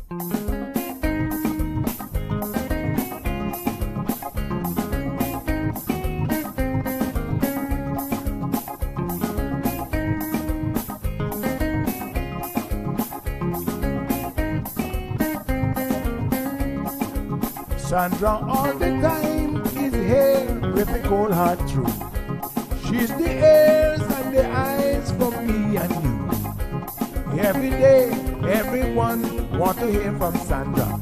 Sandra all the time is here with the cold hard truth. She's the ears and the eyes for me and you. Every day, everyone want to hear from Sandra.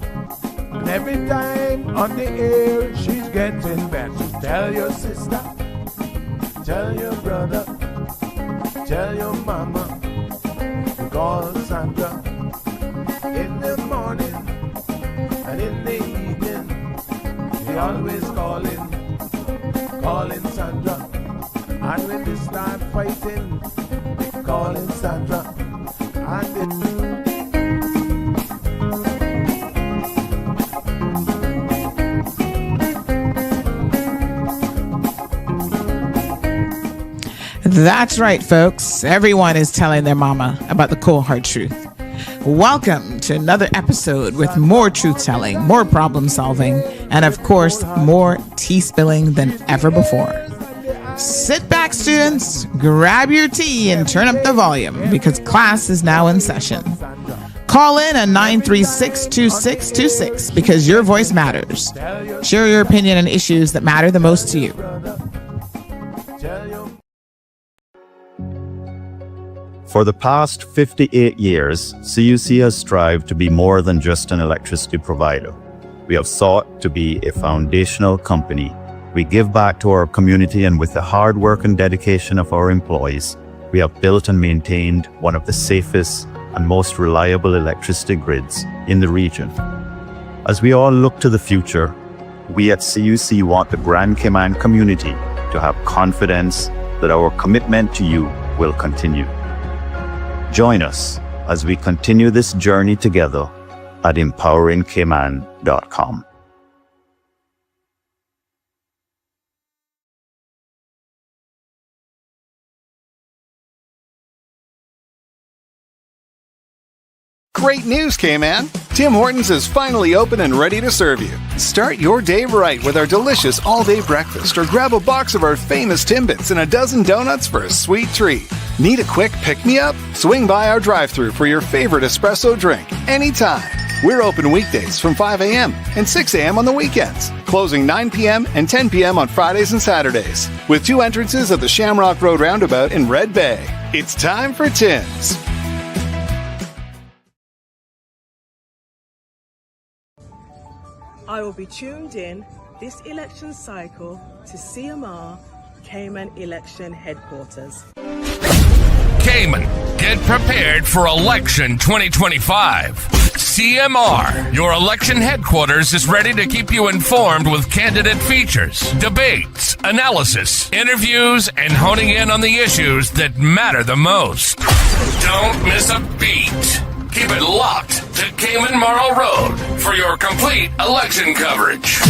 And every time on the air, she's getting better. So tell your sister, tell your brother, tell your mama, call Sandra in the morning and in the evening. They always calling Sandra. And when they start fighting, they calling Sandra. That's right, folks. Everyone is telling their mama about the cold hard truth. Welcome to another episode with more truth-telling, more problem-solving, and of course, more tea spilling than ever before. Sit back, students, grab your tea and turn up the volume because class is now in session. Call in at 936-2626 because your voice matters. Share your opinion on issues that matter the most to you. For the past 58 years, CUC has strived to be more than just an electricity provider. We have sought to be a foundational company. We give back to our community, and with the hard work and dedication of our employees, we have built and maintained one of the safest and most reliable electricity grids in the region. As we all look to the future, we at CUC want the Grand Cayman community to have confidence that our commitment to you will continue. Join us as we continue this journey together at empoweringcayman.com. Great news, Cayman! Tim Hortons is finally open and ready to serve you. Start your day right with our delicious all-day breakfast or grab a box of our famous Timbits and a dozen donuts for a sweet treat. Need a quick pick-me-up? Swing by our drive-thru for your favorite espresso drink anytime. We're open weekdays from 5 a.m. and 6 a.m. on the weekends, closing 9 p.m. and 10 p.m. on Fridays and Saturdays, with 2 entrances at the Shamrock Road Roundabout in Red Bay. It's time for Tim's. I will be tuned in this election cycle to CMR Cayman Election Headquarters. Cayman, get prepared for election 2025. CMR, your election headquarters, is ready to keep you informed with candidate features, debates, analysis, interviews, and honing in on the issues that matter the most. Don't miss a beat. Keep it locked to Cayman Marl Road for your complete election coverage.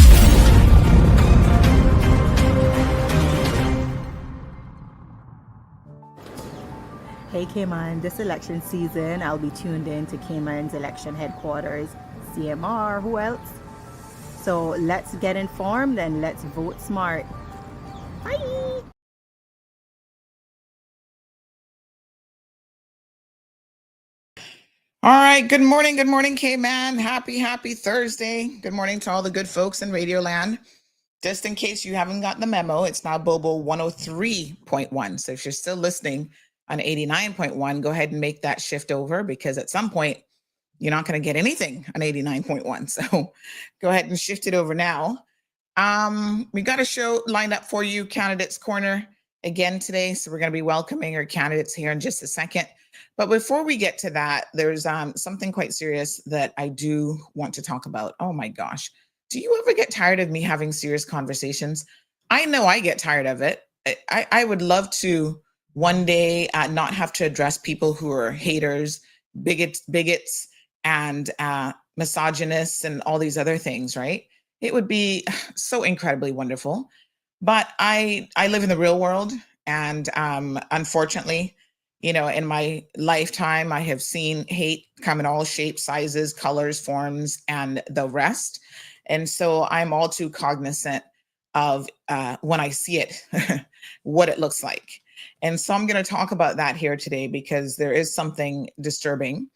Hey Cayman, this election season, I'll be tuned in to Cayman's election headquarters, CMR, who else? So let's get informed and let's vote smart. Bye! All right. Good morning, Cayman. Happy Thursday. Good morning to all the good folks in Radio Land. Just in case you haven't got the memo, it's now Bobo 103.1. So if you're still listening on 89.1, go ahead and make that shift over because at some point you're not going to get anything on 89.1. So go ahead and shift it over now. We got a show lined up for you, Candidates Corner, again today. So we're going to be welcoming our candidates here in just a second. But before we get to that, there's something quite serious that I do want to talk about. Oh my gosh. Do you ever get tired of me having serious conversations? I know I get tired of it. I would love to one day not have to address people who are haters, bigots, and misogynists and all these other things, right? It would be so incredibly wonderful. But I live in the real world, and unfortunately, In my lifetime, I have seen hate come in all shapes, sizes, colors, forms, and the rest. And so I'm all too cognizant of when I see it, what it looks like. And so I'm going to talk about that here today because there is something disturbing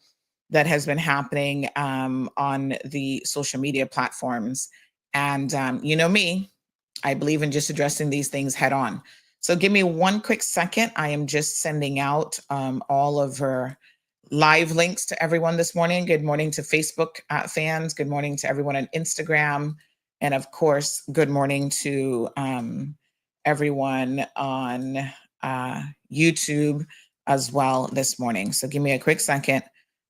that has been happening on the social media platforms. And you know me, I believe in just addressing these things head on. So give me one quick second. I am just sending out all of our live links to everyone this morning. Good morning to Facebook fans. Good morning to everyone on Instagram. And of course, good morning to everyone on YouTube as well this morning. So give me a quick second.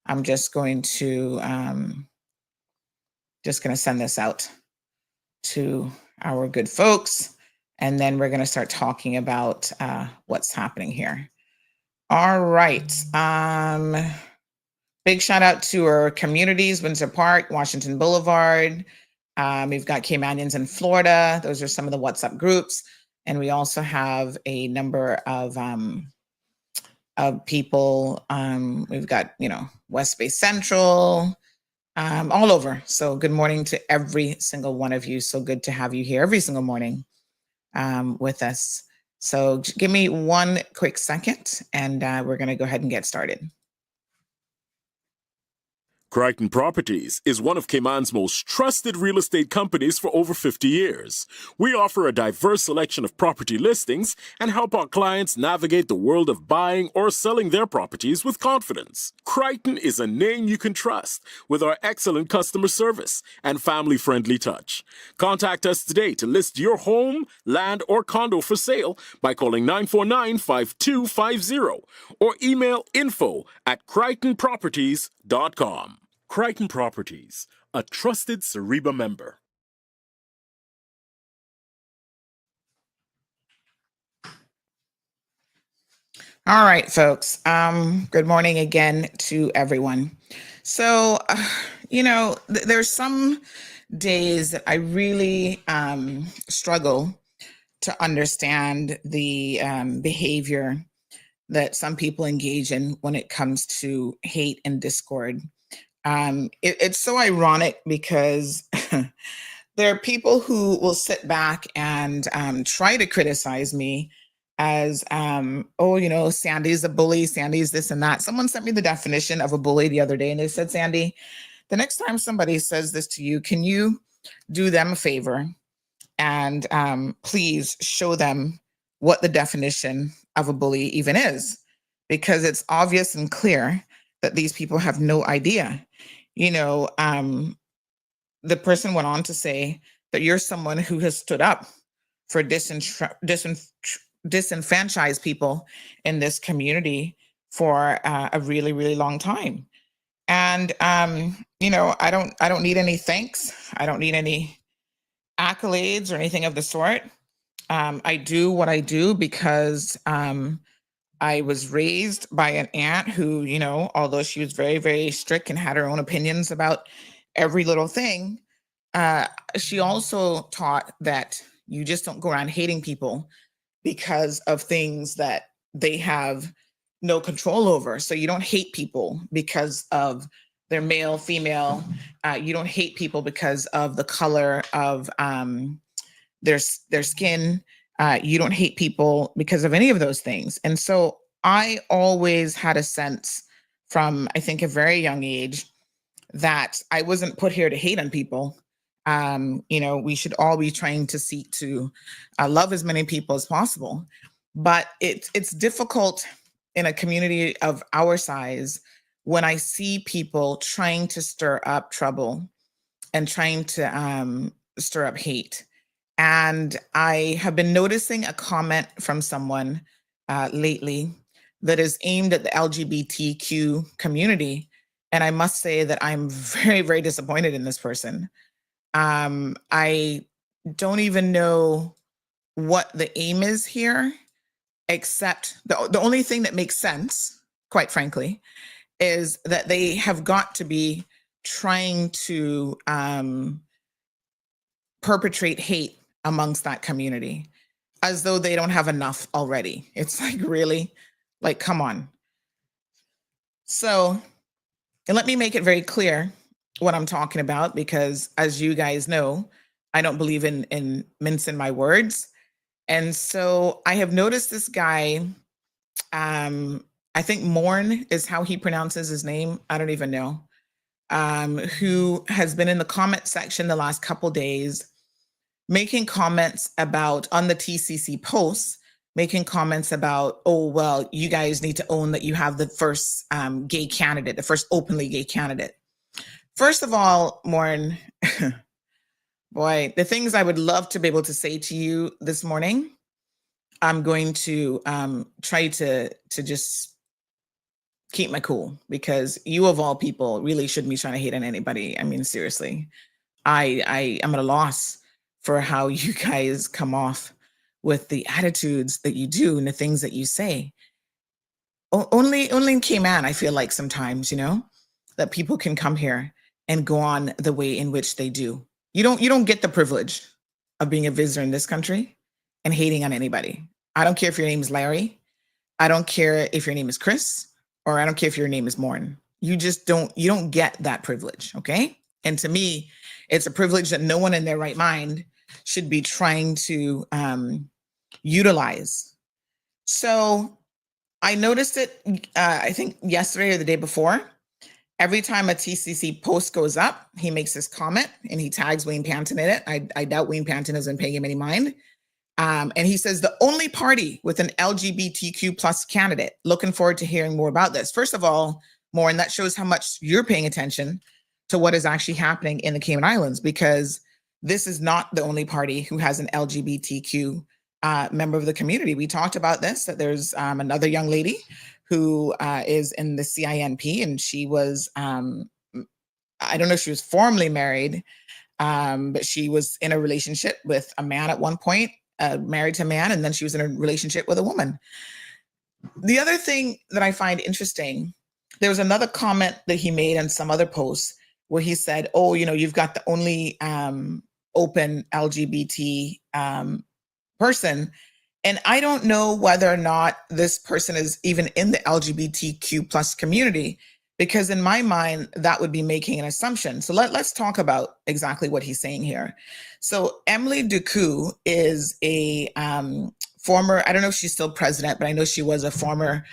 I'm just going to send this out to our good folks, and then we're going to start talking about what's happening here. All right. Big shout out to our communities: Windsor Park, Washington Boulevard. We've got Caymanians in Florida. Those are some of the WhatsApp groups, and we also have a number of people. We've got West Bay Central. All over. So good morning to every single one of you. So good to have you here every single morning with us. So give me one quick second and we're going to go ahead and get started. Crichton Properties is one of Cayman's most trusted real estate companies for over 50 years. We offer a diverse selection of property listings and help our clients navigate the world of buying or selling their properties with confidence. Crichton is a name you can trust with our excellent customer service and family-friendly touch. Contact us today to list your home, land, or condo for sale by calling 949-5250 or email info@crichtonproperties.com. Crichton Properties, a trusted Cereba member. All right, folks. Good morning again to everyone. So, there's some days that I really struggle to understand the behavior that some people engage in when it comes to hate and discord. It's so ironic because there are people who will sit back and try to criticize me as, Sandy's a bully, Sandy's this and that. Someone sent me the definition of a bully the other day and they said, Sandy, the next time somebody says this to you, can you do them a favor and please show them what the definition of a bully even is? Because it's obvious and clear that these people have no idea. The person went on to say that you're someone who has stood up for disenfranchised people in this community for a really, really long time. And, I don't need any thanks. I don't need any accolades or anything of the sort. I do what I do because I was raised by an aunt who, although she was very, very strict and had her own opinions about every little thing, she also taught that you just don't go around hating people because of things that they have no control over. So you don't hate people because of their male, female. You don't hate people because of the color of their skin. You don't hate people because of any of those things. And so I always had a sense from, I think, a very young age that I wasn't put here to hate on people. We should all be trying to seek to love as many people as possible. But it's difficult in a community of our size when I see people trying to stir up trouble and trying to stir up hate. And I have been noticing a comment from someone lately that is aimed at the LGBTQ community. And I must say that I'm very, very disappointed in this person. I don't even know what the aim is here, except the only thing that makes sense, quite frankly, is that they have got to be trying to perpetrate hate amongst that community as though they don't have enough already. It's like, really? Like, come on. So, and let me make it very clear what I'm talking about, because as you guys know, I don't believe in mincing my words. And so I have noticed this guy, I think Morn is how he pronounces his name. I don't even know. Who has been in the comment section the last couple days, making comments about on the TCC posts, making comments about, oh, well, you guys need to own that you have the first gay candidate, the first openly gay candidate. First of all, Morn, boy, the things I would love to be able to say to you this morning, I'm going to try to just keep my cool, because you of all people really shouldn't be trying to hate on anybody. I mean, seriously, I am at a loss for how you guys come off with the attitudes that you do and the things that you say. Only in Cayman, I feel like sometimes, that people can come here and go on the way in which they do. You don't get the privilege of being a visitor in this country and hating on anybody. I don't care if your name is Larry. I don't care if your name is Chris, or I don't care if your name is Morton. You don't get that privilege, okay? And to me, it's a privilege that no one in their right mind should be trying to utilize. So I noticed it, I think yesterday or the day before. Every time a TCC post goes up, he makes this comment and he tags Wayne Panton in it. I doubt Wayne Panton has been paying him any mind. And he says, the only party with an LGBTQ plus candidate. Looking forward to hearing more about this. First of all, Maureen, that shows how much you're paying attention to what is actually happening in the Cayman Islands, because this is not the only party who has an LGBTQ member of the community. We talked about this, that there's another young lady who is in the CINP, and she was, I don't know if she was formally married, but she was in a relationship with a man at one point, married to a man, and then she was in a relationship with a woman. The other thing that I find interesting, there was another comment that he made on some other posts where he said, oh, you've got the only open LGBT person. And I don't know whether or not this person is even in the LGBTQ plus community, because in my mind, that would be making an assumption. So let's talk about exactly what he's saying here. So Emily Duku is a former, I don't know if she's still president, but I know she was a former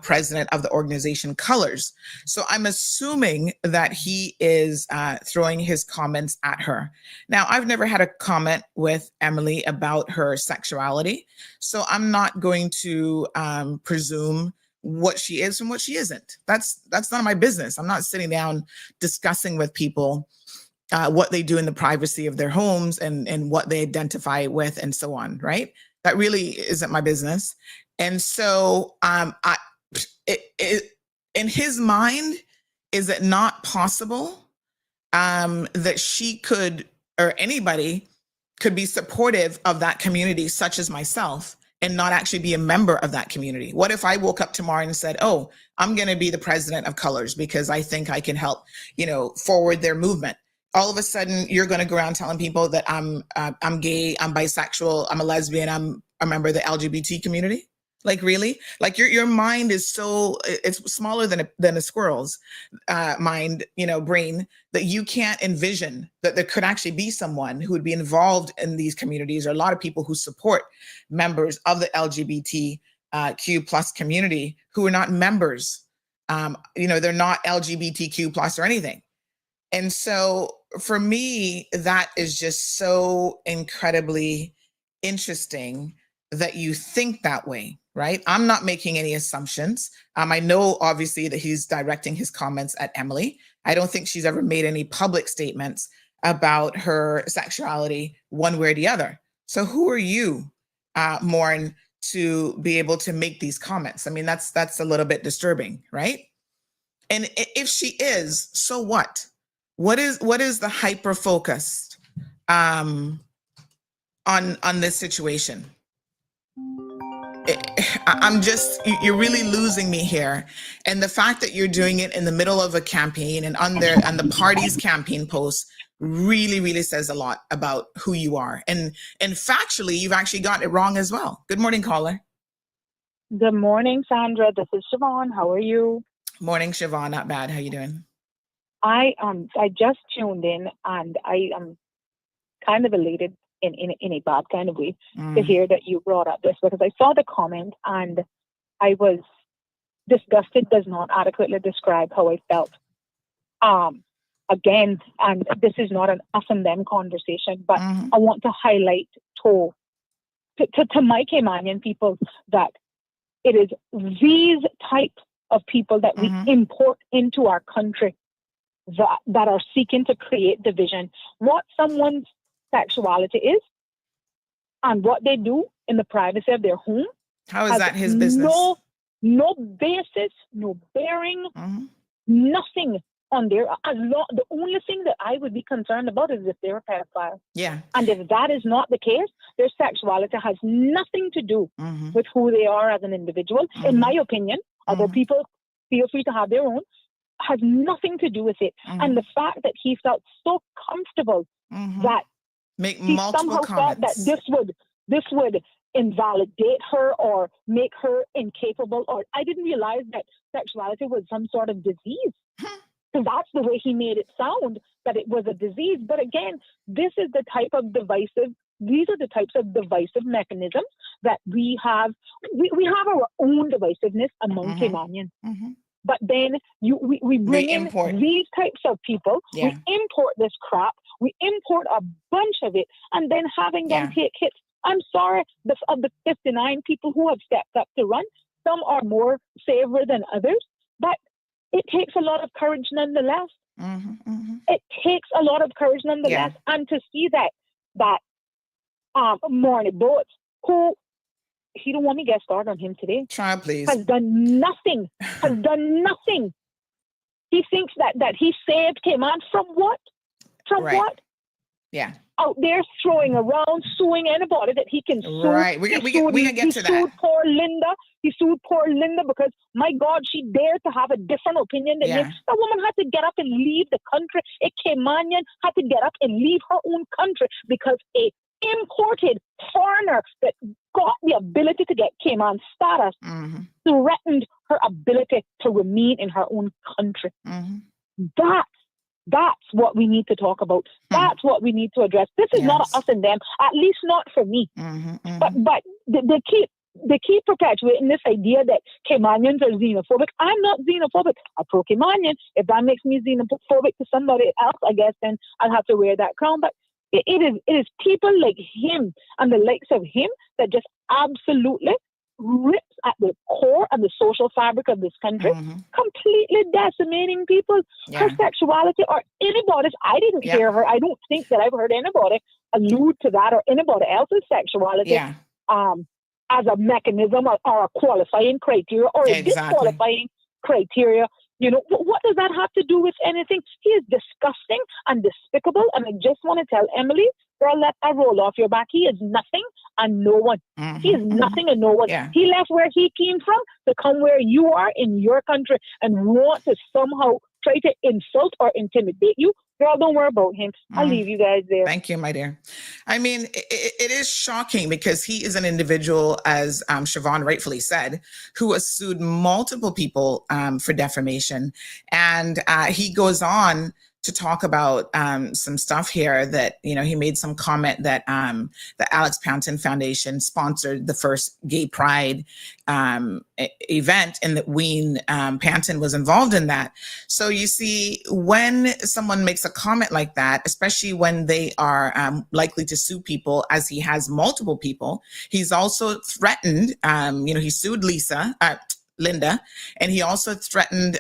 president of the organization Colors. So I'm assuming that he is throwing his comments at her. Now, I've never had a comment with Emily about her sexuality, so I'm not going to presume what she is and what she isn't. That's none of my business. I'm not sitting down discussing with people what they do in the privacy of their homes and what they identify with and so on, right? That really isn't my business. And so in his mind, is it not possible that she could, or anybody could be supportive of that community, such as myself, and not actually be a member of that community? What if I woke up tomorrow and said, oh, I'm going to be the president of Colors because I think I can help, forward their movement? All of a sudden, you're going to go around telling people that I'm gay, I'm bisexual, I'm a lesbian, I'm a member of the LGBT community? Like, really? Like, your mind is so, it's smaller than a squirrel's mind, brain, that you can't envision that there could actually be someone who would be involved in these communities, or a lot of people who support members of the LGBTQ plus community who are not members. They're not LGBTQ plus or anything. And so for me, that is just so incredibly interesting that you think that way, right? I'm not making any assumptions. I know obviously that he's directing his comments at Emily. I don't think she's ever made any public statements about her sexuality one way or the other. So who are you, Maureen, to be able to make these comments? I mean, that's a little bit disturbing, right? And if she is, so what? What is the hyper focus on this situation? You're really losing me here. And the fact that you're doing it in the middle of a campaign and on the party's campaign post really, really says a lot about who you are. And factually, you've actually got it wrong as well. Good morning, caller. Good morning, Sandra. This is Siobhan. How are you? Morning, Siobhan. Not bad. How you doing? I just tuned in, and I am kind of elated in a bad kind of way to hear that you brought up this, because I saw the comment and I was disgusted. Does not adequately describe how I felt. Again, and this is not an us and them conversation, but I want to highlight to my Caymanian people that it is these types of people that we import into our country that are seeking to create division. What someone's sexuality is and what they do in the privacy of their home. How is that his business? No basis, no bearing, nothing on their. The only thing that I would be concerned about is if they're a pedophile. Yeah. And if that is not the case, their sexuality has nothing to do with who they are as an individual. In my opinion, other people feel free to have their own. Has nothing to do with it. And the fact that he felt so comfortable that he somehow thought that this would invalidate her or make her incapable, or I didn't realize that sexuality was some sort of disease. So that's the way he made it sound, that it was a disease. But again, these are the types of divisive mechanisms that we have. We have our own divisiveness among Caymanians. But then we bring in these types of people, we import this crap, we import a bunch of it, and then having them take hits. I'm sorry, of the 59 people who have stepped up to run, some are more favored than others, but it takes a lot of courage nonetheless. It takes a lot of courage nonetheless. And to see that Morning Boats, who, he don't want me to get started on him today. Try, please. Has done nothing. He thinks that he saved Cayman from what? What? Yeah. Out there throwing around, suing anybody that he can sue. Right. We can get to that. He sued poor Linda because, my God, she dared to have a different opinion than him. That woman had to get up and leave the country. A Caymanian had to get up and leave her own country because a imported foreigner that got the ability to get Cayman status threatened her ability to remain in her own country. That's what we need to talk about. That's what we need to address. This is not us and them, at least not for me. But they keep perpetuating this idea that Caymanians are xenophobic. I'm not xenophobic. I'm pro-Caymanian. If that makes me xenophobic to somebody else, I guess then I'll have to wear that crown. But it is people like him and the likes of him that just absolutely rips at the core of the social fabric of this country, completely decimating people, her sexuality or anybody's. I didn't hear her. I don't think that I've heard anybody allude to that or anybody else's sexuality as a mechanism or a qualifying criteria or a disqualifying criteria. You know, what does that have to do with anything? He is disgusting and despicable. And I just want to tell Emily, girl, let that roll off your back. He is nothing and no one. He is nothing and no one. He left where he came from to come where you are in your country and want to somehow try to insult or intimidate you. Girl, don't worry about him. I'll leave you guys there. Thank you, my dear. I mean, it is shocking because he is an individual, as Siobhan rightfully said, who has sued multiple people for defamation. And he goes on to talk about some stuff here that, you know, he made some comment that the Alex Panton Foundation sponsored the first gay pride event and that Wayne Panton was involved in that. So you see, when someone makes a comment like that, especially when they are likely to sue people, as he has multiple people, he's also threatened, he sued Linda, and he also threatened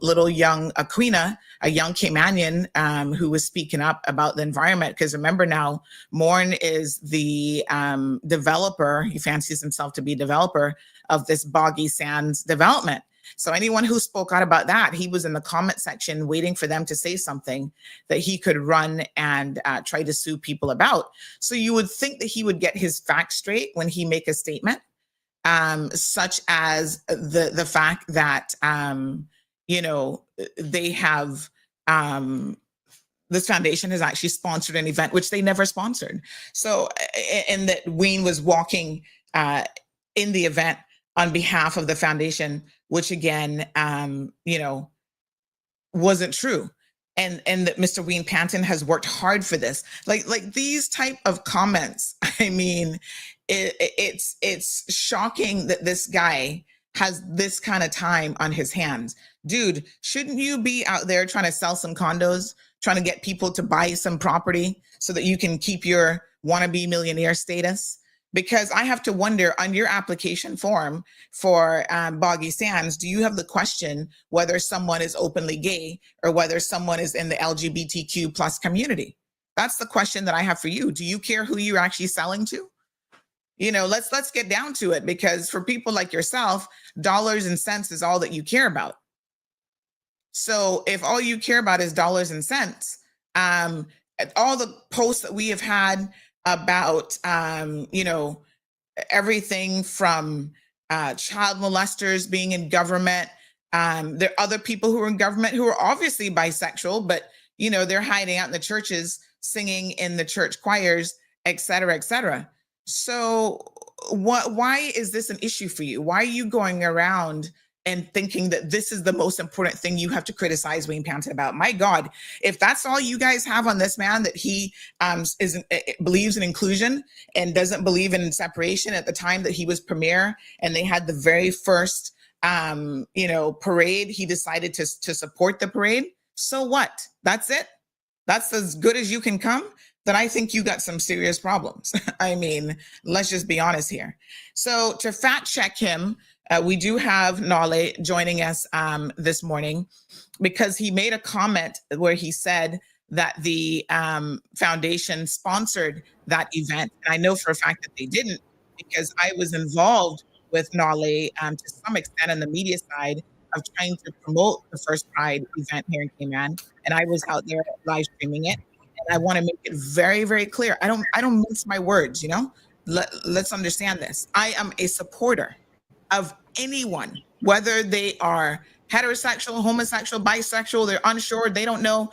little young Aquina, a young Caymanian who was speaking up about the environment. Because remember now, Morn is the developer. He fancies himself to be a developer of this Boggy Sands development. So anyone who spoke out about that, he was in the comment section waiting for them to say something that he could run and try to sue people about. So you would think that he would get his facts straight when he make a statement. Such as the fact that, they have, this foundation has actually sponsored an event, which they never sponsored. So, and that Wayne was walking in the event on behalf of the foundation which again, wasn't true. And that Mr. Wayne Panton has worked hard for this. Like these type of comments, I mean, it's shocking that this guy has this kind of time on his hands. Dude, shouldn't you be out there trying to sell some condos, trying to get people to buy some property so that you can keep your wannabe millionaire status? Because I have to wonder, on your application form for Boggy Sands, do you have the question whether someone is openly gay or whether someone is in the LGBTQ plus community? That's the question that I have for you. Do you care who you're actually selling to? Let's get down to it, because for people like yourself, dollars and cents is all that you care about. So if all you care about is dollars and cents, all the posts that we have had about, everything from child molesters being in government. There are other people who are in government who are obviously bisexual, but, they're hiding out in the churches, singing in the church choirs, et cetera, et cetera. So why is this an issue for you? Why are you going around and thinking that this is the most important thing you have to criticize Wayne Panton about? My God, if that's all you guys have on this man, that he believes in inclusion and doesn't believe in separation. At the time that he was premier and they had the very first, parade, he decided to support the parade. So what? That's it? That's as good as you can come? Then I think you got some serious problems. I mean, let's just be honest here. So to fact check him, we do have Nale joining us this morning, because he made a comment where he said that the foundation sponsored that event. And I know for a fact that they didn't, because I was involved with Nale to some extent on the media side of trying to promote the first Pride event here in Cayman. And I was out there live streaming it. And I want to make it very, very clear. I don't mince my words, Let's understand this. I am a supporter of anyone, whether they are heterosexual, homosexual, bisexual, they're unsure, they don't know.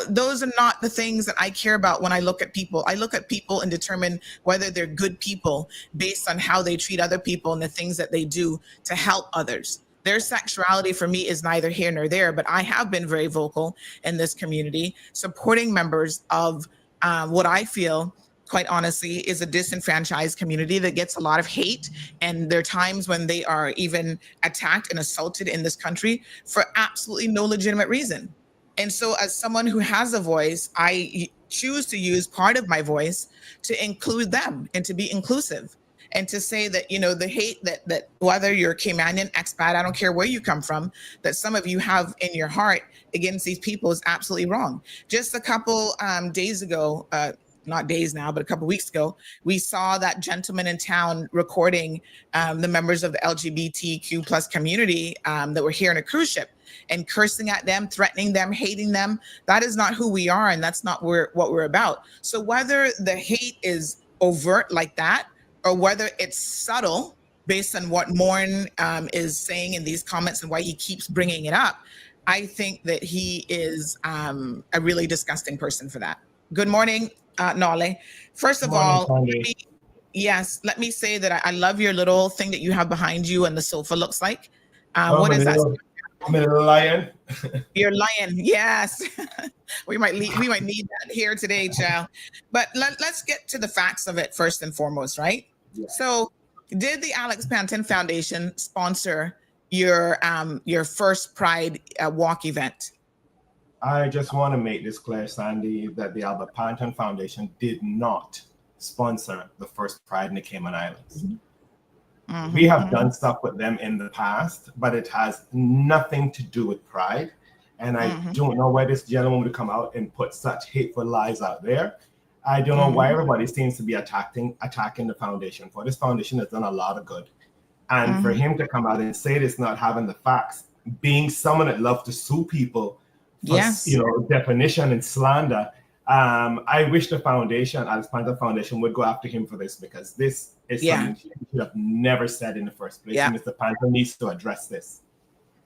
Those are not the things that I care about when I look at people. I look at people and determine whether they're good people based on how they treat other people and the things that they do to help others. Their sexuality for me is neither here nor there, but I have been very vocal in this community, supporting members of what I feel, quite honestly, is a disenfranchised community that gets a lot of hate. And there are times when they are even attacked and assaulted in this country for absolutely no legitimate reason. And so as someone who has a voice, I choose to use part of my voice to include them and to be inclusive. And to say that, the hate that whether you're Caymanian, expat, I don't care where you come from, that some of you have in your heart against these people is absolutely wrong. Just a couple days ago, not days now, but a couple weeks ago, we saw that gentleman in town recording the members of the LGBTQ plus community that were here on a cruise ship and cursing at them, threatening them, hating them. That is not who we are, and that's not what we're about. So whether the hate is overt like that, or whether it's subtle based on what Morn is saying in these comments and why he keeps bringing it up, I think that he is a really disgusting person for that. Good morning, Nale. First of all, let me say that I love your little thing that you have behind you and the sofa looks like. What is that? I'm a little lion. You're a lion, yes. we might need that here today, child. But let's get to the facts of it first and foremost, right? Yeah. So, did the Alex Panton Foundation sponsor your first Pride walk event? I just want to make this clear, Sandy, that the Albert Panton Foundation did not sponsor the first Pride in the Cayman Islands. Mm-hmm. We have done stuff with them in the past, but it has nothing to do with Pride. And I don't know why this gentleman would come out and put such hateful lies out there. I don't know why everybody seems to be attacking the foundation. For this foundation has done a lot of good. And for him to come out and say this, not having the facts, being someone that loves to sue people for defamation and slander, I wish the foundation, Alex Panton Foundation, would go after him for this, because this is something he should have never said in the first place. And Mr. Panton needs to address this.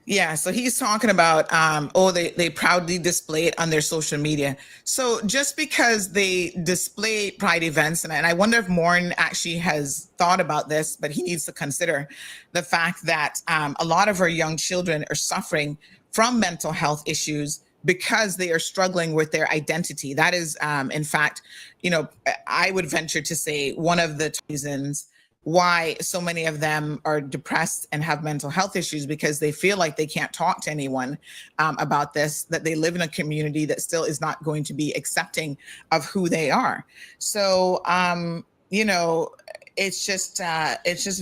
Yeah, so he's talking about, they proudly display it on their social media. So just because they display pride events, and I wonder if Morn actually has thought about this, but he needs to consider the fact that a lot of our young children are suffering from mental health issues because they are struggling with their identity. That is, in fact, I would venture to say one of the reasons why so many of them are depressed and have mental health issues, because they feel like they can't talk to anyone about this, that they live in a community that still is not going to be accepting of who they are. So, it's just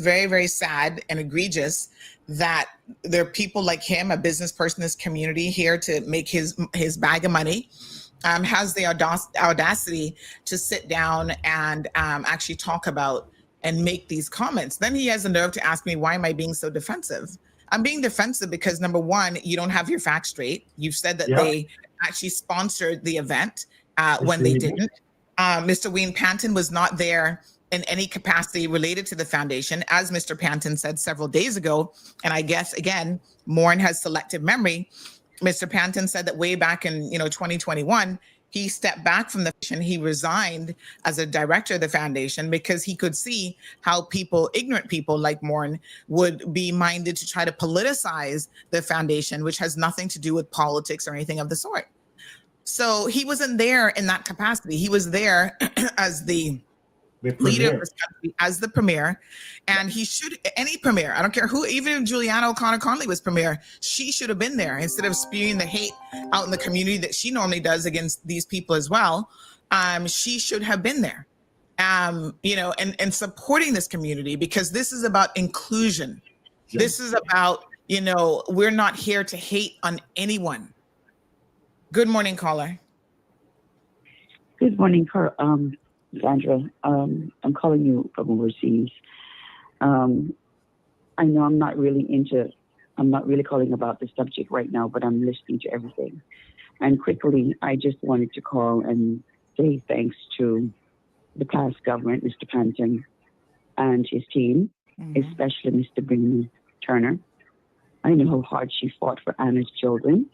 very, very sad and egregious that there are people like him, a business person in this community, here to make his bag of money, has the audacity to sit down and actually talk about and make these comments. Then he has the nerve to ask me, why am I being so defensive? I'm being defensive because, number one, you don't have your facts straight. You've said that they actually sponsored the event when they didn't. Mr. Wayne Panton was not there in any capacity related to the foundation, as Mr. Panton said several days ago. And I guess, again, Morn has selective memory. Mr. Panton said that way back in 2021, he stepped back from the foundation. He resigned as a director of the foundation because he could see how ignorant people like Morn, would be minded to try to politicize the foundation, which has nothing to do with politics or anything of the sort. So he wasn't there in that capacity. He was there as the leader of this country, as the premier, and he should, any premier, I don't care who, even if Juliana O'Connor Conley was premier, she should have been there instead of spewing the hate out in the community that she normally does against these people as well. She should have been there, and supporting this community, because this is about inclusion. This is about, we're not here to hate on anyone. Good morning, caller. Good morning, Sandra. I'm calling you from overseas. I know I'm not really calling about the subject right now, but I'm listening to everything. And quickly, I just wanted to call and say thanks to the past government, Mr. Panton, and his team, especially Mr. Brittany Turner. I know how hard she fought for Anna's children,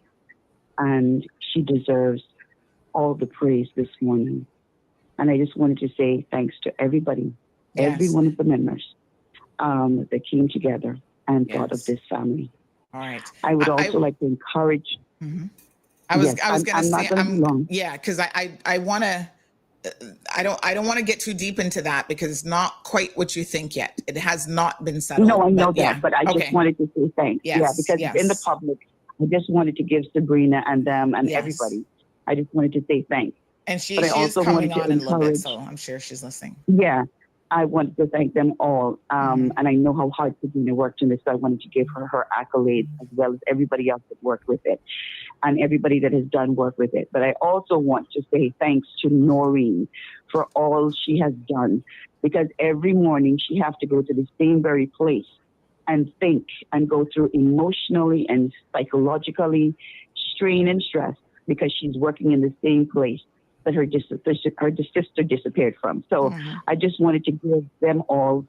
and she deserves all the praise this morning. And I just wanted to say thanks to everybody, every one of the members that came together and thought of this family. All right. I would also like to encourage. I was going to say, because I want to. I don't want to get too deep into that because it's not quite what you think yet. It has not been settled. No, I know that, but I just wanted to say thanks. Because in the public, I just wanted to give Sabrina and them and everybody. I just wanted to say thanks. And she is coming on in a little bit, so I'm sure she's listening. Yeah, I wanted to thank them all. And I know how hard Sabrina worked on this, so I wanted to give her accolades, as well as everybody else that worked with it and everybody that has done work with it. But I also want to say thanks to Noreen for all she has done, because every morning she has to go to the same very place and think and go through emotionally and psychologically strain and stress, because she's working in the same place that her sister disappeared from. So I just wanted to give them all,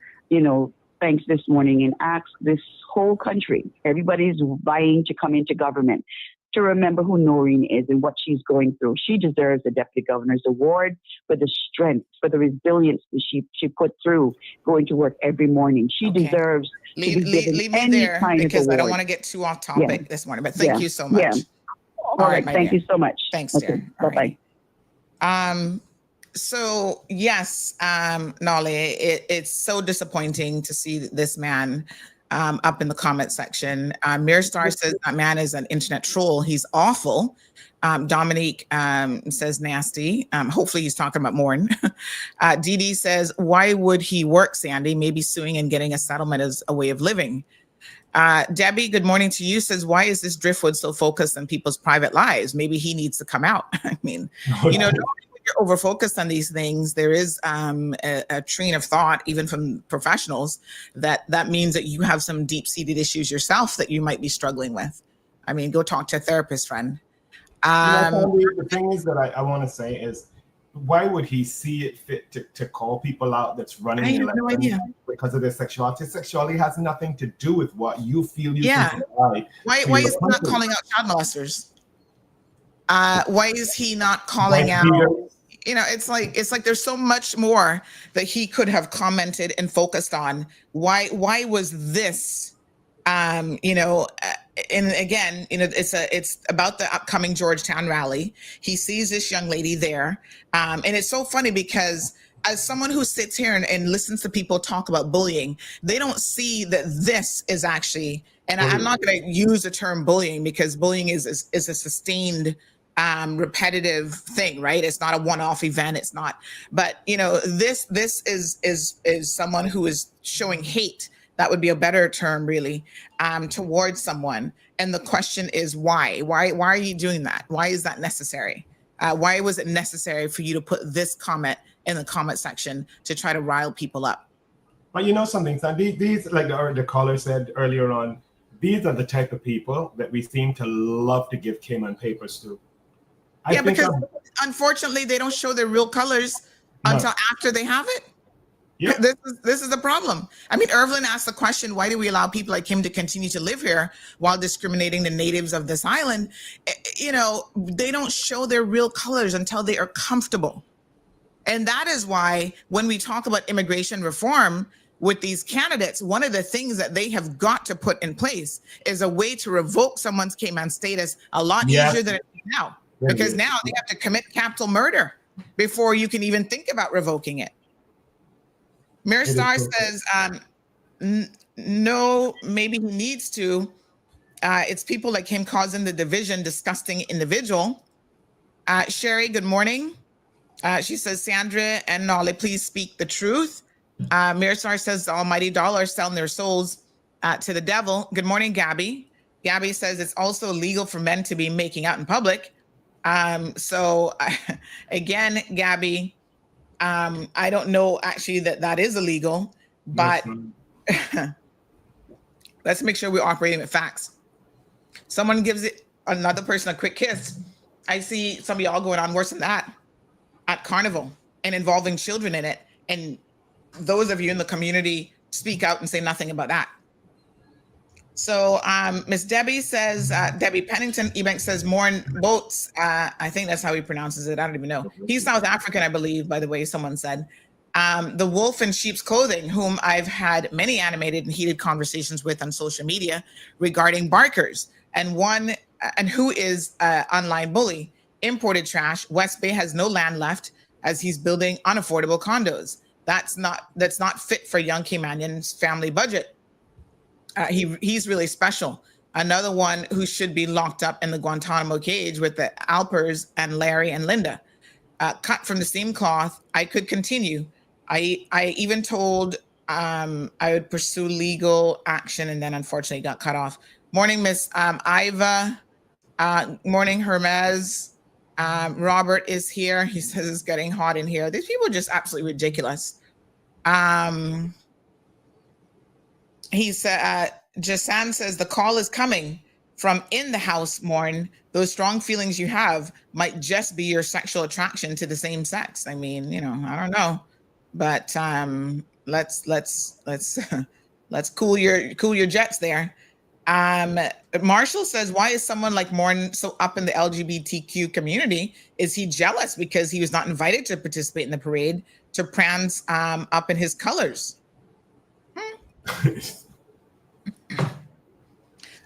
thanks this morning, and ask this whole country, everybody's vying to come into government, to remember who Noreen is and what she's going through. She deserves a Deputy Governor's Award for the strength, for the resilience that she put through going to work every morning. She deserves to be given leave me any there, kind because of I don't award. want to get too off topic this morning, but thank you so much. Yeah. All right, thank you so much. Thanks, Okay, dear. bye-bye. So yes, Nolly, it's so disappointing to see this man up in the comment section. Mirstar says that man is an internet troll. He's awful. Dominique says nasty. Hopefully he's talking about Morn. Dee Dee says, why would he work, Sandy? Maybe suing and getting a settlement is a way of living. Debbie, good morning to you, says, why is this Driftwood so focused on people's private lives? Maybe he needs to come out. I mean, when you're over focused on these things, there is a train of thought, even from professionals, that means that you have some deep-seated issues yourself that you might be struggling with. I mean, go talk to a therapist, friend. The thing is that I want to say is, why would he see it fit to call people out that's running? I have no idea. Because of their sexuality. Sexuality has nothing to do with what you feel you can provide. Why is he not calling out child molesters? Why is he not calling out? You know, it's like there's so much more that he could have commented and focused on. Why was this? You know, and again, you know, it's about the upcoming Georgetown rally. He sees this young lady there, and it's so funny because as someone who sits here and listens to people talk about bullying, they don't see that this is actually. And I'm not going to use the term bullying because bullying is a sustained, repetitive thing, right? It's not a one-off event. It's not. But you know, this is someone who is showing hate. That would be a better term, really, towards someone. And the question is why? Why are you doing that? Why is that necessary? Why was it necessary for you to put this comment in the comment section to try to rile people up? But you know something, Sandy, these, like the caller said earlier on, these are the type of people that we seem to love to give Cayman papers to. Because unfortunately, they don't show their real colors until after they have it. Yeah. This is the problem. I mean, Irvin asked the question, why do we allow people like him to continue to live here while discriminating the natives of this island? You know, they don't show their real colors until they are comfortable. And that is why when we talk about immigration reform with these candidates, one of the things that they have got to put in place is a way to revoke someone's Cayman status a lot easier than it is now. Because now they have to commit capital murder before you can even think about revoking it. Mirstar says, no, maybe he needs to. It's people like him causing the division, disgusting individual. Sherry, good morning. She says, Sandra and Nolly, please speak the truth. Mirstar says, the almighty dollar selling their souls to the devil. Good morning, Gabby. Gabby says, it's also illegal for men to be making out in public. So again, Gabby, I don't know actually that is illegal, but let's make sure we're operating with facts. Someone gives another person a quick kiss. I see some of y'all going on worse than that at Carnival and involving children in it. And those of you in the community speak out and say nothing about that. So Miss Debbie says, Debbie Pennington Ebank says, Morn Boats. I think that's how he pronounces it. I don't even know. He's South African, I believe, by the way, someone said. The wolf in sheep's clothing, whom I've had many animated and heated conversations with on social media regarding barkers. And who is an online bully. Imported trash. West Bay has no land left as he's building unaffordable condos. That's not fit for young Caymanian's family budget. He's really special. Another one who should be locked up in the Guantanamo cage with the Alpers and Larry and Linda. Cut from the same cloth. I could continue. I even told I would pursue legal action and then unfortunately got cut off. Morning, Miss Iva. Morning, Hermes. Robert is here. He says it's getting hot in here. These people are just absolutely ridiculous. He said, Jasan says the call is coming from in the house, Morn. Those strong feelings you have might just be your sexual attraction to the same sex. I mean, you know, I don't know, but let's cool your jets there. Marshall says, why is someone like Morn so up in the LGBTQ community? Is he jealous because he was not invited to participate in the parade to prance up in his colors?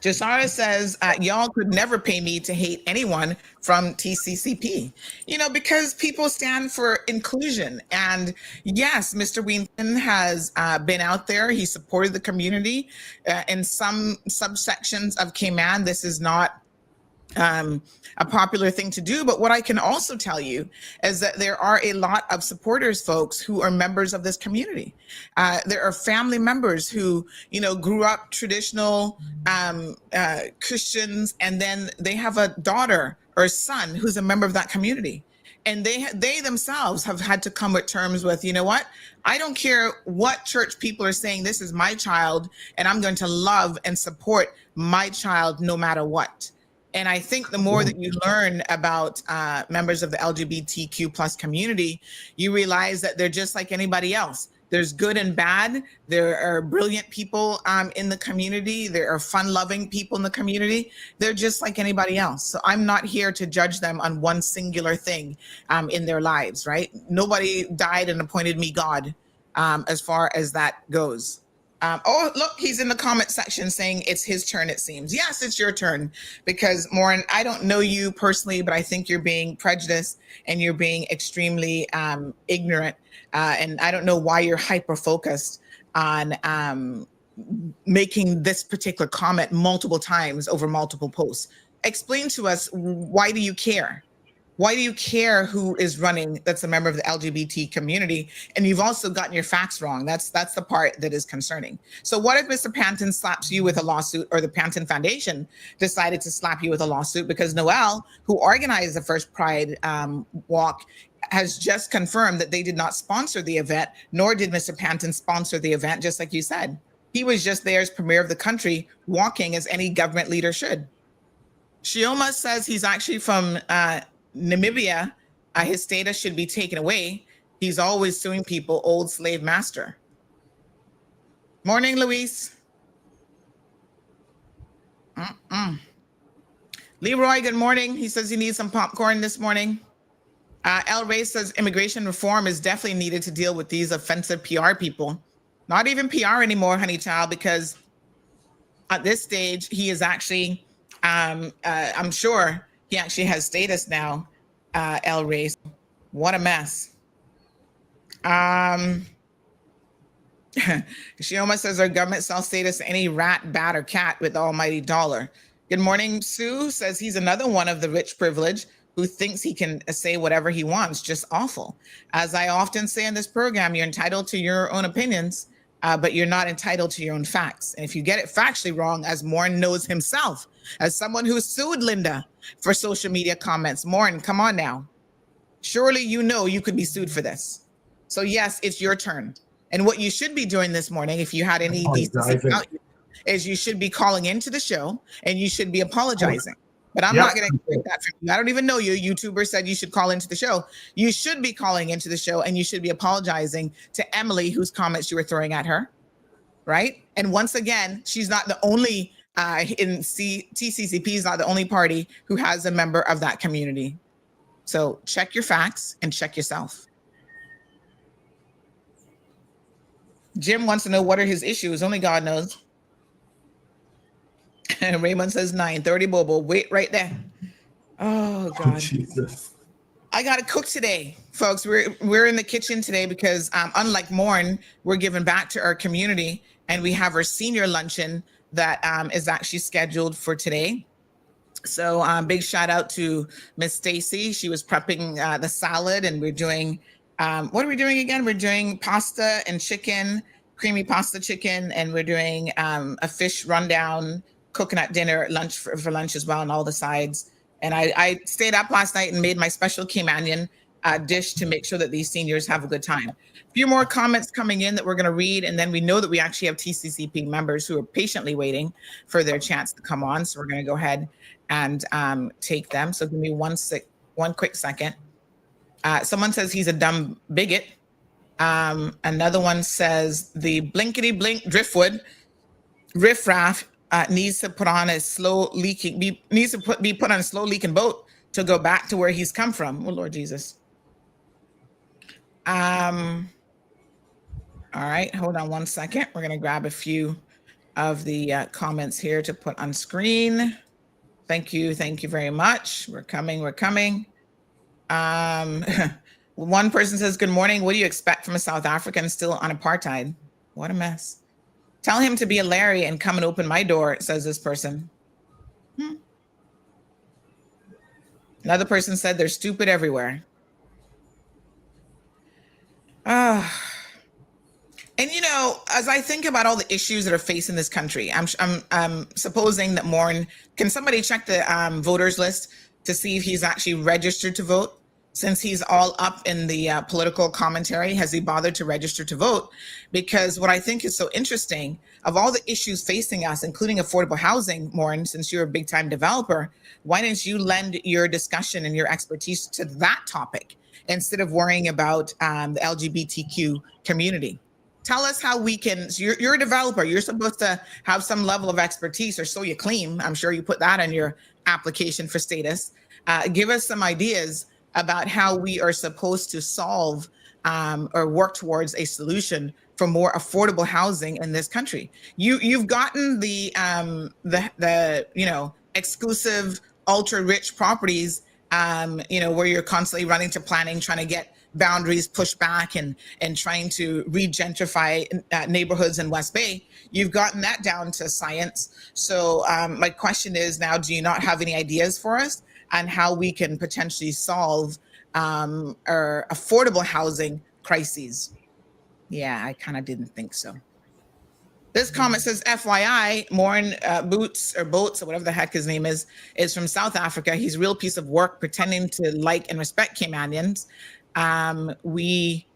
Jasara says, y'all could never pay me to hate anyone from TCCP, you know, because people stand for inclusion. And yes, Mr. Weinton has been out there. He supported the community in some subsections of Cayman. This is not a popular thing to do. But what I can also tell you is that there are a lot of supporters, folks, who are members of this community. There are family members who, you know, grew up traditional Christians, and then they have a daughter or a son who's a member of that community. And they themselves have had to come with terms with, you know what, I don't care what church people are saying, this is my child, and I'm going to love and support my child no matter what. And I think the more that you learn about members of the LGBTQ plus community, you realize that they're just like anybody else. There's good and bad. There are brilliant people in the community. There are fun-loving people in the community. They're just like anybody else. So I'm not here to judge them on one singular thing in their lives, right? Nobody died and appointed me God as far as that goes. Oh, look, he's in the comment section saying it's his turn, it seems. Yes, it's your turn, because Maureen, I don't know you personally, but I think you're being prejudiced and you're being extremely ignorant. And I don't know why you're hyper-focused on making this particular comment multiple times over multiple posts. Explain to us, why do you care? Why do you care who is running that's a member of the LGBT community? And you've also gotten your facts wrong. That's the part that is concerning. So what if Mr. Panton slaps you with a lawsuit, or the Panton Foundation decided to slap you with a lawsuit because Noel, who organized the first Pride walk, has just confirmed that they did not sponsor the event, nor did Mr. Panton sponsor the event, just like you said. He was just there as premier of the country, walking as any government leader should. Shioma says he's actually from Namibia. His status should be taken away. He's always suing people, old slave master. Morning, Luis. Leroy, good morning. He says he needs some popcorn this morning. El Rey says immigration reform is definitely needed to deal with these offensive PR people. Not even PR anymore, honey child, because at this stage, he is actually, I'm sure he actually has status now, El Rey. What a mess. Shioma says our government sells status to any rat, bat, or cat with the almighty dollar. Good morning, Sue says he's another one of the rich privilege who thinks he can say whatever he wants. Just awful. As I often say in this program, you're entitled to your own opinions, but you're not entitled to your own facts. And if you get it factually wrong, as Morn knows himself, as someone who sued Linda for social media comments, Morn, come on now. Surely you know you could be sued for this. So yes, it's your turn. And what you should be doing this morning, if you had any decency about you, is you should be calling into the show and you should be apologizing. But I'm not going to take that from you. I don't even know you. A YouTuber said you should call into the show. You should be calling into the show and you should be apologizing to Emily, whose comments you were throwing at her, right? And once again, she's not the only, TCCP is not the only party who has a member of that community. So check your facts and check yourself. Jim wants to know what are his issues. Only God knows. And Raymond says 9:30, Bobo. Wait right there. Oh God. Oh, Jesus. I gotta cook today, folks. We're in the kitchen today because unlike Morn, we're giving back to our community, and we have our senior luncheon that is actually scheduled for today. So big shout out to Miss Stacy. She was prepping the salad, and we're doing what are we doing again? We're doing pasta and chicken, creamy pasta chicken, and we're doing a fish rundown, coconut dinner, lunch for lunch as well, and all the sides. And I stayed up last night and made my special Caymanian dish to make sure that these seniors have a good time. A few more comments coming in that we're going to read, and then we know that we actually have TCCP members who are patiently waiting for their chance to come on. So we're going to go ahead and take them. So give me one quick second. Someone says he's a dumb bigot. Another one says the blinkety blink driftwood riffraff needs to put on a slow leaking, be put on a slow leaking boat to go back to where he's come from. Oh, Lord Jesus. All right, hold on one second. We're gonna grab a few of the comments here to put on screen. Thank you very much. We're coming. One person says, good morning. What do you expect from a South African still on apartheid? What a mess. Tell him to be a Larry and come and open my door, says this person. Another person said they're stupid everywhere. And you know, as I think about all the issues that are facing this country, I'm supposing that Morn, can somebody check the voters list to see if he's actually registered to vote? since he's all up in the political commentary, has he bothered to register to vote? Because what I think is so interesting, of all the issues facing us, including affordable housing, Maureen, since you're a big time developer, why didn't you lend your discussion and your expertise to that topic instead of worrying about the LGBTQ community? Tell us how we can, so you're a developer, you're supposed to have some level of expertise, or so you claim. I'm sure you put that in your application for status. Give us some ideas about how we are supposed to solve or work towards a solution for more affordable housing in this country. You've gotten the exclusive ultra rich properties, where you're constantly running to planning, trying to get boundaries pushed back and trying to re-gentrify neighborhoods in West Bay. You've gotten that down to science. So my question is now, do you not have any ideas for us on how we can potentially solve our affordable housing crises? Yeah, I kind of didn't think so. This comment says, FYI, Maureen Boats or whatever the heck his name is from South Africa. He's a real piece of work pretending to like and respect Caymanians. We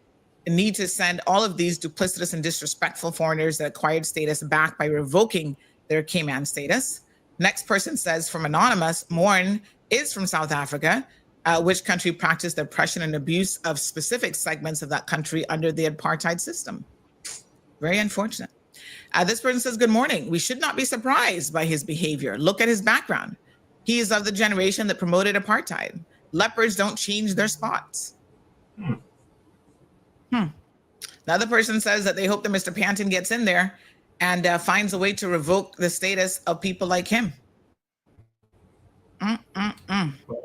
need to send all of these duplicitous and disrespectful foreigners that acquired status back by revoking their Cayman status. Next person says, from Anonymous, Maureen is from South Africa, which country practiced the oppression and abuse of specific segments of that country under the apartheid system. Very unfortunate. This person says, good morning. We should not be surprised by his behavior. Look at his background. He is of the generation that promoted apartheid. Leopards don't change their spots. Another person says that they hope that Mr. Panton gets in there and finds a way to revoke the status of people like him. Well,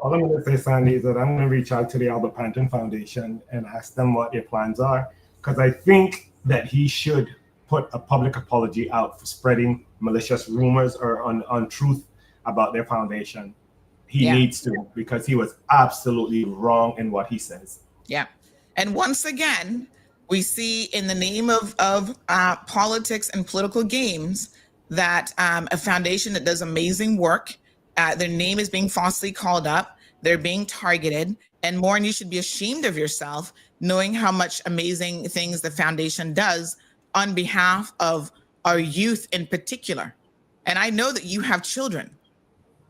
all I'm going to say, Sandy, is that I'm going to reach out to the Albert Panton Foundation and ask them what their plans are, because I think that he should put a public apology out for spreading malicious rumors or untruth about their foundation. He needs to, because he was absolutely wrong in what he says. Yeah. And once again, we see in the name of politics and political games that a foundation that does amazing work, their name is being falsely called up. They're being targeted. And Maureen, you should be ashamed of yourself knowing how much amazing things the foundation does on behalf of our youth in particular. And I know that you have children.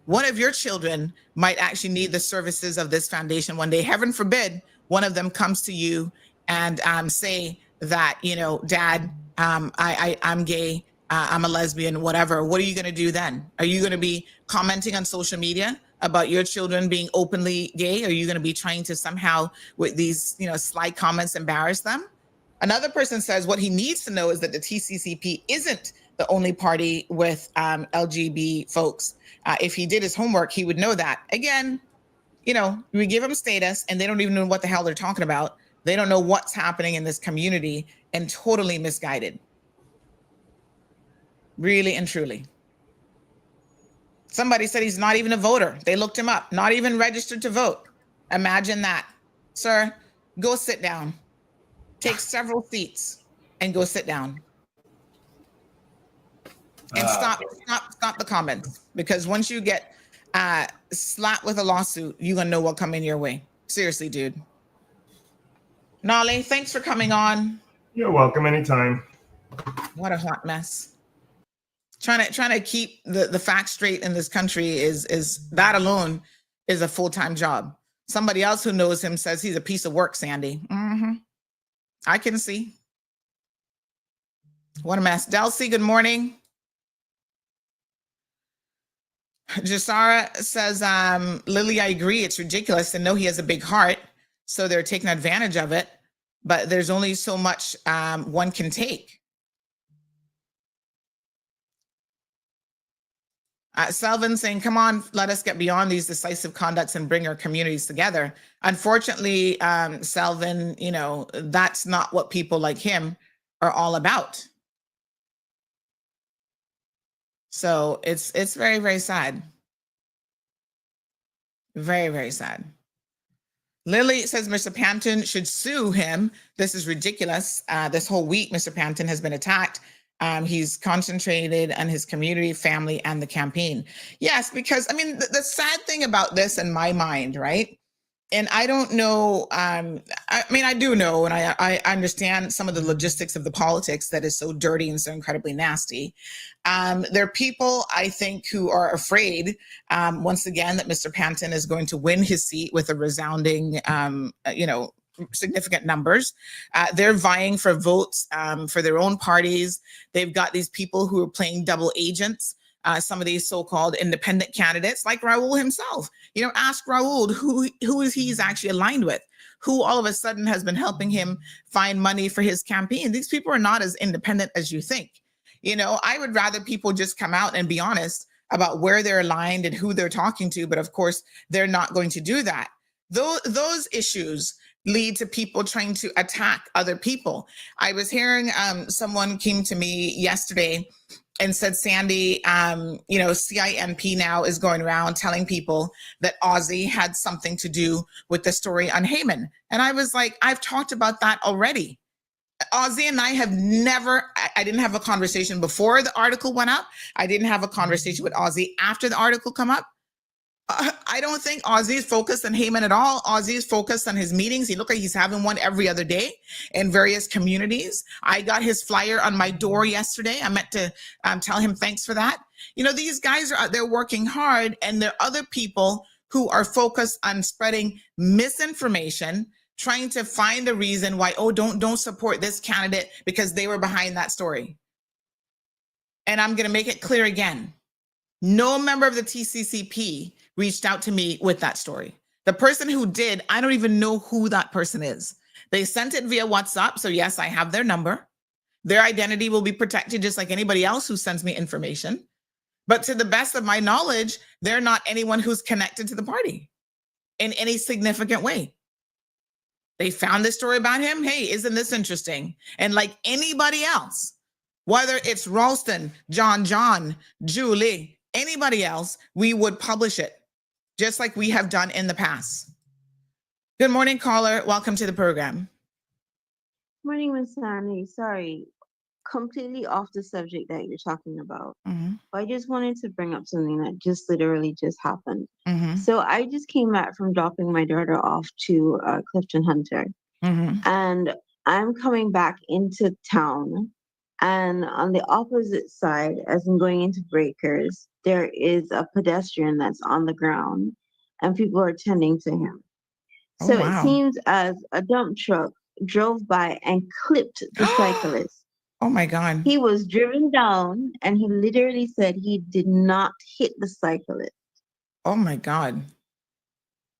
One of your children might actually need the services of this foundation one day. Heaven forbid one of them comes to you and say that, Dad, I'm gay, I'm a lesbian, whatever. What are you going to do then? Are you going to be commenting on social media about your children being openly gay? Are you going to be trying to somehow, with these, sly comments, embarrass them? Another person says what he needs to know is that the TCCP isn't the only party with LGB folks. If he did his homework, he would know that. Again, we give them status and they don't even know what the hell they're talking about. They don't know what's happening in this community, and totally misguided. Really and truly. Somebody said he's not even a voter. They looked him up, not even registered to vote. Imagine that. Sir, go sit down. Take several seats and go sit down. And stop the comments, because once you get slapped with a lawsuit, you're gonna know what coming your way. Seriously, dude. Nolly, thanks for coming on. You're welcome anytime. What a hot mess. Trying to keep the facts straight in this country is that alone is a full-time job. Somebody else who knows him says he's a piece of work, Sandy. I can see. What a mess. Delcy, good morning. Jasara says, Lily, I agree. It's ridiculous. And know he has a big heart, so they're taking advantage of it. But there's only so much one can take. Selvin saying, come on, let us get beyond these decisive conducts and bring our communities together. Unfortunately, Selvin, that's not what people like him are all about. So it's very, very sad. Very, very sad. Lily says Mr. Panton should sue him. This is ridiculous. This whole week, Mr. Panton has been attacked. He's concentrated on his community, family, and the campaign. Yes, because the sad thing about this in my mind, right, And I don't know, I mean, I do know, and I understand some of the logistics of the politics that is so dirty and so incredibly nasty. There are people, I think, who are afraid, once again, that Mr. Panton is going to win his seat with a resounding, significant numbers. They're vying for votes for their own parties. They've got these people who are playing double agents. Some of these so-called independent candidates, like Raul himself. Ask Raul who is he's actually aligned with, who all of a sudden has been helping him find money for his campaign. These people are not as independent as you think. I would rather people just come out and be honest about where they're aligned and who they're talking to. But of course, they're not going to do that. Those issues lead to people trying to attack other people. I was hearing someone came to me yesterday and said, Sandy, CINP now is going around telling people that Ozzy had something to do with the story on Heyman. And I was like, I've talked about that already. Ozzy and I have I didn't have a conversation before the article went up. I didn't have a conversation with Ozzy after the article come up. I don't think Ozzy is focused on Heyman at all. Ozzy is focused on his meetings. He looked like he's having one every other day in various communities. I got his flyer on my door yesterday. I meant to tell him thanks for that. These guys are out there working hard, and there are other people who are focused on spreading misinformation, trying to find a reason why, don't support this candidate because they were behind that story. And I'm going to make it clear again. No member of the TCCP reached out to me with that story. The person who did, I don't even know who that person is. They sent it via WhatsApp. So yes, I have their number. Their identity will be protected just like anybody else who sends me information. But to the best of my knowledge, they're not anyone who's connected to the party in any significant way. They found this story about him. Hey, isn't this interesting? And like anybody else, whether it's Ralston, John, Julie, anybody else, we would publish it, just like we have done in the past. Good morning, caller. Welcome to the program. Morning, Miss Sandy. Sorry, completely off the subject that you're talking about. I just wanted to bring up something that just literally just happened. So I just came back from dropping my daughter off to Clifton Hunter. And I'm coming back into town. And on the opposite side, as I'm going into Breakers, there is a pedestrian that's on the ground and people are tending to him. So it seems as a dump truck drove by and clipped the cyclist. Oh my God. He was driven down and he literally said he did not hit the cyclist. Oh my God.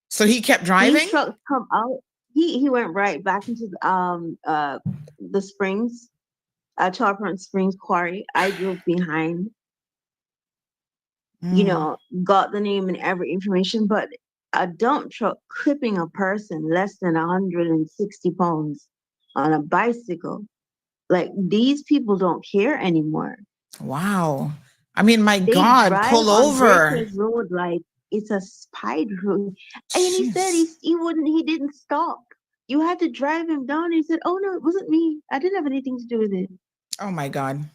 So he kept driving? These trucks come out. He went right back into the Springs, Charlton Springs Quarry. I drove behind, got the name and every information, but a dump truck clipping a person less than 160 pounds on a bicycle. Like, these people don't care anymore. Wow. I mean, my God, pull over. Road like it's a spider road. And he said he didn't stop. You had to drive him down. He said, oh no, it wasn't me. I didn't have anything to do with it. Oh my God.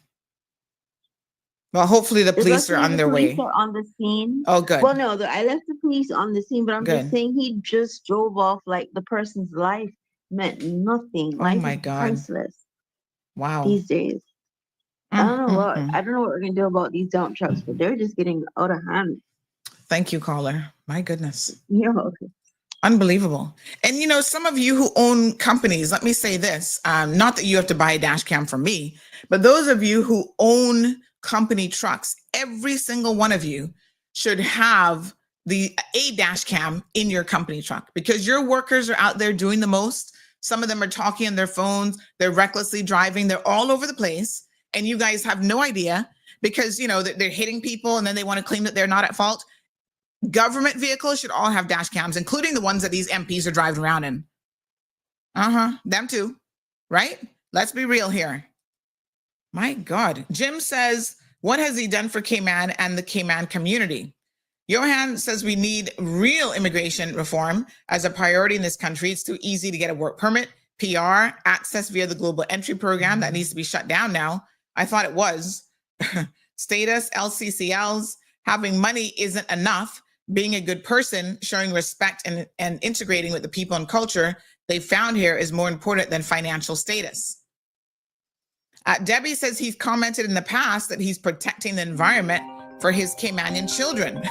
Well, hopefully the police are on their way. Are on the scene. Oh, good. Well, no, I left the police on the scene, but I'm just saying he just drove off like the person's life meant nothing. Oh my God. Priceless. Wow. These days. I don't know what we're gonna do about these dump trucks, but they're just getting out of hand. Thank you, caller. My goodness. You're welcome. Unbelievable. And some of you who own companies, let me say this, not that you have to buy a dash cam from me, but those of you who own company trucks, every single one of you should have a dash cam in your company truck, because your workers are out there doing the most. Some of them are talking on their phones. They're recklessly driving. They're all over the place. And you guys have no idea because, they're hitting people and then they want to claim that they're not at fault. Government vehicles should all have dash cams, including the ones that these MPs are driving around in. Them too, right? Let's be real here. My God. Jim says, what has he done for Cayman and the Cayman community? Johan says we need real immigration reform as a priority in this country. It's too easy to get a work permit, PR, access via the global entry program that needs to be shut down now. I thought it was. Status, LCCLs, having money isn't enough. being a good person, showing respect and integrating with the people and culture they found here is more important than financial status. Debbie says he's commented in the past that he's protecting the environment for his Caymanian children.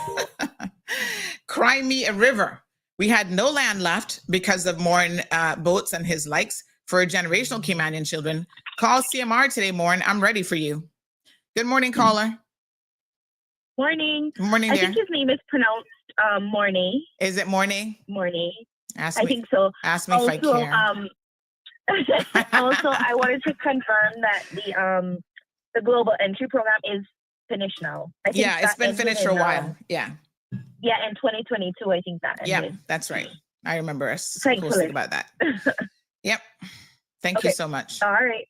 Cry me a river. We had no land left because of Morin boats and his likes for generational Caymanian children. Call CMR today, Morin. I'm ready for you. Good morning, caller. Morning. Morning, I dear. think his name is pronounced Morney. Is it Morney? Morney. I think so. Ask me if I care. Also, I wanted to confirm that the global entry program is finished now. I think it's been finished for a while. Yeah, in 2022, I think that ended. Yeah, that's right. I remember us Thankfully. posting about that. Yep. Thank you so much. All right.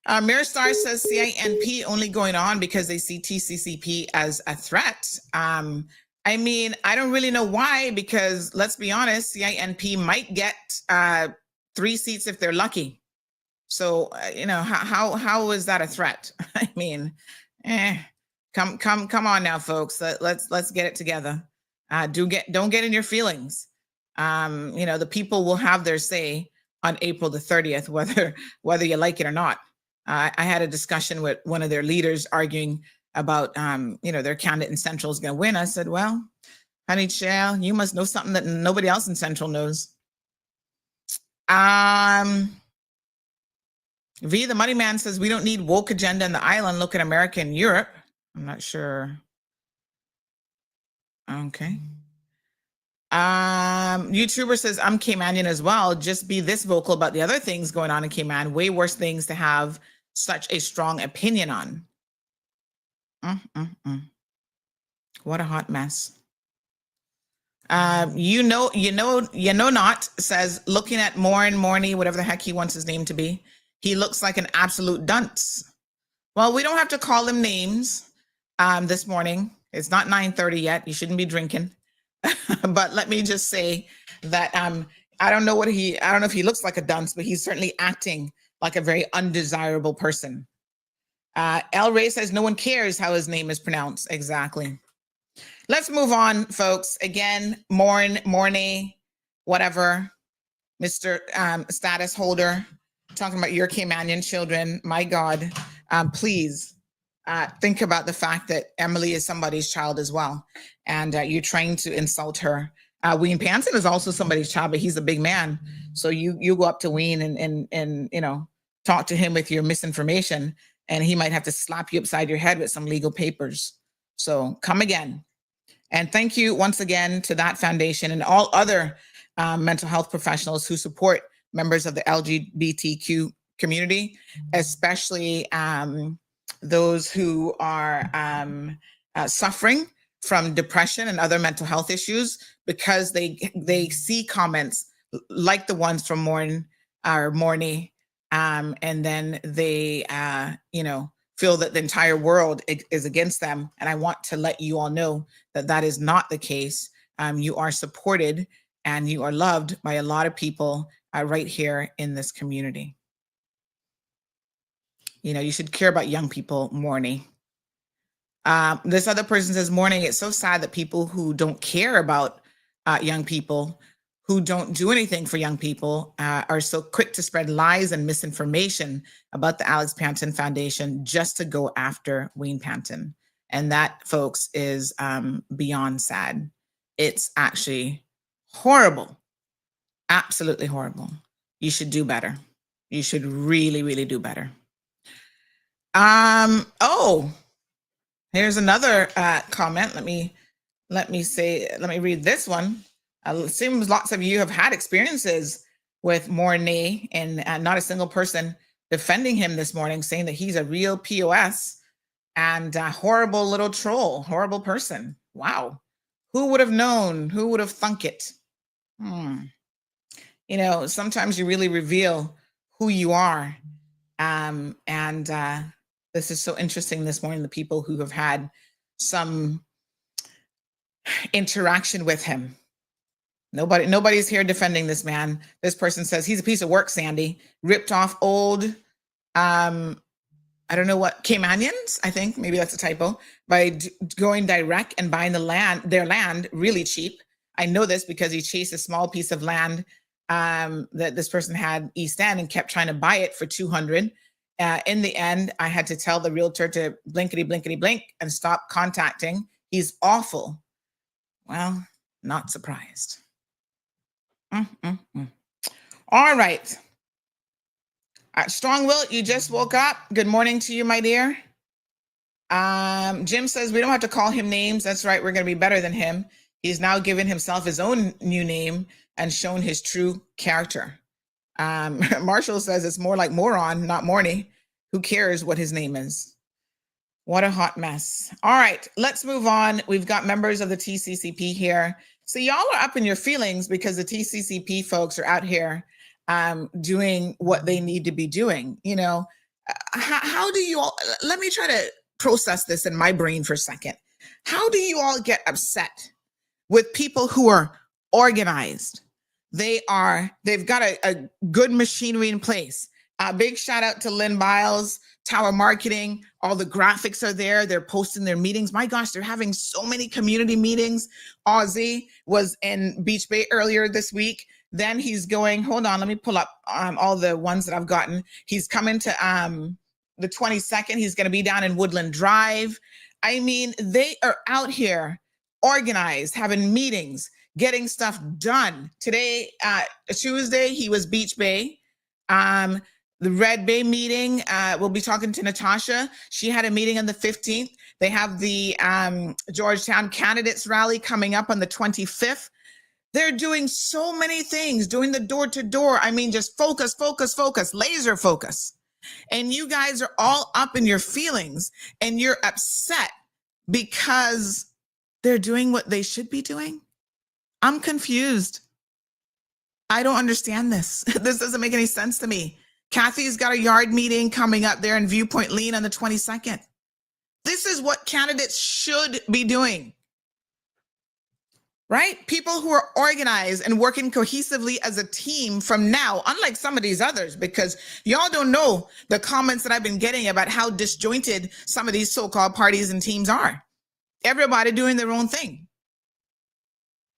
Mirstar says CINP only going on because they see TCCP as a threat. I mean, I don't really know why, because let's be honest, CINP might get 3 seats if they're lucky. So, how is that a threat? I mean, come on now, folks. Let's get it together. Don't get in your feelings. The people will have their say on April the 30th, whether you like it or not. I had a discussion with one of their leaders arguing about, their candidate in Central is going to win. I said, well, honey child, you must know something that nobody else in Central knows. V, the money man, says we don't need woke agenda in the island. Look at America and Europe. I'm not sure. Okay. YouTuber says I'm Caymanian as well. Just be this vocal about the other things going on in Cayman. Way worse things to have such a strong opinion on. What a hot mess. Not says, looking at Morin Morney, whatever the heck he wants his name to be, he looks like an absolute dunce. Well, we don't have to call him names this morning. It's not 9:30 yet. You shouldn't be drinking. But let me just say that I don't know if he looks like a dunce, but he's certainly acting like a very undesirable person. El Rey says no one cares how his name is pronounced. Exactly. Let's move on, folks. Again, Morney, whatever, Mr. Status holder, talking about your Caymanian children. My God, please think about the fact that Emily is somebody's child as well. And you're trying to insult her. Wayne Panson is also somebody's child, but he's a big man. So you go up to Wayne and talk to him with your misinformation, and he might have to slap you upside your head with some legal papers. So come again. And thank you once again to that foundation and all other mental health professionals who support members of the LGBTQ community, especially those who are suffering from depression and other mental health issues, because they see comments like the ones from Morney, and then they feel that the entire world is against them. And I want to let you all know that that is not the case. You are supported and you are loved by a lot of people right here in this community. You should care about young people, Morney. This other person says, Morning, it's so sad that people who don't care about young people, who don't do anything for young people, are so quick to spread lies and misinformation about the Alex Panton Foundation just to go after Wayne Panton. And that, folks, is beyond sad. It's actually horrible. Absolutely horrible. You should do better. You should really, really do better. Here's another comment. Let me read this one. It seems lots of you have had experiences with Morney, and not a single person defending him this morning, saying that he's a real POS and a horrible little troll, horrible person. Wow. Who would have known? Who would have thunk it? Sometimes you really reveal who you are. This is so interesting this morning, the people who have had some interaction with him. Nobody's here defending this man. This person says he's a piece of work, Sandy. Ripped off old I don't know what, Caymanians, I think, maybe that's a typo, by going direct and buying their land really cheap. I know this because he chased a small piece of land that this person had East End and kept trying to buy it for $200. In the end, I had to tell the realtor to blinkety, blinkety, blink and stop contacting. He's awful. Well, not surprised. All right. Strong Will, you just woke up. Good morning to you, my dear. Jim says we don't have to call him names. That's right. We're going to be better than him. He's now given himself his own new name and shown his true character. Marshall says it's more like moron, not Morny. Who cares what his name is? What a hot mess. All right, let's move on. We've got members of the TCCP here. So y'all are up in your feelings because the TCCP folks are out here doing what they need to be doing. You know, how do you all, let me try to process this in my brain for a second. How do you all get upset with people who are organized? They've got a good machinery in place. Big shout out to Lynn Biles, Tower Marketing. All the graphics are there. They're posting their meetings. My gosh, they're having so many community meetings. Ozzy was in Beach Bay earlier this week. Then he's going, hold on, let me pull up all the ones that I've gotten. He's coming to the 22nd. He's going to be down in Woodland Drive. I mean, they are out here organized, having meetings, getting stuff done. Today, Tuesday, he was Beach Bay. The Red Bay meeting, we'll be talking to Natasha. She had a meeting on the 15th. They have the Georgetown Candidates Rally coming up on the 25th. They're doing so many things, doing the door-to-door. I mean, just focus, laser focus. And you guys are all up in your feelings and you're upset because they're doing what they should be doing. I'm confused. I don't understand this. This doesn't make any sense to me. Kathy's got a yard meeting coming up there in Viewpoint Lean on the 22nd. This is what candidates should be doing. Right? People who are organized and working cohesively as a team from now, unlike some of these others, because y'all don't know the comments that I've been getting about how disjointed some of these so-called parties and teams are. Everybody doing their own thing.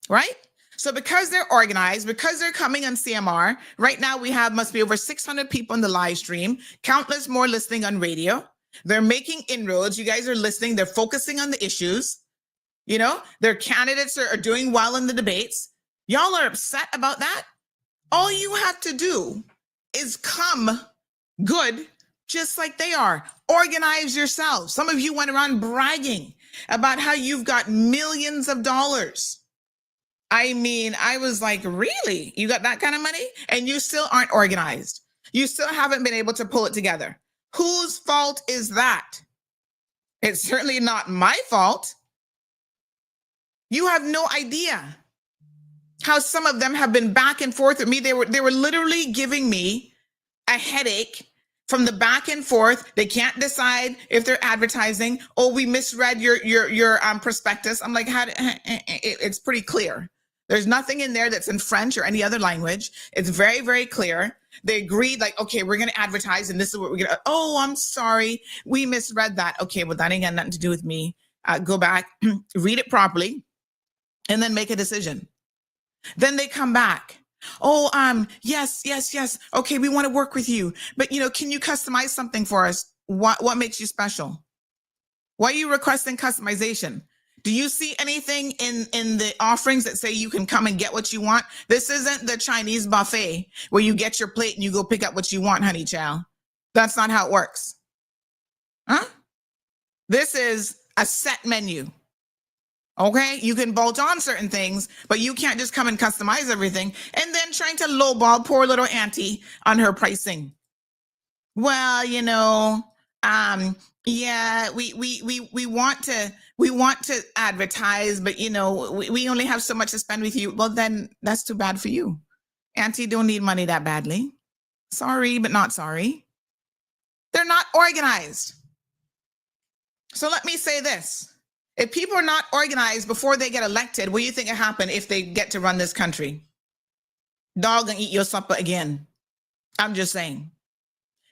Right? So because they're organized, because they're coming on CMR, right now we have must be over 600 people in the live stream, countless more listening on radio. They're making inroads. You guys are listening. They're focusing on the issues. You know, their candidates are doing well in the debates. Y'all are upset about that. All you have to do is come good, just like they are. Organize yourselves. Some of you went around bragging about how you've got millions of dollars. I mean, I was like, really? You got that kind of money? And you still aren't organized. You still haven't been able to pull it together. Whose fault is that? It's certainly not my fault. You have no idea how some of them have been back and forth with me. They were literally giving me a headache from the back and forth. They can't decide if they're advertising. Oh, we misread your prospectus. I'm like, it's pretty clear. There's nothing in there that's in French or any other language. It's very, very clear. They agreed, like, okay, we're going to advertise and this is what we're going to, oh, I'm sorry. We misread that. Okay, well, that ain't got nothing to do with me. Go back, read it properly, and then make a decision. Then they come back. Oh, yes. Okay, we want to work with you. But, can you customize something for us? What makes you special? Why are you requesting customization? Do you see anything in the offerings that say you can come and get what you want? This isn't the Chinese buffet where you get your plate and you go pick up what you want, honey child. That's not how it works. Huh? This is a set menu. Okay, you can bolt on certain things, but you can't just come and customize everything and then trying to lowball poor little auntie on her pricing. Well, yeah, we want to advertise, but we only have so much to spend with you. Well, then that's too bad for you. Auntie don't need money that badly. Sorry, but not sorry. They're not organized. So let me say this. If people are not organized before they get elected, what do you think will happen if they get to run this country? Dog gonna eat your supper again. I'm just saying.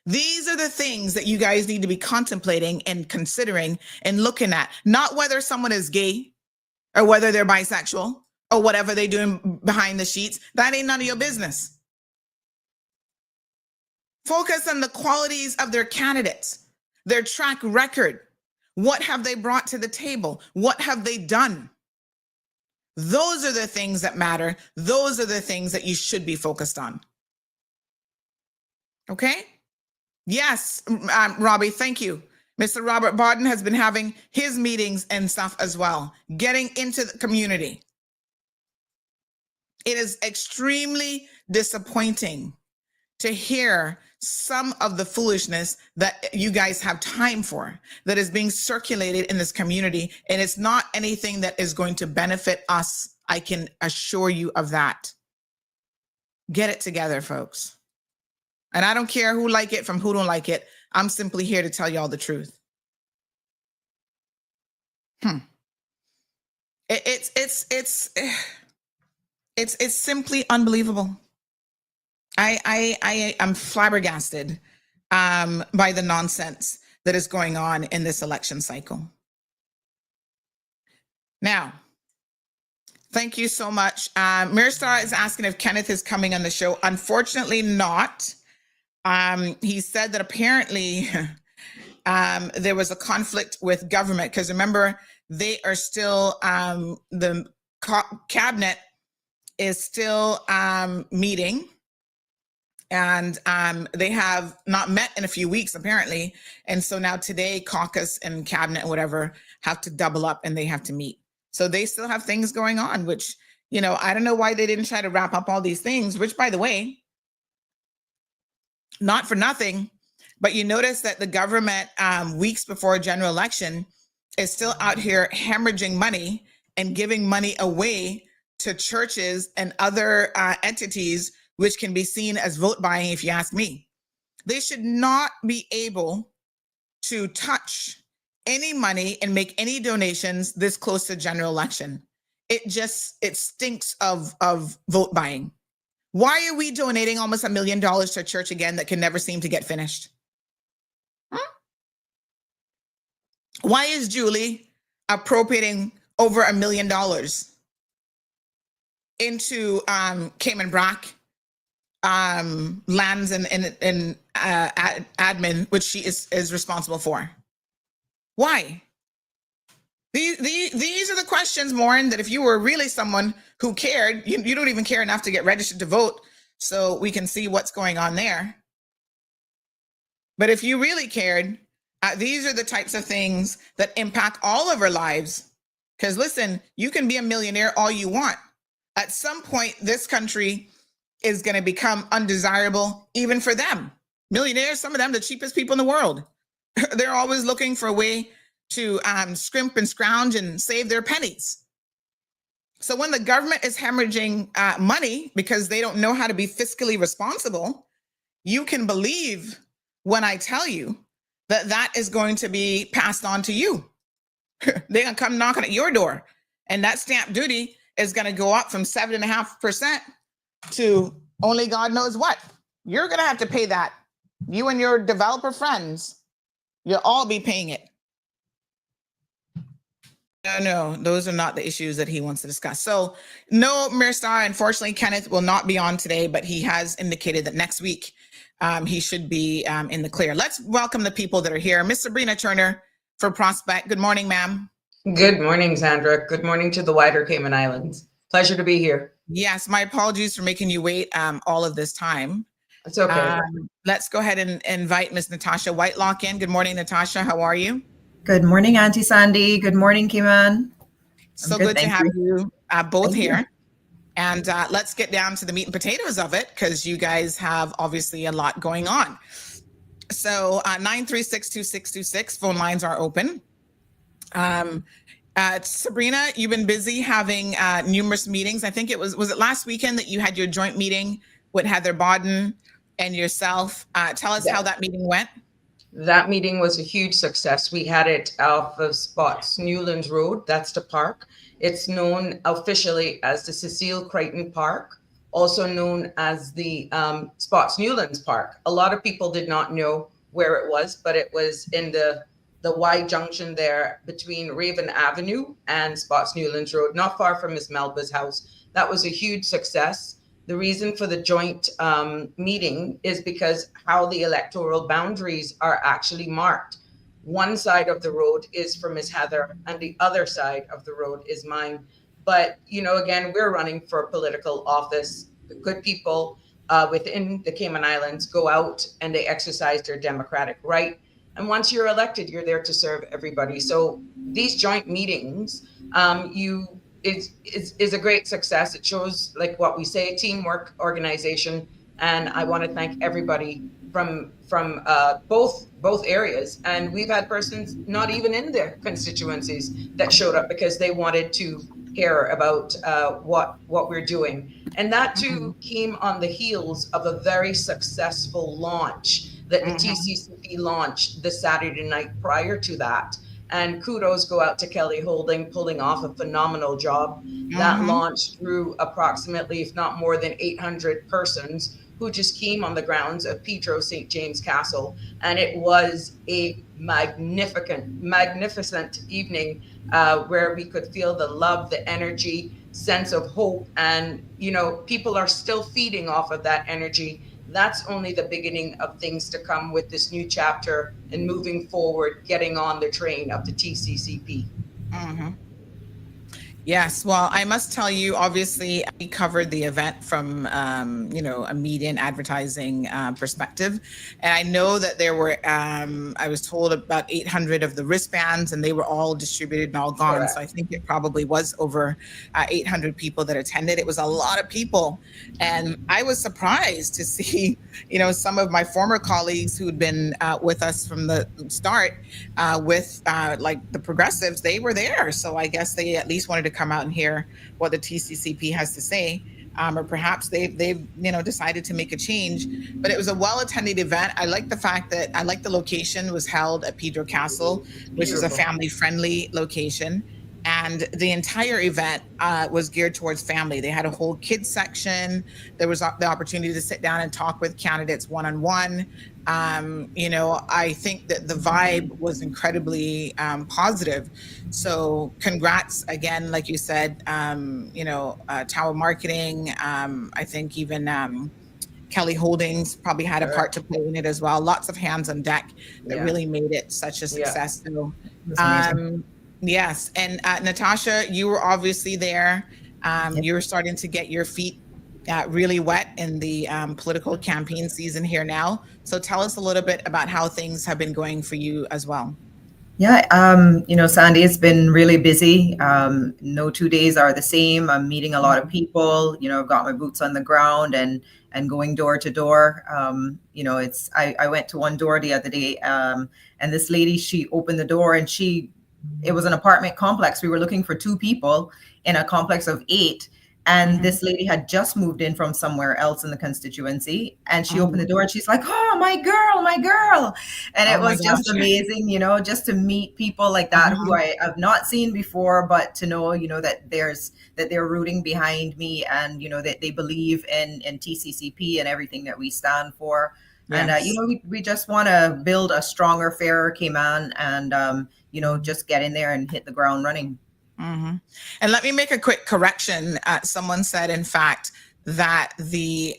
These are the things that you guys need to be contemplating and considering and looking at, not whether someone is gay or whether they're bisexual or whatever they're doing behind the sheets. That ain't none of your business. Focus on the qualities of their candidates, their track record. What have they brought to the table? What have they done? Those are the things that matter. Those are the things that you should be focused on. Okay? Yes, Robbie, thank you. Mr. Robert Barton has been having his meetings and stuff as well, getting into the community. It is extremely disappointing to hear some of the foolishness that you guys have time for, that is being circulated in this community. And it's not anything that is going to benefit us. I can assure you of that. Get it together, folks. And I don't care who like it from who don't like it. I'm simply here to tell you all the truth. It's simply unbelievable. I am flabbergasted by the nonsense that is going on in this election cycle. Now, thank you so much. Mirstar is asking if Kenneth is coming on the show. Unfortunately not. He said that apparently there was a conflict with government, because remember, they are still, the cabinet is still meeting. And they have not met in a few weeks, apparently. And so now today, caucus and cabinet and whatever have to double up and they have to meet. So they still have things going on, which, you know, I don't know why they didn't try to wrap up all these things, which, by the way, not for nothing, but you notice that the government, weeks before a general election, is still out here hemorrhaging money and giving money away to churches and other entities, which can be seen as vote buying, if you ask me. They should not be able to touch any money and make any donations this close to general election. It stinks of vote buying. Why are we donating almost $1 million to a church again that can never seem to get finished? Why is Julie appropriating over $1 million into Cayman Brac lands and admin, which she is responsible for? Why? These are the questions, Maureen, that if you were really someone who cared, you don't even care enough to get registered to vote so we can see what's going on there. But if you really cared, these are the types of things that impact all of our lives. Because listen, you can be a millionaire all you want. At some point, this country is going to become undesirable even for them. Millionaires, some of them, the cheapest people in the world. They're always looking for a way to scrimp and scrounge and save their pennies. So when the government is hemorrhaging money because they don't know how to be fiscally responsible, you can believe when I tell you that that is going to be passed on to you. They're going to come knocking at your door. And that stamp duty is going to go up from 7.5% to only God knows what. You're going to have to pay that. You and your developer friends, you'll all be paying it. No, those are not the issues that he wants to discuss. So no, Mirstar, unfortunately, Kenneth will not be on today, but he has indicated that next week he should be in the clear. Let's welcome the people that are here. Miss Sabrina Turner for Prospect. Good morning, ma'am. Good morning, Sandra. Good morning to the wider Cayman Islands. Pleasure to be here. Yes, my apologies for making you wait all of this time. It's okay. Let's go ahead and invite Miss Natasha Whitelock in. Good morning, Natasha. How are you? Good morning, Auntie Sandy. Good morning, Cayman. So good to have you both here. And let's get down to the meat and potatoes of it, because you guys have obviously a lot going on. So 936-2626, phone lines are open. Sabrina, you've been busy having numerous meetings. I think was it last weekend that you had your joint meeting with Heather Bodden and yourself? Tell us how that meeting went. That meeting was a huge success. We had it off of Spots Newlands Road. That's the park. It's known officially as the Cecile Crichton Park. also known as the Spots Newlands Park. A lot of people did not know where it was, but it was in the Y junction there between Raven Avenue and Spots Newlands Road, not far from Miss Melba's house. That was a huge success. The reason for the joint meeting is because how the electoral boundaries are actually marked. One side of the road is for Miss Heather and the other side of the road is mine. But, you know, again, we're running for political office. Good people within the Cayman Islands go out and they exercise their democratic right. And once you're elected, you're there to serve everybody. So these joint meetings, is a great success. It shows, like what we say, teamwork, organization. And I want to thank everybody from both areas. And we've had persons not even in their constituencies that showed up because they wanted to care about what we're doing. And that too came on the heels of a very successful launch that the TCCP launched the Saturday night prior to that. And kudos go out to Kelly Holding, pulling off a phenomenal job. That launched through approximately, if not more than 800 persons who just came on the grounds of Pedro St. James Castle. And it was a magnificent evening where we could feel the love, the energy, sense of hope. And, you know, people are still feeding off of that energy. That's only the beginning of things to come with this new chapter and moving forward, getting on the train of the TCCP. Yes, well, I must tell you, obviously, we covered the event from, a media and advertising perspective. And I know that there were, I was told about 800 of the wristbands, and they were all distributed and all gone. Correct. So I think it probably was over 800 people that attended. It was a lot of people. And I was surprised to see, some of my former colleagues who had been with us from the start with like the progressives, they were there. So I guess they at least wanted to come out and hear what the TCCP has to say, or perhaps they've decided to make a change. But it was a well-attended event. I like the fact that the location was held at Pedro Castle, which is a family-friendly location. And the entire event was geared towards family. They had a whole kids section. There was the opportunity to sit down and talk with candidates one-on-one. I think that the vibe was incredibly positive. So congrats again, like you said, Tower Marketing. I think even Kelly Holdings probably had a part to play in it as well. Lots of hands on deck that really made it such a success. So, yes. And Natasha, you were obviously there. You were starting to get your feet really wet in the political campaign season here now. So tell us a little bit about how things have been going for you as well. Yeah, Sandy, it's been really busy. No 2 days are the same. I'm meeting a lot of people. I've got my boots on the ground and going door to door. I went to one door the other day, and this lady, she opened the door and it was an apartment complex. We were looking for 2 people in a complex of 8. And this lady had just moved in from somewhere else in the constituency. And she opened the door and she's like, "Oh, my girl." And it was just amazing, just to meet people like that who I have not seen before, but to know, that they're rooting behind me and, that they believe in TCCP and everything that we stand for. Yes. And, we just want to build a stronger, fairer Cayman and, just get in there and hit the ground running. And let me make a quick correction. Someone said, in fact, that the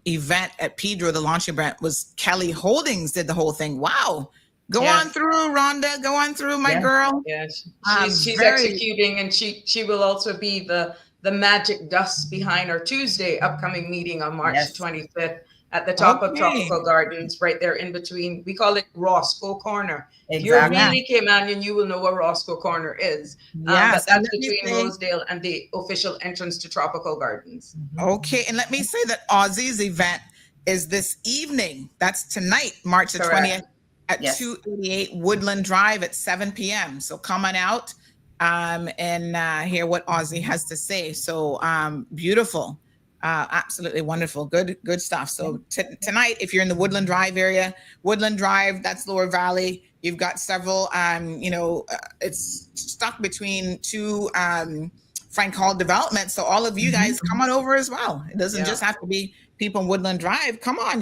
event at Pedro, the launch event, was Kelly Holdings did the whole thing. Wow. Go on through, Rhonda. Go on through, my girl. Yes, she's executing, and she will also be the magic dust behind our Tuesday upcoming meeting on March 25th at the top of Tropical Gardens, right there in between. We call it Roscoe Corner. Exactly. If you're really Caymanian, you will know what Roscoe Corner is. But that's between Rosedale and the official entrance to Tropical Gardens. Okay, and let me say that Aussie's event is this evening. That's tonight, March the 20th at 288 Woodland Drive at 7 p.m. So come on out and hear what Aussie has to say. So beautiful. Absolutely wonderful. Good stuff. So tonight, if you're in the Woodland Drive area, Woodland Drive, that's Lower Valley. You've got several, it's stuck between 2 Frank Hall Development. So all of you guys come on over as well. It doesn't just have to be people in Woodland Drive. Come on,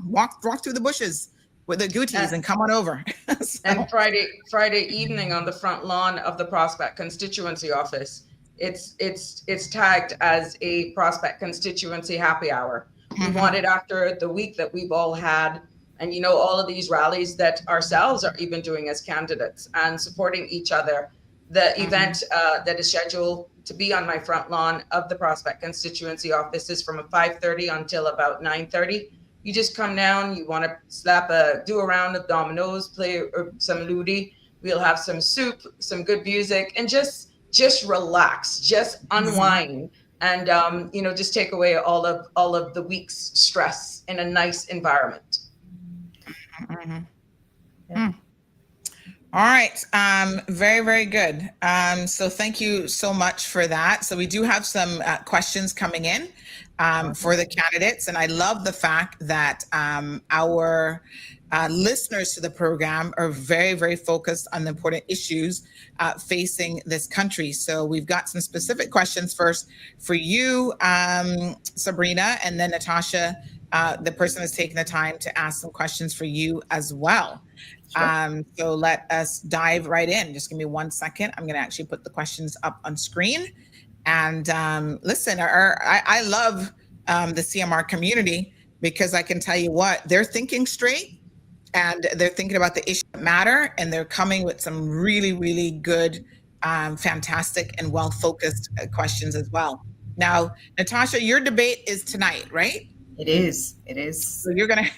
walk through the bushes with the Gooties and come on over. And Friday evening on the front lawn of the Prospect constituency office, it's tagged as a Prospect constituency happy hour. We wanted, after the week that we've all had, and all of these rallies that ourselves are even doing as candidates and supporting each other, the event that is scheduled to be on my front lawn of the Prospect constituency office is from 5:30 until about 9:30. You just come down, you want to do a round of dominoes, play some ludi. We'll have some soup, some good music, and just relax, just unwind, and just take away all of the week's stress in a nice environment. All right. Very, very good. So thank you so much for that. So we do have some questions coming in for the candidates. And I love the fact that our listeners to the program are very, very focused on the important issues facing this country. So we've got some specific questions first for you, Sabrina, and then Natasha, the person has taken the time to ask some questions for you as well. So let us dive right in. Just give me 1 second. I'm going to actually put the questions up on screen. And listen, I love the CMR community, because I can tell you what, they're thinking straight and they're thinking about the issues that matter. And they're coming with some really, really good, fantastic and well-focused questions as well. Now, Natasha, your debate is tonight, right? It is. So you're gonna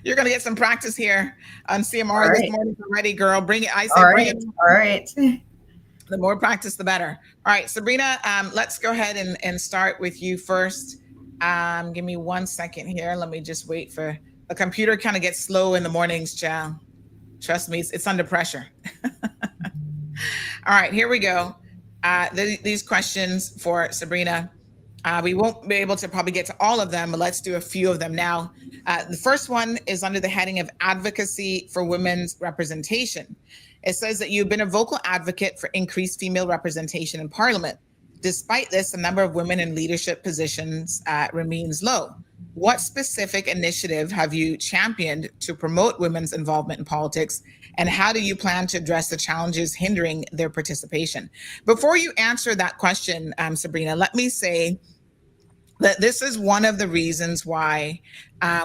get some practice here on CMR this morning already, girl. Bring it. I say bring it. All right. The more practice, the better. All right, Sabrina, let's go ahead and start with you first. Give me 1 second here. Let me just wait for the computer. Kind of gets slow in the mornings, child. Trust me, it's under pressure. All right, here we go. These questions for Sabrina. We won't be able to probably get to all of them, but let's do a few of them now. The first one is under the heading of advocacy for women's representation. It says that you've been a vocal advocate for increased female representation in Parliament. Despite this, the number of women in leadership positions remains low. What specific initiative have you championed to promote women's involvement in politics, and how do you plan to address the challenges hindering their participation? Before you answer that question, Sabrina, let me say that this is one of the reasons why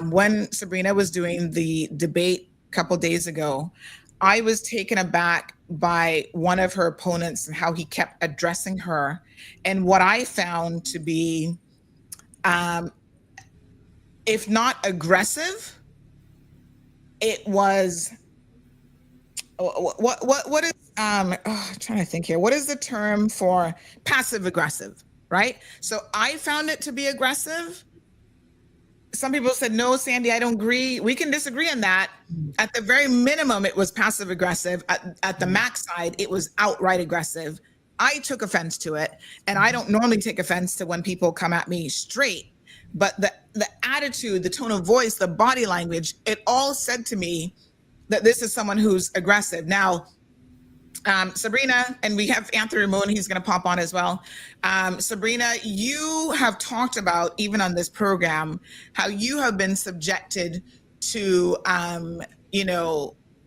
when Sabrina was doing the debate a couple days ago, I was taken aback by one of her opponents and how he kept addressing her. And what I found to be, if not aggressive, it was, what is, I'm trying to think here. What is the term for passive aggressive? Right? So I found it to be aggressive. Some people said, no, Sandy, I don't agree. We can disagree on that. At the very minimum, it was passive aggressive. At the max side, it was outright aggressive. I took offense to it. And I don't normally take offense to when people come at me straight. But the attitude, the tone of voice, the body language, it all said to me that this is someone who's aggressive. Now, Sabrina, and we have Anthony Ramon, he's going to pop on as well. Sabrina, you have talked about, even on this program, how you have been subjected to,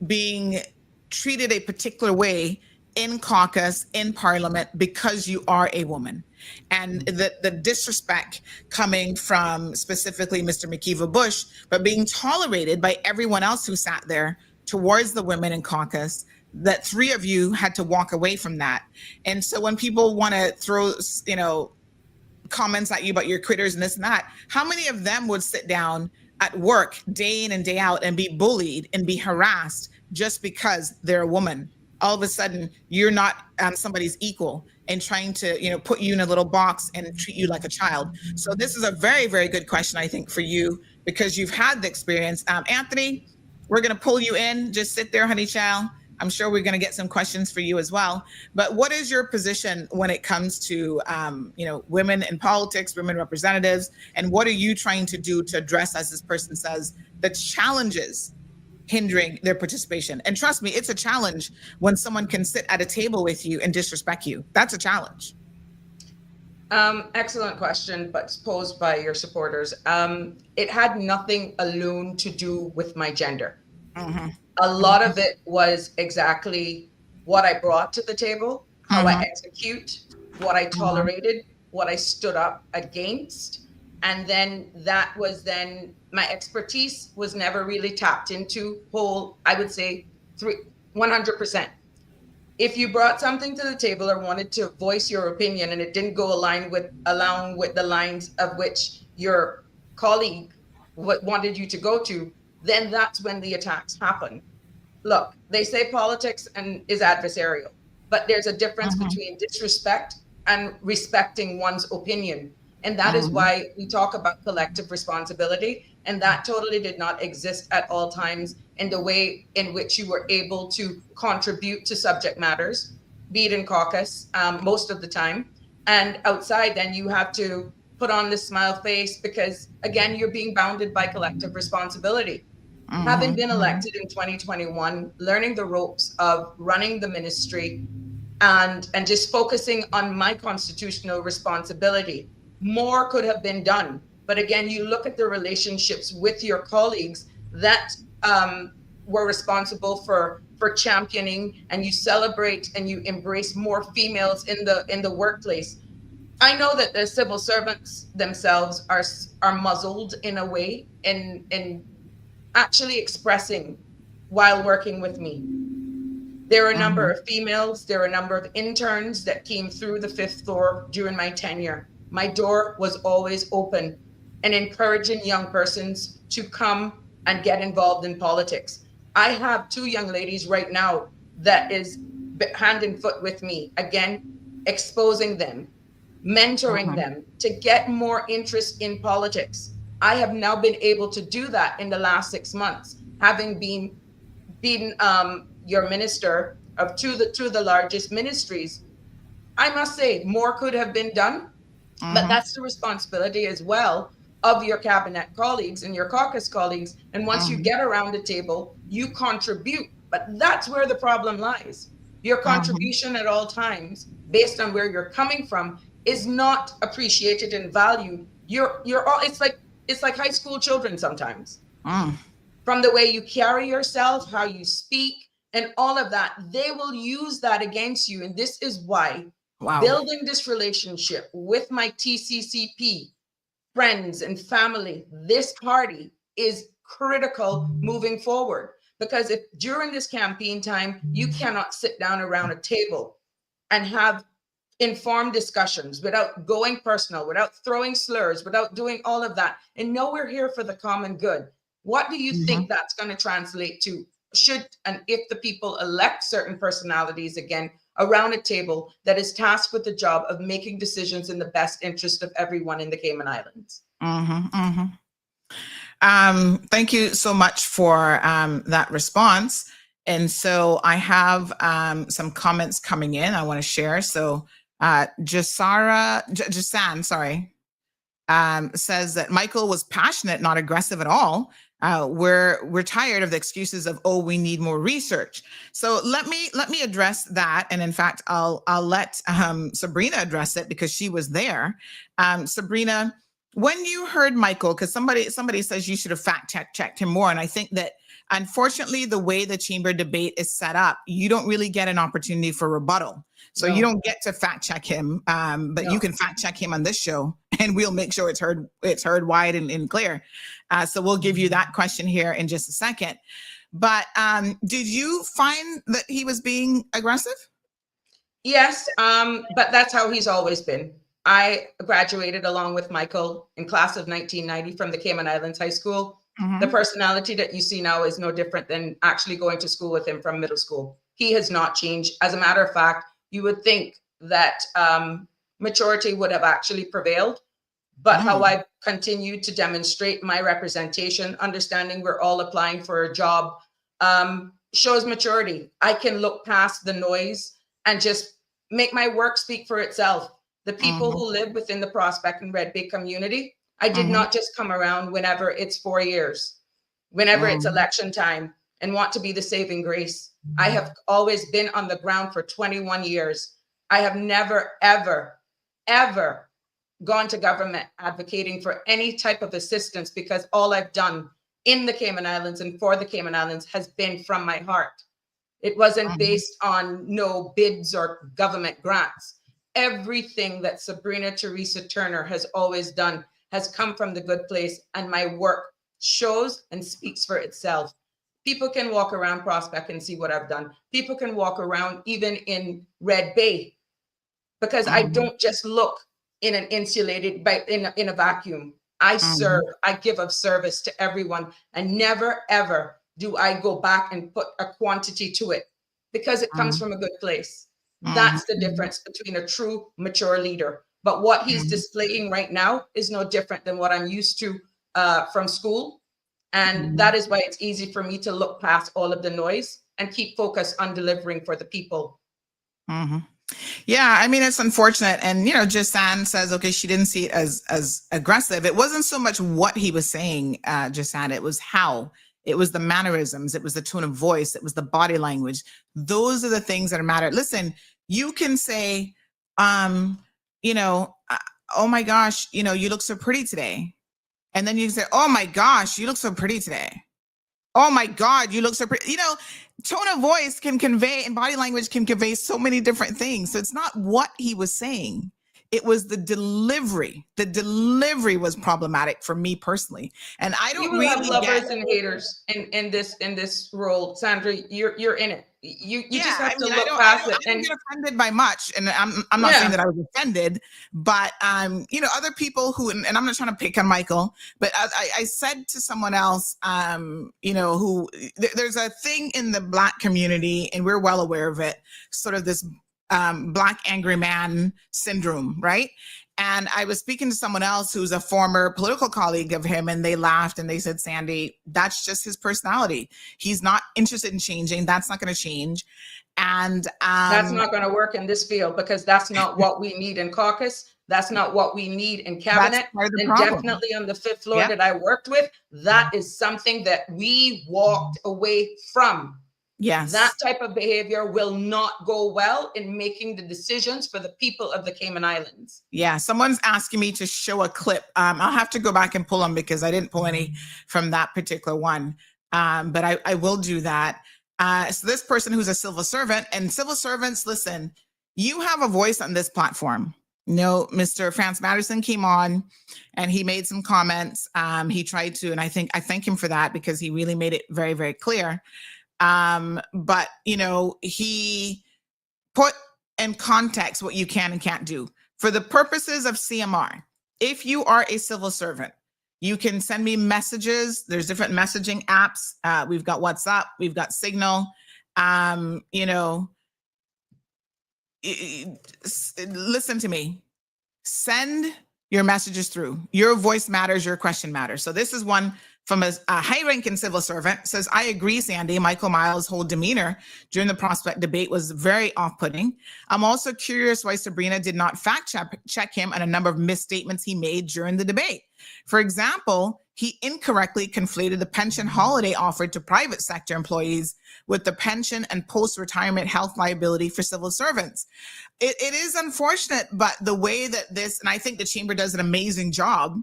being treated a particular way in caucus, in Parliament, because you are a woman. And the disrespect coming from specifically Mr. McKeeva Bush, but being tolerated by everyone else who sat there towards the women in caucus, that three of you had to walk away from that. And so when people want to throw, comments at you about your critters and this and that, how many of them would sit down at work day in and day out and be bullied and be harassed just because they're a woman? All of a sudden, you're not somebody's equal and trying to, put you in a little box and treat you like a child. So this is a very, very good question, I think, for you, because you've had the experience. Anthony, we're going to pull you in. Just sit there, honey child. I'm sure we're going to get some questions for you as well. But what is your position when it comes to, women in politics, women representatives, and what are you trying to do to address, as this person says, the challenges hindering their participation? And trust me, it's a challenge when someone can sit at a table with you and disrespect you. That's a challenge. Excellent question, but posed by your supporters. It had nothing alone to do with my gender. A lot of it was exactly what I brought to the table, how I execute, what I tolerated, what I stood up against. And then that was then my expertise was never really tapped into whole, I would say 100%. If you brought something to the table or wanted to voice your opinion and it didn't go along with the lines of which your colleague wanted you to go to, then that's when the attacks happen. Look, they say politics is adversarial, but there's a difference between disrespect and respecting one's opinion. And that is why we talk about collective responsibility. And that totally did not exist at all times in the way in which you were able to contribute to subject matters, be it in caucus most of the time. And outside, then you have to put on this smile face because, again, you're being bounded by collective responsibility. Having been elected in 2021, learning the ropes of running the ministry and just focusing on my constitutional responsibility, more could have been done. But again, you look at the relationships with your colleagues that were responsible for championing, and you celebrate and you embrace more females in the workplace. I know that the civil servants themselves are muzzled in a way in actually expressing while working with me. There are a number of females, there are a number of interns that came through the 5th floor during my tenure. My door was always open and encouraging young persons to come and get involved in politics. I have 2 young ladies right now that is hand and foot with me, again, exposing them, mentoring them to get more interest in politics. I have now been able to do that in the last 6 months, having been your minister of two of the largest ministries. I must say more could have been done, but that's the responsibility as well of your cabinet colleagues and your caucus colleagues. And once you get around the table, you contribute. But that's where the problem lies. Your contribution at all times, based on where you're coming from, is not appreciated and valued. You're all, it's like high school children sometimes. From the way you carry yourself, how you speak, and all of that, they will use that against you. And this is why building this relationship with my TCCP friends and family, this party is critical moving forward. Because if during this campaign time, you cannot sit down around a table and have informed discussions without going personal, without throwing slurs, without doing all of that, and know we're here for the common good, what do you think that's going to translate to? Should and if the people elect certain personalities again around a table that is tasked with the job of making decisions in the best interest of everyone in the Cayman Islands? Thank you so much for that response. And so I have some comments coming in I want to share. So Jasan, says that Michael was passionate, not aggressive at all. We're tired of the excuses of, oh, we need more research. So let me address that. And in fact, I'll let Sabrina address it because she was there. Sabrina, when you heard Michael, because somebody says you should have fact checked him more. And I think that unfortunately, the way the chamber debate is set up, you don't really get an opportunity for rebuttal. So you don't get to fact check him, but you can fact check him on this show, and we'll make sure it's heard wide and clear. So we'll give you that question here in just a second. But did you find that he was being aggressive? Yes, but that's how he's always been. I graduated along with Michael in class of 1990 from the Cayman Islands High School. The personality that you see now is no different than actually going to school with him from middle school. He has not changed. As a matter of fact, you would think that maturity would have actually prevailed, but how I've continued to demonstrate my representation, understanding we're all applying for a job, shows maturity. I can look past the noise and just make my work speak for itself. The people who live within the Prospect and Red Bay community, I did not just come around whenever it's 4 years, whenever it's election time, and want to be the saving grace. I have always been on the ground for 21 years. I have never, ever, ever gone to government advocating for any type of assistance, because all I've done in the Cayman Islands and for the Cayman Islands has been from my heart. It wasn't based on no bids or government grants. Everything that Sabrina Teresa Turner has always done has come from the good place, and my work shows and speaks for itself. People can walk around Prospect and see what I've done. People can walk around even in Red Bay, because I don't just look in an insulated, in a vacuum. I serve, I give of service to everyone, and never, ever do I go back and put a quantity to it, because it comes from a good place. That's the difference between a true, mature leader. But what he's displaying right now is no different than what I'm used to from school. And that is why it's easy for me to look past all of the noise and keep focused on delivering for the people. Yeah, I mean, it's unfortunate. And, Jasan says, okay, she didn't see it as aggressive. It wasn't so much what he was saying, Jasan, it was how. It was the mannerisms. It was the tone of voice. It was the body language. Those are the things that matter. Listen, you can say, oh my gosh, you look so pretty today. And then you can say, oh my gosh, you look so pretty today. Oh my God, you look so pretty. Tone of voice can convey, and body language can convey so many different things. So it's not what he was saying. It was the delivery. The delivery was problematic for me personally. And I don't really have lovers and haters in this role. Sandra, you're in it. You just have to look past it. I don't get offended by much, and I'm not saying that I was offended, but other people who, and I'm not trying to pick on Michael, but I said to someone else, who there's a thing in the Black community, and we're well aware of it, sort of this Black angry man syndrome, right? And I was speaking to someone else who's a former political colleague of him, and they laughed and they said, Sandy, that's just his personality. He's not interested in changing. That's not going to change. And that's not going to work in this field, because that's not what we need in caucus. That's not what we need in cabinet. And definitely on the 5th floor that I worked with, that is something that we walked away from. Yes. That type of behavior will not go well in making the decisions for the people of the Cayman Islands. Yeah, someone's asking me to show a clip. I'll have to go back and pull them, because I didn't pull any from that particular one. But I will do that. So this person who's a civil servant, and civil servants, listen, you have a voice on this platform. Mr. Franz Matterson came on and he made some comments. He tried to, and I thank him for that, because he really made it very, very clear. But he put in context what you can and can't do. For the purposes of CMR, if you are a civil servant, you can send me messages. There's different messaging apps. We've got WhatsApp, we've got Signal. Listen to me. Send your messages through. Your voice matters, your question matters. So this is one from a high-ranking civil servant. Says, I agree, Sandy. Michael Miles' whole demeanor during the Prospect debate was very off-putting. I'm also curious why Sabrina did not fact-check him on a number of misstatements he made during the debate. For example, he incorrectly conflated the pension holiday offered to private sector employees with the pension and post-retirement health liability for civil servants. It is unfortunate, but the way that this, and I think the chamber does an amazing job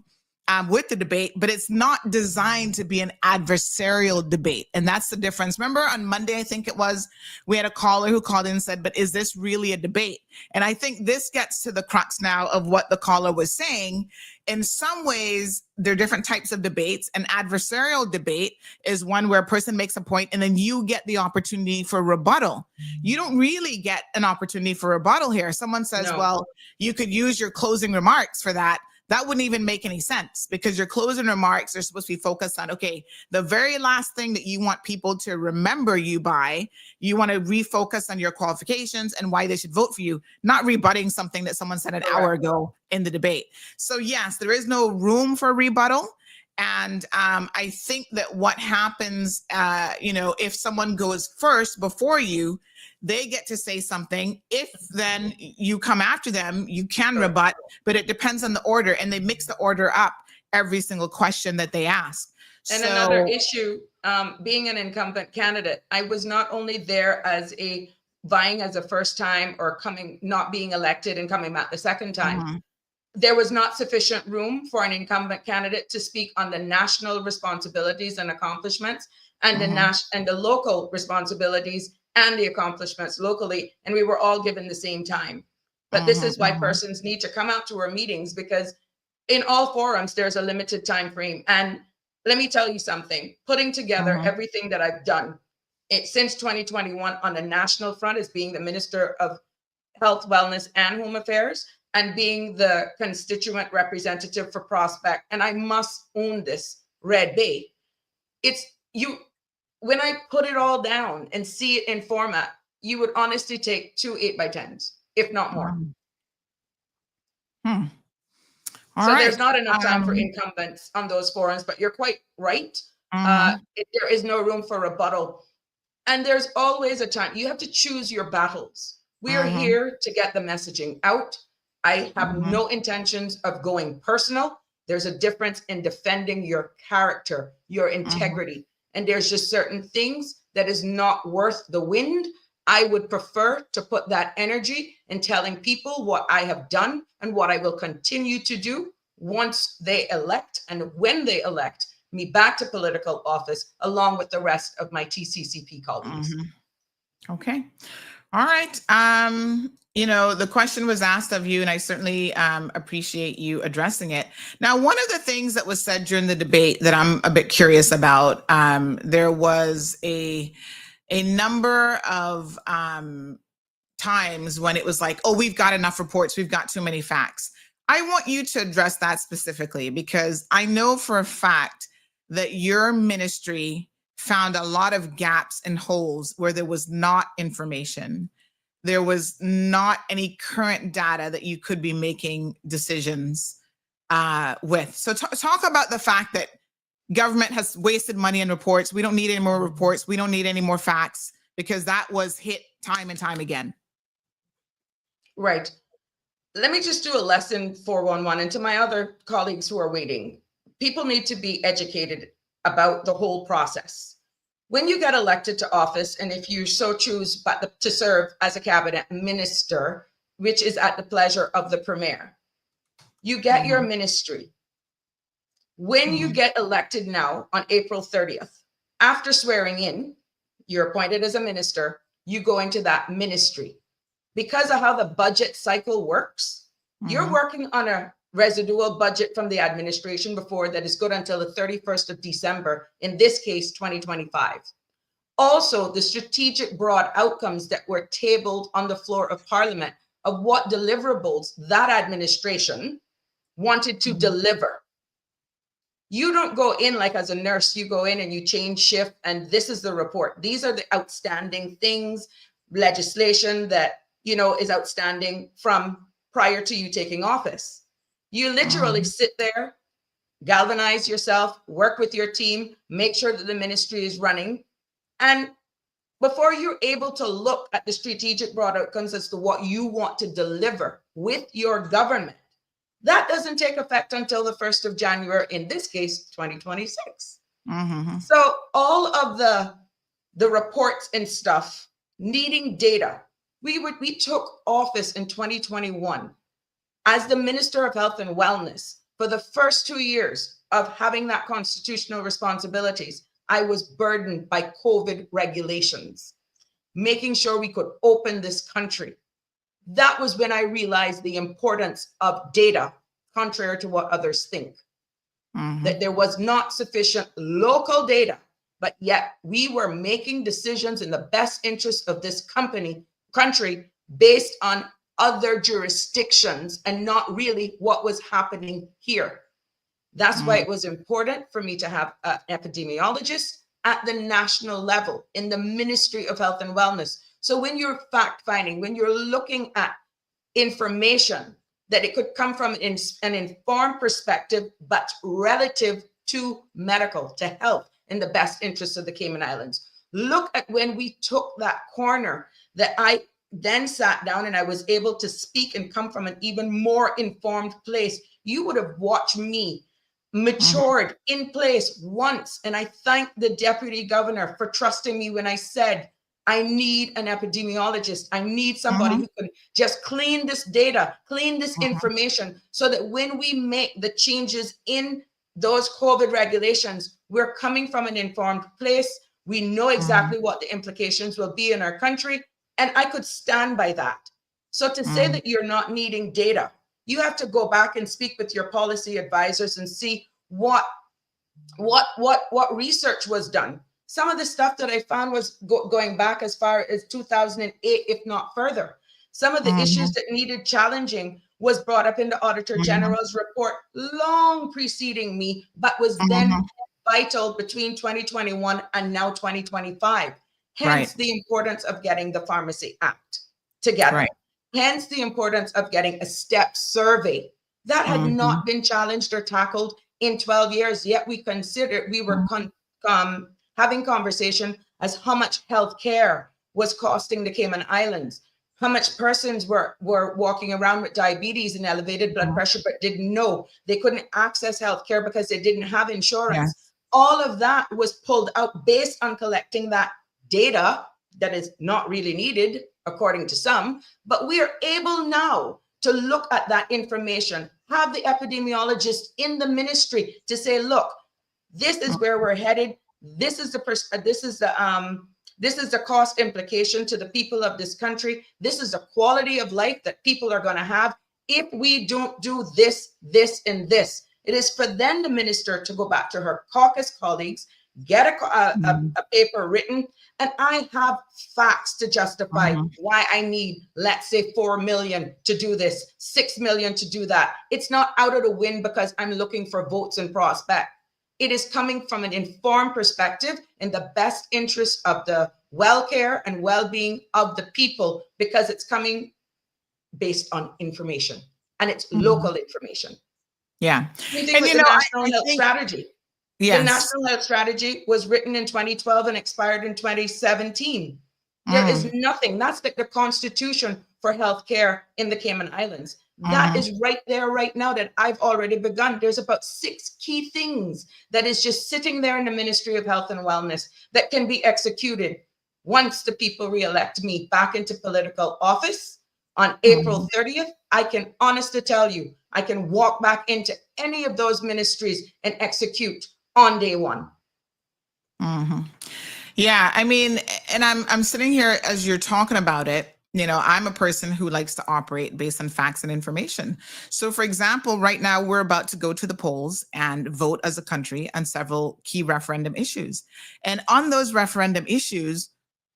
with the debate, but it's not designed to be an adversarial debate. And that's the difference. Remember on Monday, I think it was, we had a caller who called in and said, but is this really a debate? And I think this gets to the crux now of what the caller was saying. In some ways, there are different types of debates. An adversarial debate is one where a person makes a point and then you get the opportunity for rebuttal. You don't really get an opportunity for rebuttal here. Someone says, well, you could use your closing remarks for that. That wouldn't even make any sense, because your closing remarks are supposed to be focused on, okay, the very last thing that you want people to remember you by, you want to refocus on your qualifications and why they should vote for you, not rebutting something that someone said an hour ago in the debate. So yes, there is no room for rebuttal. And I think that what happens, if someone goes first before you, they get to say something. If then you come after them, you can rebut, but it depends on the order, and they mix the order up every single question that they ask. And another issue, being an incumbent candidate, I was not only there as vying as a first time or not being elected and coming back the second time. there was not sufficient room for an incumbent candidate to speak on the national responsibilities and accomplishments and the local responsibilities and the accomplishments locally. And we were all given the same time. But this is why persons need to come out to our meetings, because in all forums, there's a limited time frame. And let me tell you something, putting together everything that I've done since 2021 on the national front as being the Minister of Health, Wellness, and Home Affairs, and being the constituent representative for Prospect. And I must own this, Red Bay. When I put it all down and see it in format, you would honestly take 2 8x10s, if not more. There's not enough time for incumbents on those forums, but you're quite right. There is no room for rebuttal. And there's always a time. You have to choose your battles. We are here to get the messaging out. I have no intentions of going personal. There's a difference in defending your character, your integrity. And there's just certain things that is not worth the wind. I would prefer to put that energy in telling people what I have done and what I will continue to do once they elect and when they elect me back to political office, along with the rest of my TCCP colleagues. Okay. All right. You know, the question was asked of you, and I certainly appreciate you addressing it. Now, one of the things that was said during the debate that I'm a bit curious about, there was a number of times when it was like, oh, we've got enough reports, we've got too many facts. I want you to address that specifically, because I know for a fact that your ministry found a lot of gaps and holes where there was not information. There was not any current data that you could be making decisions with. So talk about the fact that government has wasted money in reports. We don't need any more reports. We don't need any more facts, because that was hit time and time again. Right. Let me just do a lesson 411, and to my other colleagues who are waiting. People need to be educated about the whole process. When you get elected to office, and if you so choose to serve as a cabinet minister, which is at the pleasure of the premier, you get your ministry. When you get elected now on April 30th, after swearing in, you're appointed as a minister, you go into that ministry. Because of how the budget cycle works, you're working on a residual budget from the administration before that is good until the 31st of December, in this case, 2025. Also, the strategic broad outcomes that were tabled on the floor of Parliament of what deliverables that administration wanted to deliver. You don't go in like as a nurse, you go in and you change shift, and this is the report. These are the outstanding things, legislation that, you know, is outstanding from prior to you taking office. You literally sit there, galvanize yourself, work with your team, make sure that the ministry is running. And before you're able to look at the strategic broad outcomes as to what you want to deliver with your government, that doesn't take effect until the 1st of January, in this case, 2026. So all of the reports and stuff needing data, we took office in 2021 as the Minister of Health and Wellness. For the first 2 years of having that constitutional responsibilities, I was burdened by COVID regulations, making sure we could open this country. That was when I realized the importance of data, contrary to what others think, that there was not sufficient local data, but yet we were making decisions in the best interest of this country based on other jurisdictions and not really what was happening here. That's why it was important for me to have an epidemiologist at the national level in the Ministry of Health and Wellness. So when you're fact finding, when you're looking at information, that it could come from an informed perspective, but relative to medical, to health, in the best interests of the Cayman Islands. Look at when we took that corner, that I then sat down and I was able to speak and come from an even more informed place. You would have watched me matured in place once. And I thank the deputy governor for trusting me when I said, I need an epidemiologist. I need somebody who can just clean this data, clean this information, so that when we make the changes in those COVID regulations, we're coming from an informed place. We know exactly what the implications will be in our country. And I could stand by that. So to say that you're not needing data, you have to go back and speak with your policy advisors and see what research was done. Some of the stuff that I found was going back as far as 2008, if not further. Some of the issues that needed challenging was brought up in the Auditor General's report long preceding me, but was then vital between 2021 and now 2025. Hence the importance of getting the Pharmacy Act together. Hence the importance of getting a STEP survey that had not been challenged or tackled in 12 years. Yet we were having conversation as how much healthcare was costing the Cayman Islands, how much persons were walking around with diabetes and elevated blood pressure, but didn't know. They couldn't access healthcare because they didn't have insurance. All of that was pulled out based on collecting that data that is not really needed, according to some. But we are able now to look at that information, have the epidemiologist in the ministry to say, look, this is where we're headed. This is the cost implication to the people of this country. This is the quality of life that people are going to have if we don't do this, this, and this. It is for then the minister to go back to her caucus colleagues, get a paper written, and I have facts to justify why I need, let's say, 4 million to do this, 6 million to do that. It's not out of the wind because I'm looking for votes and prospect. It is coming from an informed perspective in the best interest of the well-care and well-being of the people, because it's coming based on information, and it's local information. Yeah. And the National Health Strategy. Yes. The National Health Strategy was written in 2012 and expired in 2017. There is nothing. That's like the constitution for healthcare in the Cayman Islands. That is right there right now that I've already begun. There's about 6 key things that is just sitting there in the Ministry of Health and Wellness that can be executed once the people re-elect me back into political office on April 30th. I can honestly tell you, I can walk back into any of those ministries and execute on day one. Yeah, I mean, and I'm sitting here as you're talking about it. You know, I'm a person who likes to operate based on facts and information. So, for example, right now we're about to go to the polls and vote as a country on several key referendum issues. And on those referendum issues,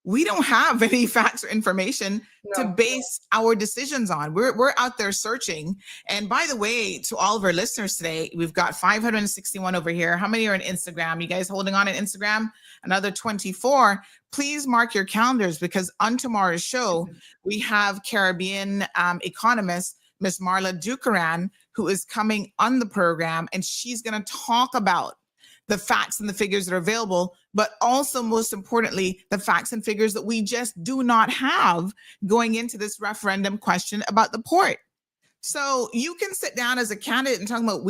we don't have any facts or information to base our decisions on. We're out there searching. And by the way, to all of our listeners today, we've got 561 over here. How many are on Instagram? You guys holding on Instagram? Another 24. Please mark your calendars, because on tomorrow's show, we have Caribbean economist, Miss Marla Ducaran, who is coming on the program, and she's going to talk about the facts and the figures that are available, but also, most importantly, the facts and figures that we just do not have going into this referendum question about the port. So you can sit down as a candidate and talk about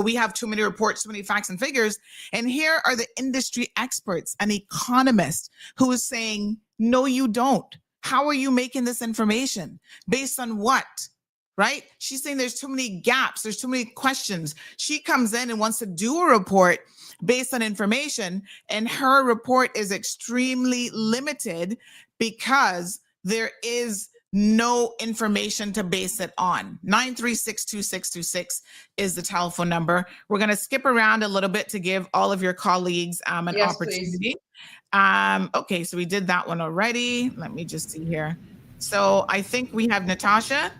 we have too many reports, too many facts and figures. And here are the industry experts, an economist who is saying, no, you don't. How are you making this information? Based on what? Right? She's saying there's too many gaps. There's too many questions. She comes in and wants to do a report based on information, and her report is extremely limited because there is no information to base it on. 936-2626 is the telephone number. We're going to skip around a little bit to give all of your colleagues an opportunity. Okay, so we did that one already. Let me just see here. So I think we have Natasha.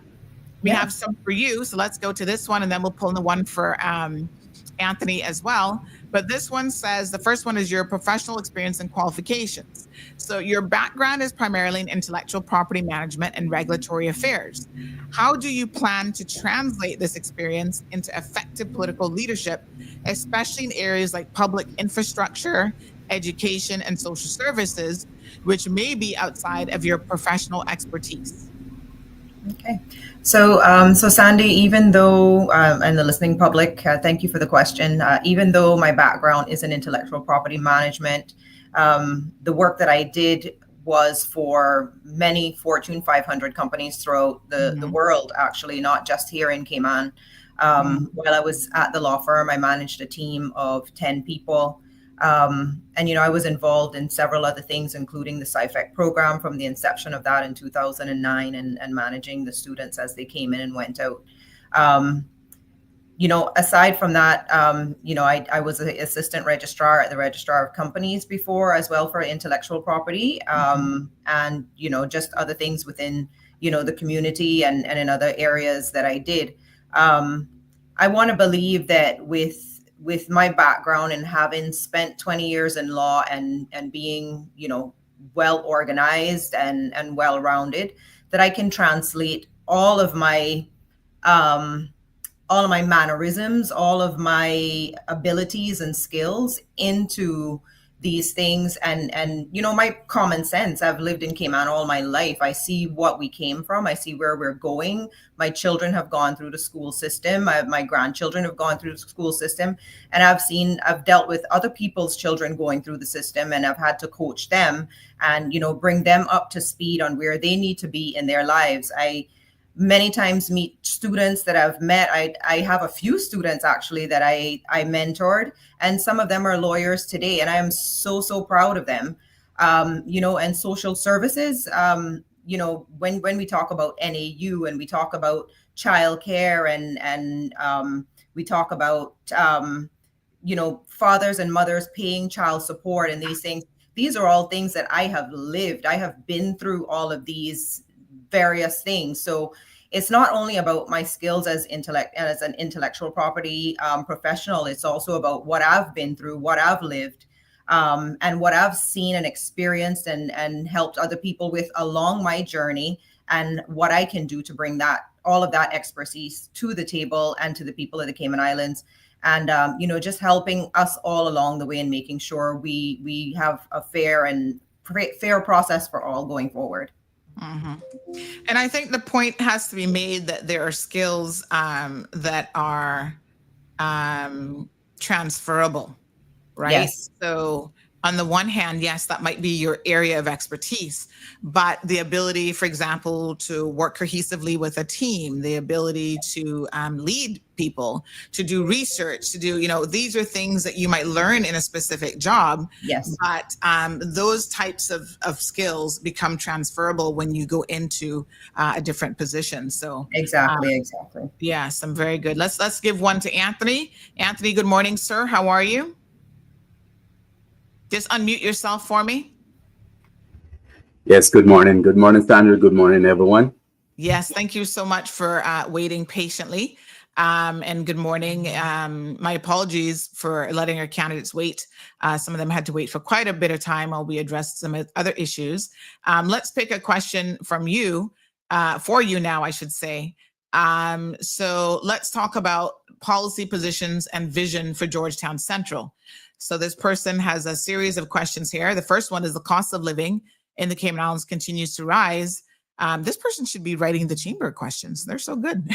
We have some for you. So let's go to this one, and then we'll pull in the one for Anthony as well. But this one says, the first one is your professional experience and qualifications. So your background is primarily in intellectual property management and regulatory affairs. How do you plan to translate this experience into effective political leadership, especially in areas like public infrastructure, education, and social services, which may be outside of your professional expertise? Okay. So Sandy, even though, and the listening public, thank you for the question. Even though my background is in intellectual property management, the work that I did was for many Fortune 500 companies throughout the world, actually, not just here in Cayman. While I was at the law firm, I managed a team of 10 people. And, you know, I was involved in several other things, including the SciFec program from the inception of that in 2009 and managing the students as they came in and went out. You know, aside from that, you know, I was an assistant registrar at the Registrar of Companies before as well for intellectual property, and, you know, just other things within, you know, the community and in other areas that I did. I want to believe that with my background and having spent 20 years in law and being, you know, well organized and well rounded, that I can translate all of my mannerisms, all of my abilities and skills into these things and you know, my common sense. I've lived in Cayman all my life. I see what we came from. I see where we're going. My children have gone through the school system. My grandchildren have gone through the school system, and I've dealt with other people's children going through the system, and I've had to coach them and, you know, bring them up to speed on where they need to be in their lives. I many times meet students that I've met. I have a few students actually that I mentored, and some of them are lawyers today, and I am so proud of them. You know, and social services, you know, when we talk about NAU and we talk about childcare and we talk about you know, fathers and mothers paying child support and these things, these are all things that I have lived. I have been through all of these various things. So it's not only about my skills as an intellectual property professional. It's also about what I've been through, what I've lived, and what I've seen and experienced and helped other people with along my journey, and what I can do to bring all of that expertise to the table and to the people of the Cayman Islands. And, you know, just helping us all along the way and making sure we have a fair process for all going forward. And I think the point has to be made that there are skills that are transferable, right? Yes. So on the one hand, yes, that might be your area of expertise, but the ability, for example, to work cohesively with a team, the ability to lead people, to do research, to do, you know, these are things that you might learn in a specific job. Yes. But those types of skills become transferable when you go into a different position. So exactly. Yeah, some very good. Let's give one to Anthony. Anthony, good morning, sir. How are you? Just unmute yourself for me. Yes, good morning. Good morning, Sandra. Good morning, everyone. Yes, thank you so much for waiting patiently. And good morning. My apologies for letting our candidates wait. Some of them had to wait for quite a bit of time while we addressed some other issues. Let's pick a question from you, for you now, I should say. So let's talk about policy positions and vision for Georgetown Central. So this person has a series of questions here. The first one is the cost of living in the Cayman Islands continues to rise. This person should be writing the chamber questions. They're so good.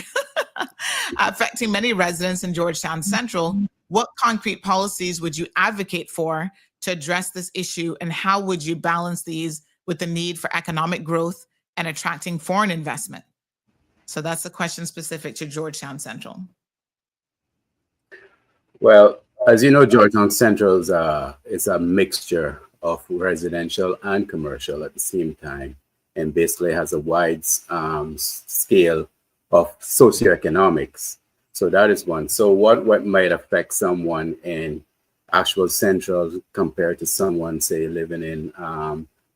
Affecting many residents in Georgetown Central. What concrete policies would you advocate for to address this issue, and how would you balance these with the need for economic growth and attracting foreign investment? So that's the question specific to Georgetown Central. Well, as you know, Georgetown Central is a mixture of residential and commercial at the same time, and basically has a wide scale of socioeconomics. So that is one. So what might affect someone in actual Central compared to someone, say, living in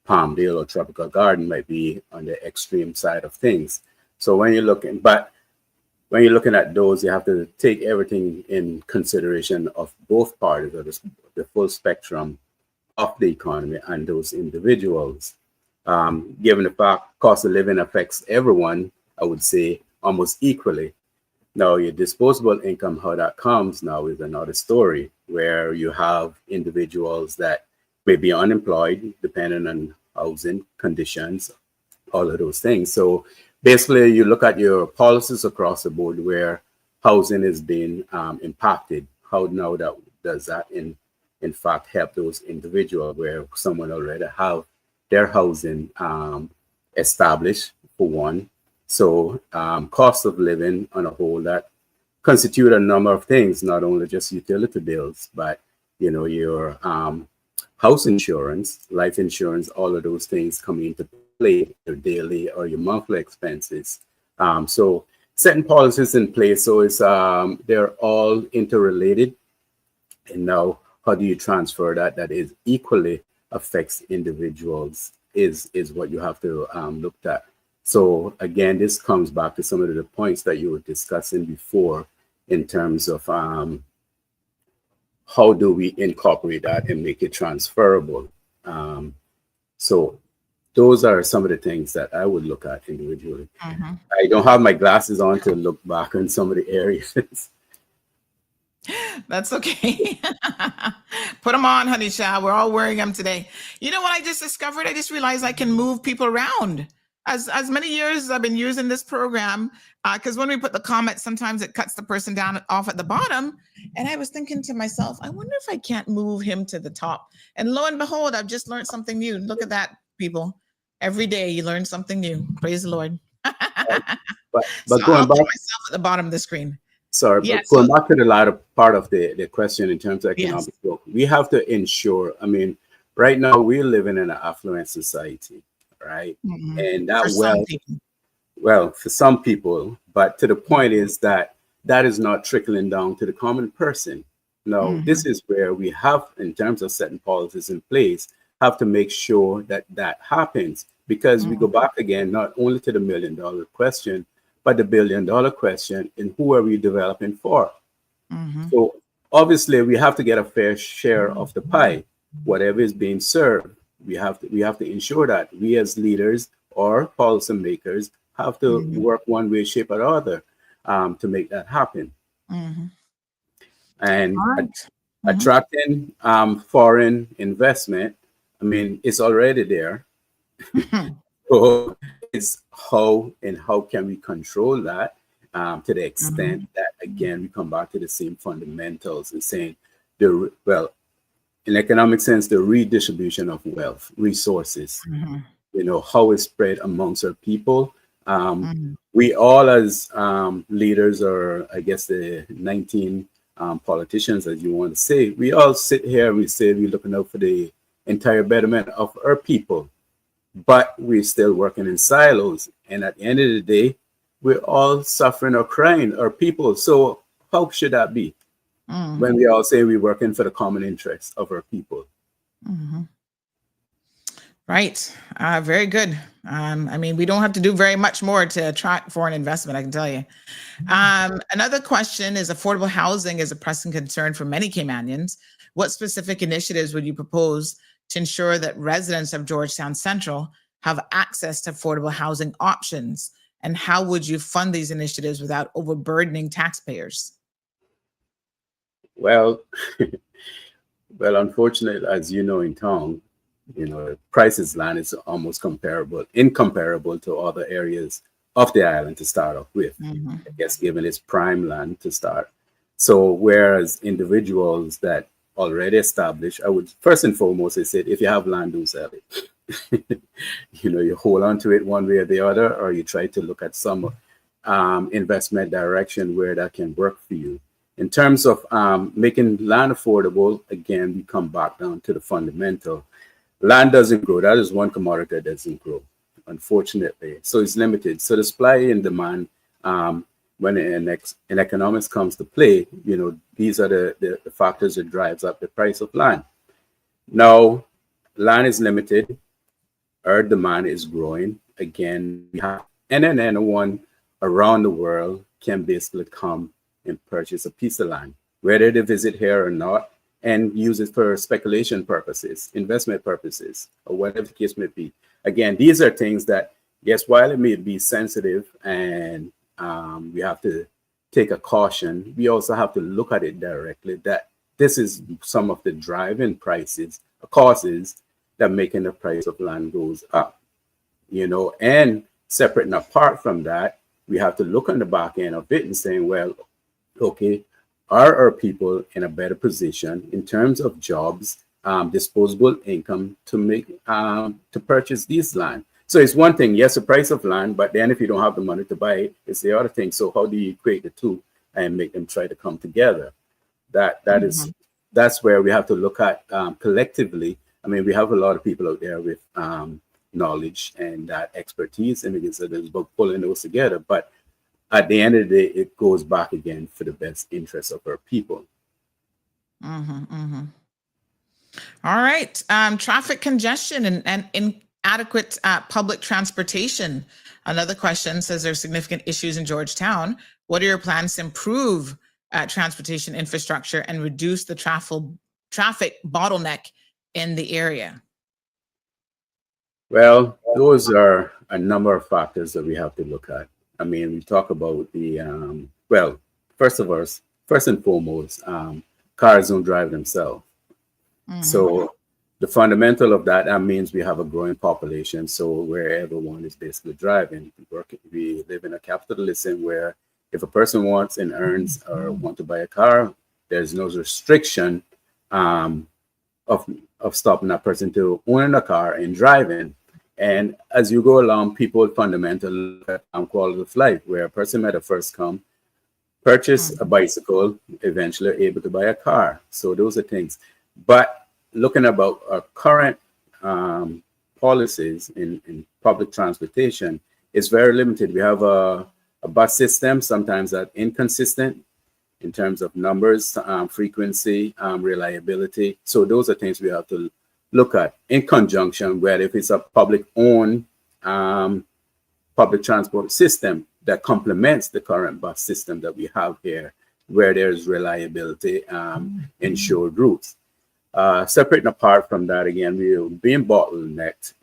Palmdale or Tropical Garden might be on the extreme side of things. So when you're looking at those, you have to take everything in consideration of both parties, or the full spectrum of the economy and those individuals. Given the fact cost of living affects everyone, I would say almost equally. Now, your disposable income, how that comes now is another story, where you have individuals that may be unemployed, depending on housing conditions, all of those things. So basically, you look at your policies across the board where housing is being impacted. How now does that in fact help those individuals where someone already have their housing established, for one. So cost of living on a whole, that constitute a number of things, not only just utility bills, but your house insurance, life insurance, all of those things come into play, your daily or your monthly expenses. So setting policies in place, so it's they're all interrelated. And now, how do you transfer that is equally affects individuals is what you have to look at. So again, this comes back to some of the points that you were discussing before in terms of how do we incorporate that and make it transferable. So those are some of the things that I would look at individually. Mm-hmm. I don't have my glasses on to look back on some of the areas. That's okay. Put them on, honey child. We're all wearing them today. You know what I just discovered? I just realized I can move people around. As many years as I've been using this program, because when we put the comment, sometimes it cuts the person down off at the bottom. And I was thinking to myself, I wonder if I can't move him to the top. And lo and behold, I've just learned something new. Look at that, people. Every day you learn something new. Praise the Lord. But so going I'll back, put myself at the bottom of the screen. Sorry, Yeah, but going back to the latter part of the question in terms of economic Yes. growth, we have to ensure, I mean, right now we're living in an affluent society, right? Mhm. And that For some people. well, for some people, but to the point is that is not trickling down to the common person. No, this is where we have, in terms of setting policies in place, have to make sure that that happens, because we go back again, not only to the $1 million question, but the $1 billion question, and who are we developing for? So obviously we have to get a fair share of the pie. Whatever is being served, we have to ensure that we as leaders or policymakers have to work one way, shape, or other to make that happen. And attracting foreign investment, I mean, it's already there. So it's how can we control that to the extent that, again, we come back to the same fundamentals and saying in economic sense, the redistribution of wealth, resources, how it's spread amongst our people. We all as leaders, or I guess the 19 politicians, as you want to say, we all sit here and we say we're looking out for the entire betterment of our people, but we're still working in silos. And at the end of the day, we're all suffering or crying, our people. So how should that be when we all say we're working for the common interests of our people? Right. Very good. I mean, we don't have to do very much more to attract foreign investment, I can tell you. Another question is, affordable housing is a pressing concern for many Caymanians. What specific initiatives would you propose to ensure that residents of Georgetown Central have access to affordable housing options? And how would you fund these initiatives without overburdening taxpayers? Well, unfortunately, as you know, in town, prices land is almost incomparable to other areas of the island to start off with. I guess given it's prime land to start. So whereas individuals that already established, I would first and foremost, I said, if you have land, don't sell it. You hold on to it one way or the other, or you try to look at some investment direction where that can work for you. In terms of making land affordable, again, we come back down to the fundamental. Land doesn't grow. That is one commodity that doesn't grow, unfortunately. So it's limited. So the supply and demand, when in economics comes to play, these are the factors that drives up the price of land. Now, land is limited. Our demand is growing. Again, we have anyone around the world can basically come and purchase a piece of land, whether they visit here or not, and use it for speculation purposes, investment purposes, or whatever the case may be. Again, these are things that, yes, while it may be sensitive and we have to take a caution, we also have to look at it directly, that this is some of the driving causes that making the price of land goes up, and separate and apart from that, we have to look on the back end of it and saying, well, okay, are our people in a better position in terms of jobs disposable income to make to purchase these land. So it's one thing, yes, the price of land, but then if you don't have the money to buy it, it's the other thing. So how do you equate the two and make them try to come together? That's where we have to look at collectively. I mean, we have a lot of people out there with knowledge and that expertise, and it's about pulling those together. But at the end of the day, it goes back again for the best interest of our people. All right. Traffic congestion and inadequate public transportation. Another question says there's significant issues in Georgetown. What are your plans to improve transportation infrastructure and reduce the traffic bottleneck in the area? Well, those are a number of factors that we have to look at. I mean, we talk about the, well, first and foremost, cars don't drive themselves. So the fundamental of that means we have a growing population. So where everyone is basically driving, we live in a capitalism where if a person wants and earns or want to buy a car, there's no restriction of stopping that person to owning a car and driving. And as you go along, people fundamentally look at quality of life, where a person might have first come, purchase a bicycle, eventually able to buy a car. So those are things. But looking about our current policies in public transportation, it's very limited. We have a bus system, sometimes that inconsistent in terms of numbers, frequency, reliability. So those are things we have to look at in conjunction where if it's a public-owned public transport system that complements the current bus system that we have here, where there's reliability, ensured routes. Separate and apart from that, again, we're being bottlenecked,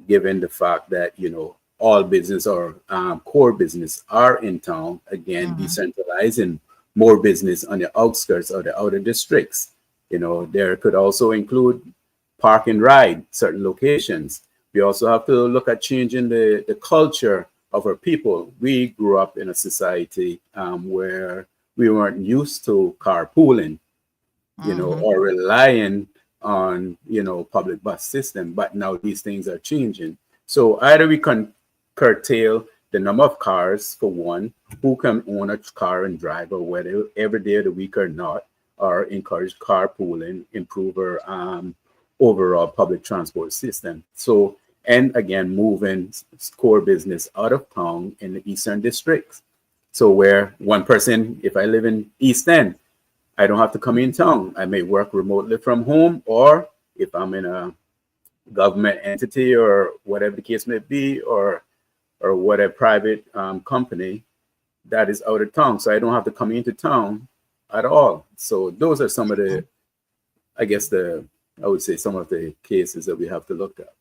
given the fact that, you know, all business or core business are in town, again, decentralizing more business on the outskirts or the outer districts. You know, there could also include park and ride, certain locations. We also have to look at changing the culture of our people. We grew up in a society where we weren't used to carpooling, you know, or relying on, you know, public bus system. But now these things are changing. So either we can curtail the number of cars, for one, who can own a car and drive, or whether every day of the week or not, or encourage carpooling, improve our overall public transport system. So, and again, moving core business out of town in the eastern districts. So where one person, if I live in East End, I don't have to come in town. I may work remotely from home, or if I'm in a government entity or whatever the case may be, or what a private company that is out of town. So I don't have to come into town at all. So those are some of the, I guess I would say some of the cases that we have to look at.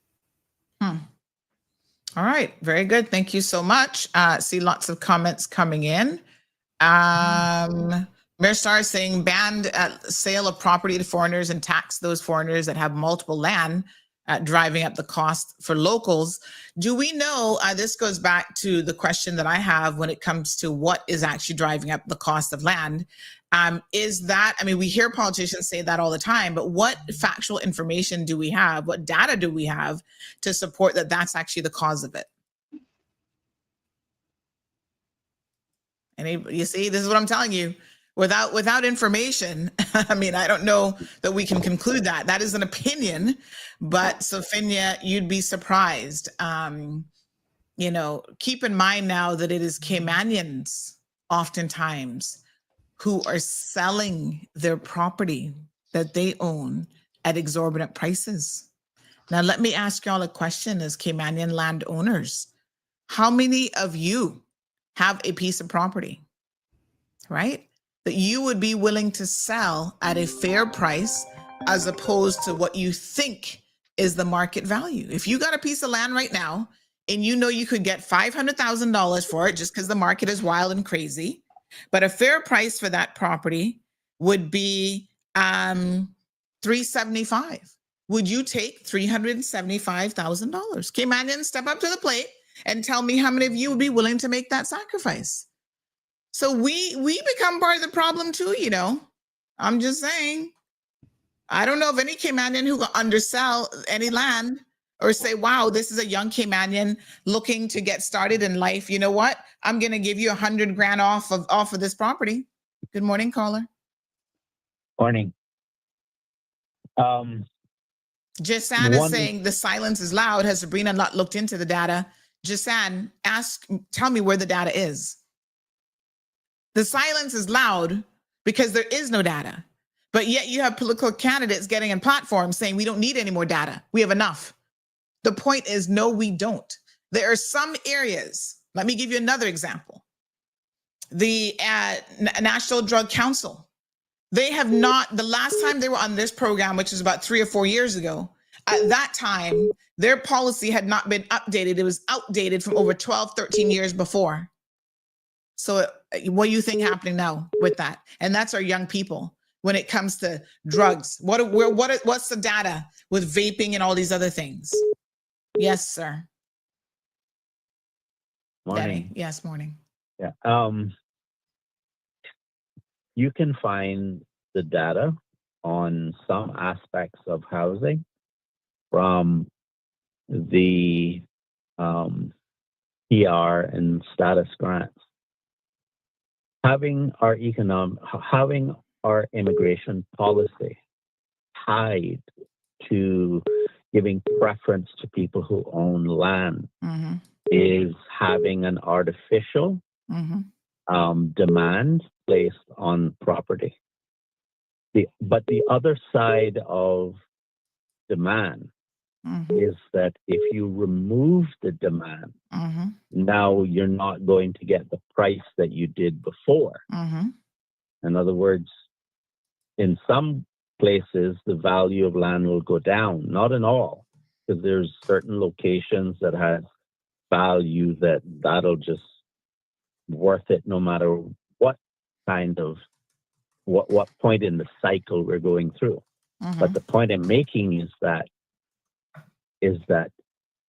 All right, very good. Thank you so much. See lots of comments coming in. Mayor Starr is saying banned sale of property to foreigners and tax those foreigners that have multiple land, driving up the cost for locals. Do we know, this goes back to the question that I have when it comes to what is actually driving up the cost of land. Is that, I mean, we hear politicians say that all the time, but what factual information do we have? What data do we have to support that that's actually the cause of it? And you see, this is what I'm telling you. Without information, I mean, I don't know that we can conclude that. That is an opinion, but Sophia, you'd be surprised. You know, keep in mind now that it is Caymanians oftentimes who are selling their property that they own at exorbitant prices. Now, let me ask y'all a question as Caymanian landowners. How many of you have a piece of property, right, that you would be willing to sell at a fair price as opposed to what you think is the market value? If you got a piece of land right now and you know you could get $500,000 for it just because the market is wild and crazy, but a fair price for that property would be $375,000. Would you take $375,000? Caymanians, step up to the plate and tell me how many of you would be willing to make that sacrifice. So we become part of the problem too, you know. I'm just saying. I don't know of any Caymanian who will undersell any land or say, wow, this is a young Caymanian looking to get started in life. You know what? I'm going to give you $100,000 off of this property. Good morning, caller. Morning. Jasan is saying the silence is loud. Has Sabrina not looked into the data? Jasan, tell me where the data is. The silence is loud because there is no data. But yet you have political candidates getting in platforms saying we don't need any more data. We have enough. The point is, no, we don't. There are some areas. Let me give you another example. The National Drug Council. They have not, the last time they were on this program, which was about 3 or 4 years ago, at that time, their policy had not been updated. It was outdated from over 12, 13 years before. So what do you think happening now with that? And that's our young people. When it comes to drugs, what's the data with vaping and all these other things? Yes, sir. Morning. Danny. Yes, morning. Yeah. You can find the data on some aspects of housing from the PR and status grants. Having our immigration policy tied to giving preference to people who own land is having an artificial demand placed on property. But the other side of demand is that if you remove the demand, now you're not going to get the price that you did before. In other words, in some places, the value of land will go down, not in all, because there's certain locations that have value that'll just worth it no matter what kind of, what point in the cycle we're going through. But the point I'm making is that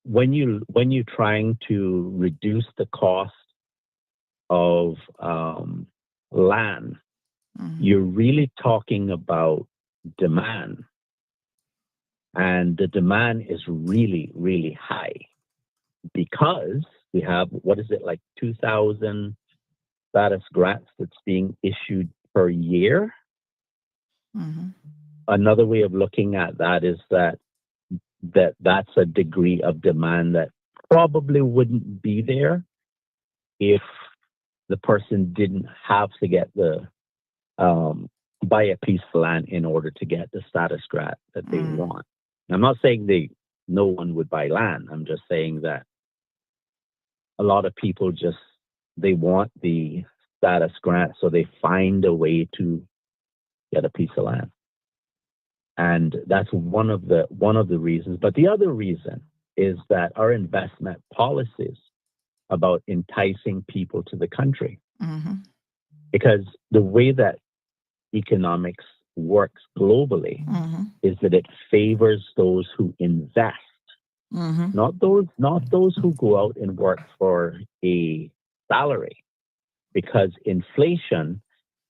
when you're trying to reduce the cost of land, you're really talking about demand. And the demand is really, really high because we have, 2,000 status grants that's being issued per year. Another way of looking at that is that's a degree of demand that probably wouldn't be there if the person didn't have to get the buy a piece of land in order to get the status grant that they want. I'm not saying no one would buy land. I'm just saying that a lot of people they want the status grant, so they find a way to get a piece of land. And that's one of the reasons. But the other reason is that our investment policies about enticing people to the country. Because the way that economics works globally is that it favors those who invest, not those who go out and work for a salary, because inflation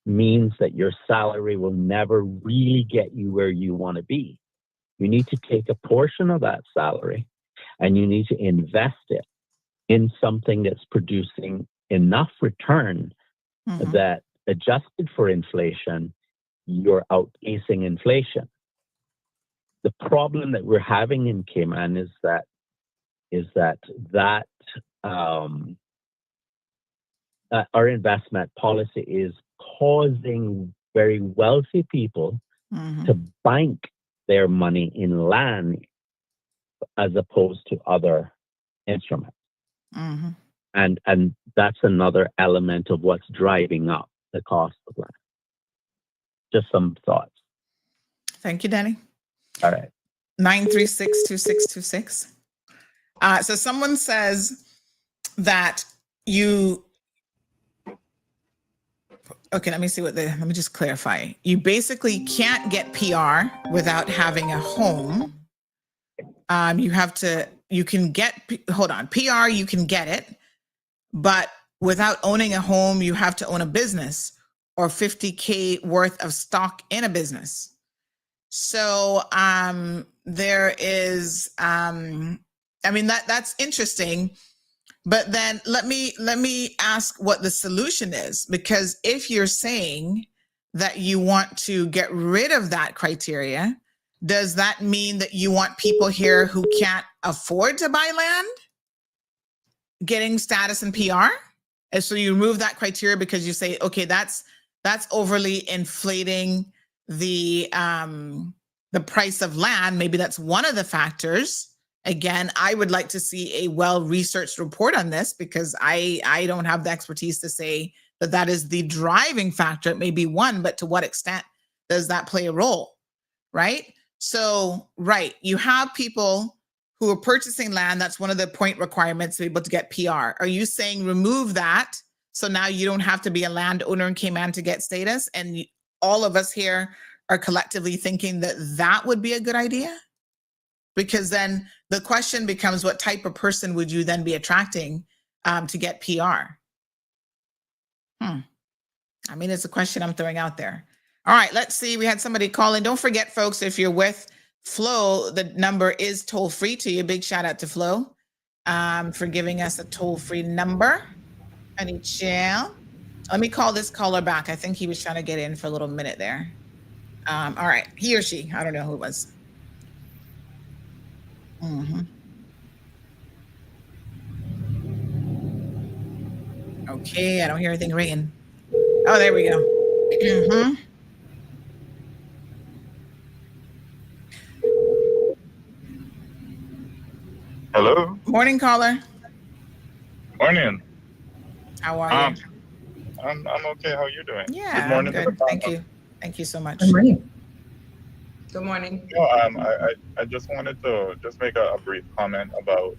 means that your salary will never really get you where you want to be. You need to take a portion of that salary and you need to invest it in something that's producing enough return that, adjusted for inflation, you're outpacing inflation. The problem that we're having in Cayman is that our investment policy is causing very wealthy people to bank their money in land as opposed to other instruments. And that's another element of what's driving up the cost of land. Just some thoughts. Thank you, Danny. All right. 936-2626. So someone says that okay, let me just clarify. You basically can't get PR without having a home. PR, you can get it, but without owning a home, you have to own a business or $50K worth of stock in a business. So there is, I mean, that's interesting. But then let me ask what the solution is, because if you're saying that you want to get rid of that criteria, does that mean that you want people here who can't afford to buy land getting status and PR? And so you remove that criteria because you say, okay, that's overly inflating the price of land. Maybe that's one of the factors. Again, I would like to see a well-researched report on this, because I don't have the expertise to say that that is the driving factor. It may be one, but to what extent does that play a role, right? So, right, you have people who are purchasing land. That's one of the point requirements to be able to get PR. Are you saying remove that, so now you don't have to be a landowner in Cayman to get status? And all of us here are collectively thinking that that would be a good idea? Because then the question becomes, what type of person would you then be attracting to get PR? I mean, it's a question I'm throwing out there. All right, let's see. We had somebody call in. Don't forget, folks, if you're with Flo, the number is toll free to you. Big shout out to Flo for giving us a toll free number. Honey chill. Let me call this caller back. I think he was trying to get in for a little minute there. All right, he or she, I don't know who it was. Okay, I don't hear anything ringing. Oh, there we go. Hello. Morning, caller. Morning. How are you? I'm okay. How are you doing? Yeah, Good morning. I'm good. Thank you. Thank you so much. Good morning. Good morning. No, I just wanted to just make a brief comment about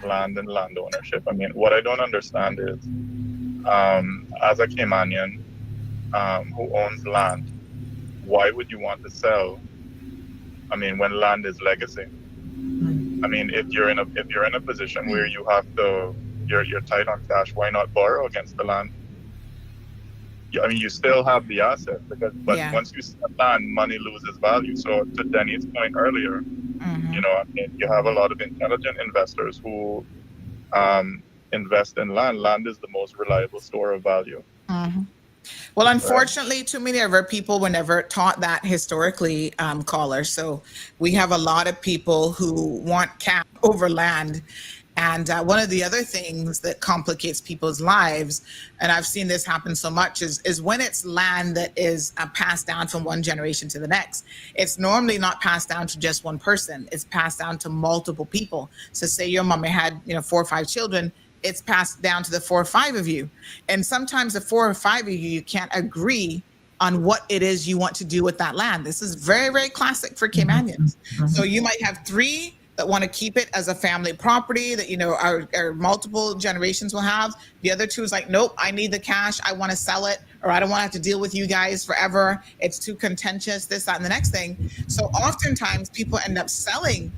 land and land ownership. I mean, what I don't understand is, as a Caymanian who owns land, why would you want to sell? I mean, when land is legacy. I mean, if you're in a position where you have to, you're tight on cash, why not borrow against the land? I mean, you still have the asset, but once you sell land, money loses value. So to Denny's point earlier, you know, I mean, you have a lot of intelligent investors who invest in land. Land is the most reliable store of value. Well, unfortunately, too many of our people were never taught that historically, caller. So we have a lot of people who want cash over land. And one of the other things that complicates people's lives, and I've seen this happen so much, is when it's land that is passed down from one generation to the next. It's normally not passed down to just one person. It's passed down to multiple people. So say your mama had 4 or 5 children, it's passed down to the 4 or 5 of you. And sometimes the 4 or 5 of you can't agree on what it is you want to do with that land. This is very, very classic for Caymanians. So you might have 3 that want to keep it as a family property that, our multiple generations will have. The other 2 is like, nope, I need the cash. I want to sell it, or I don't want to have to deal with you guys forever. It's too contentious, this, that, and the next thing. So oftentimes people end up selling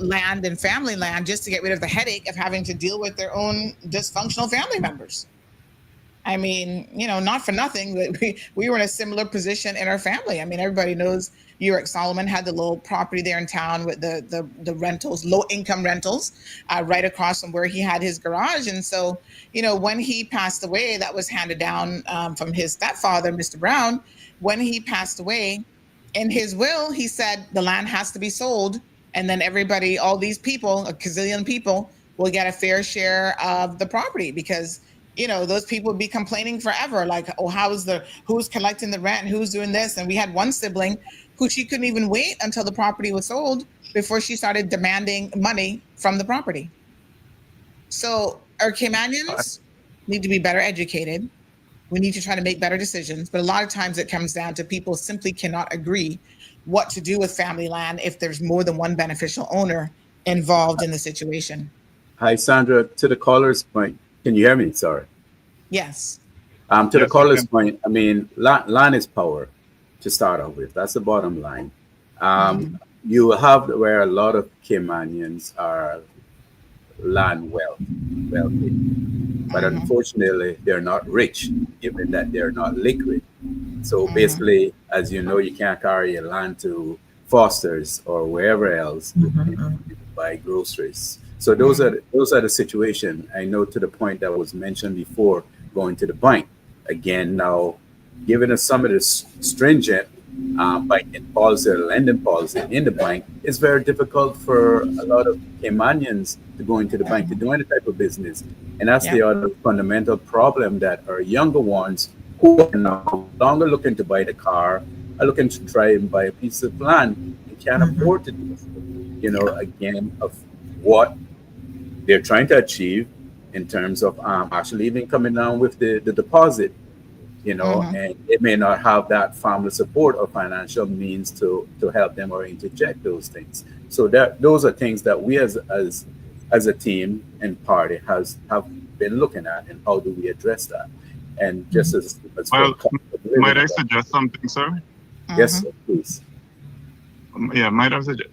land and family land just to get rid of the headache of having to deal with their own dysfunctional family members. I mean, not for nothing, but we were in a similar position in our family. I mean, everybody knows Uric Solomon had the little property there in town with the rentals, low income rentals, right across from where he had his garage. And so, when he passed away, that was handed down from his stepfather, Mr. Brown. When he passed away, in his will, he said the land has to be sold. And then everybody, all these people, a gazillion people, will get a fair share of the property, because those people would be complaining forever, like, oh, who's collecting the rent and who's doing this? And we had one sibling who she couldn't even wait until the property was sold before she started demanding money from the property. So our Caymanians need to be better educated. We need to try to make better decisions. But a lot of times it comes down to people simply cannot agree what to do with family land if there's more than one beneficial owner involved in the situation. Hi, Sandra. To the caller's point, can you hear me? Sorry. Yes. To the caller's point, I mean, land is power to start off with. That's the bottom line. You have where a lot of Caymanians are land wealthy, but unfortunately, they're not rich, given that they're not liquid. So basically, as you know, you can't carry your land to Foster's or wherever else to buy groceries. So those are the situation. I know to the point that was mentioned before, going to the bank. Again, now, given us some of the stringent banking policy or lending policy in the bank, it's very difficult for a lot of Caymanians to go into the bank to do any type of business. And that's the other fundamental problem, that our younger ones who are no longer looking to buy the car are looking to try and buy a piece of land and can't afford to do it. Again, of what they're trying to achieve in terms of actually even coming down with the deposit, and they may not have that family support or financial means to help them or interject those things. So those are things that we as a team and party have been looking at, and how do we address that? And just as well, might I suggest something, sir? Yes, sir, please. Yeah, might I suggest?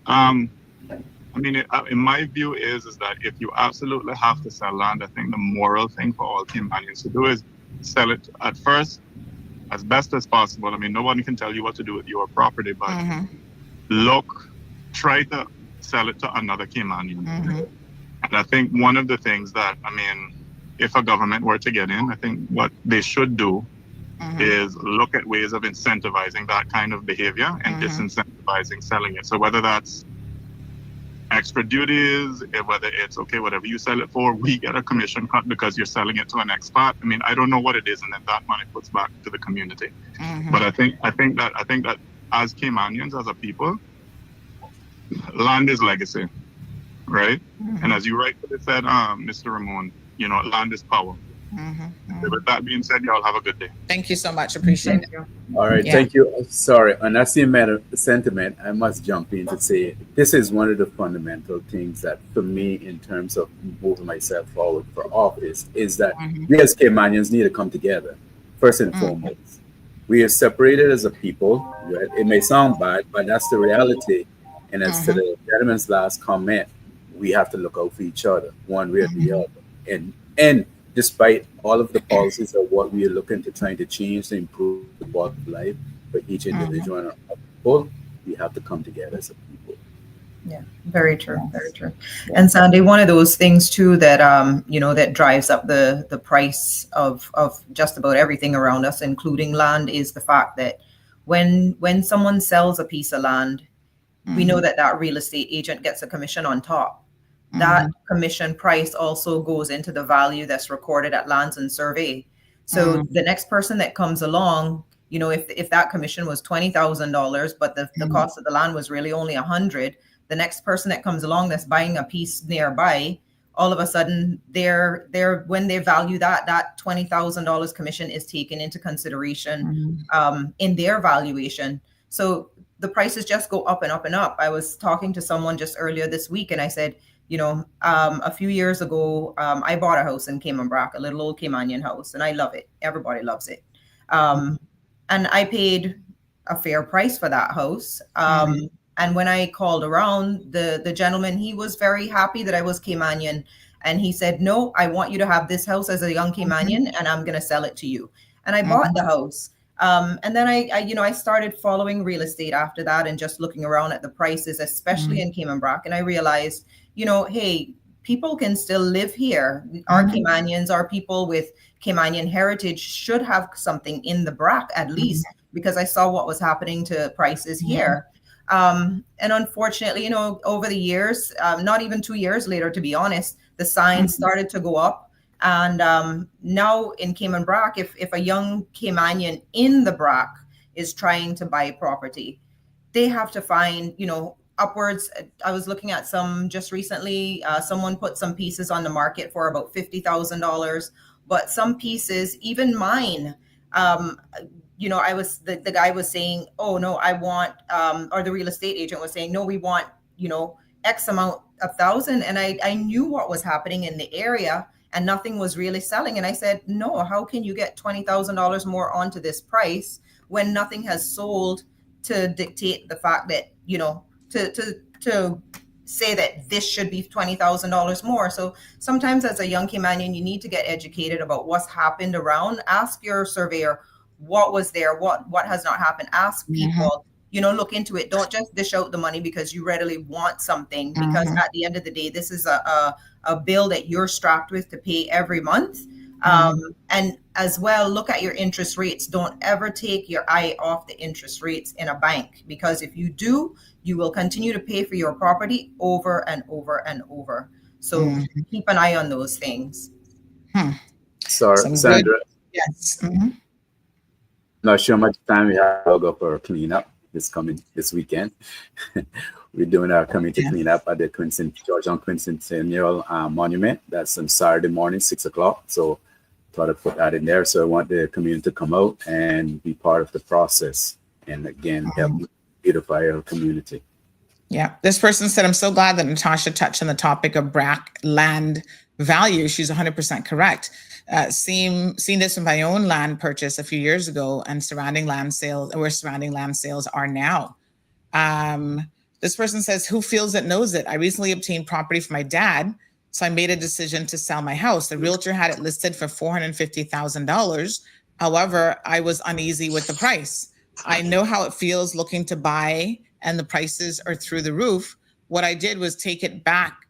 I mean, in my view is that if you absolutely have to sell land, I think the moral thing for all Caymanians to do is sell it at first as best as possible. I mean, no one can tell you what to do with your property, but try to sell it to another Caymanian. And I think one of the things that, I mean, if a government were to get in, I think what they should do is look at ways of incentivizing that kind of behavior and disincentivizing selling it. So whether that's extra duties, whether it's whatever you sell it for, we get a commission cut because you're selling it to an expat. I mean, I don't know what it is, and then that money puts back to the community. But I think that as Caymanians, as a people, land is legacy, right? And as you rightfully said, Mr. Ramon, land is power. With that being said, y'all have a good day. Thank you so much. Appreciate it. All right, thank you. Sorry, on that same sentiment, I must jump in to say this is one of the fundamental things that, for me, in terms of moving myself forward for office, is that we as Caymanians need to come together, first and foremost. We are separated as a people. Right? It may sound bad, but that's the reality. And as to the gentleman's last comment, we have to look out for each other, one way or the other. And despite all of the policies of what we are looking to trying to change to improve the quality of life for each individual and our people, we have to come together as a people. Yeah, very true, very true. And Sandy, one of those things too that that drives up the price of just about everything around us, including land, is the fact that when someone sells a piece of land, we know that real estate agent gets a commission on top. That commission price also goes into the value that's recorded at Lands and Survey. So the next person that comes along, if that commission was $20,000, but the cost of the land was really only $100, the next person that comes along that's buying a piece nearby, all of a sudden when they value that $20,000 commission is taken into consideration in their valuation. So the prices just go up and up and up. I was talking to someone just earlier this week, and I said, a few years ago, I bought a house in Cayman Brac, a little old Caymanian house, and I love it. Everybody loves it. And I paid a fair price for that house. And when I called around, the gentleman, he was very happy that I was Caymanian. And he said, no, I want you to have this house as a young Caymanian, and I'm going to sell it to you. And I bought the house. And then I started following real estate after that and just looking around at the prices, especially in Cayman Brac. And I realized, hey, people can still live here. Our Caymanians, our people with Caymanian heritage should have something in the Brac at least, because I saw what was happening to prices here. And unfortunately, over the years, not even 2 years later, to be honest, the signs started to go up. And now in Cayman Brac, if a young Caymanian in the Brac is trying to buy property, they have to find, upwards. I was looking at some just recently, someone put some pieces on the market for about $50,000, but some pieces, even mine, the guy was saying, oh no, I want, or the real estate agent was saying, no, we want, X amount of thousand. And I knew what was happening in the area and nothing was really selling. And I said, no, how can you get $20,000 more onto this price when nothing has sold to dictate the fact that, to say that this should be $20,000 more. So sometimes as a young Caymanian, you need to get educated about what's happened around. Ask your surveyor, what was there, what has not happened. Ask people, look into it. Don't just dish out the money because you readily want something, because at the end of the day, this is a bill that you're strapped with to pay every month. And as well, look at your interest rates. Don't ever take your eye off the interest rates in a bank, because if you do, you will continue to pay for your property over and over and over. So keep an eye on those things. Sorry, Sandra. Yes. Not sure how much time we have to go for cleanup this weekend. We're doing our community cleanup at the Georgetown Quincentennial Monument. That's on Saturday morning, 6 o'clock. So thought I'd put that in there. So I want the community to come out and be part of the process. And again, help beautify our community. Yeah. This person said, I'm so glad that Natasha touched on the topic of BRAC land value. She's 100% correct. Seen this in my own land purchase a few years ago, and surrounding land sales are now. This person says, who feels it knows it? I recently obtained property for my dad, so I made a decision to sell my house. The realtor had it listed for $450,000. However, I was uneasy with the price. I know how it feels looking to buy and the prices are through the roof. What I did was take it back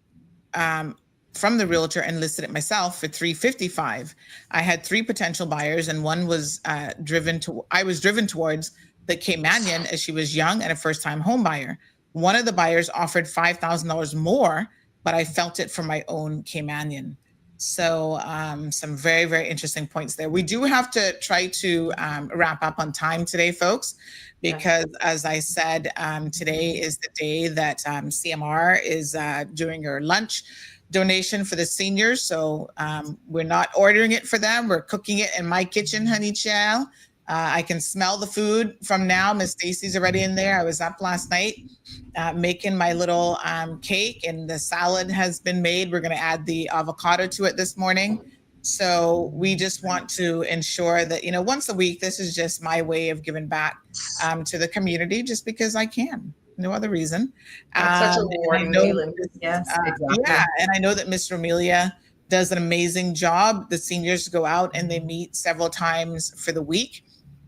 from the realtor and listed it myself for $355,000. I had 3 potential buyers, and one was I was driven towards the Caymanian, as she was young and a first-time home buyer. One of the buyers offered $5,000 more, but I felt it for my own Caymanian. So some very, very interesting points there. We do have to try to wrap up on time today, folks, because as I said, today is the day that CMR is doing her lunch donation for the seniors. So we're not ordering it for them. We're cooking it in my kitchen, honey child. I can smell the food from now. Miss Stacy's already in there. I was up last night making my little cake, and the salad has been made. We're going to add the avocado to it this morning. So we just want to ensure that, once a week, this is just my way of giving back to the community, just because I can. No other reason. That's such a rewarding feeling. Yes, exactly. Yeah, and I know that Miss Romelia does an amazing job. The seniors go out and they meet several times for the week.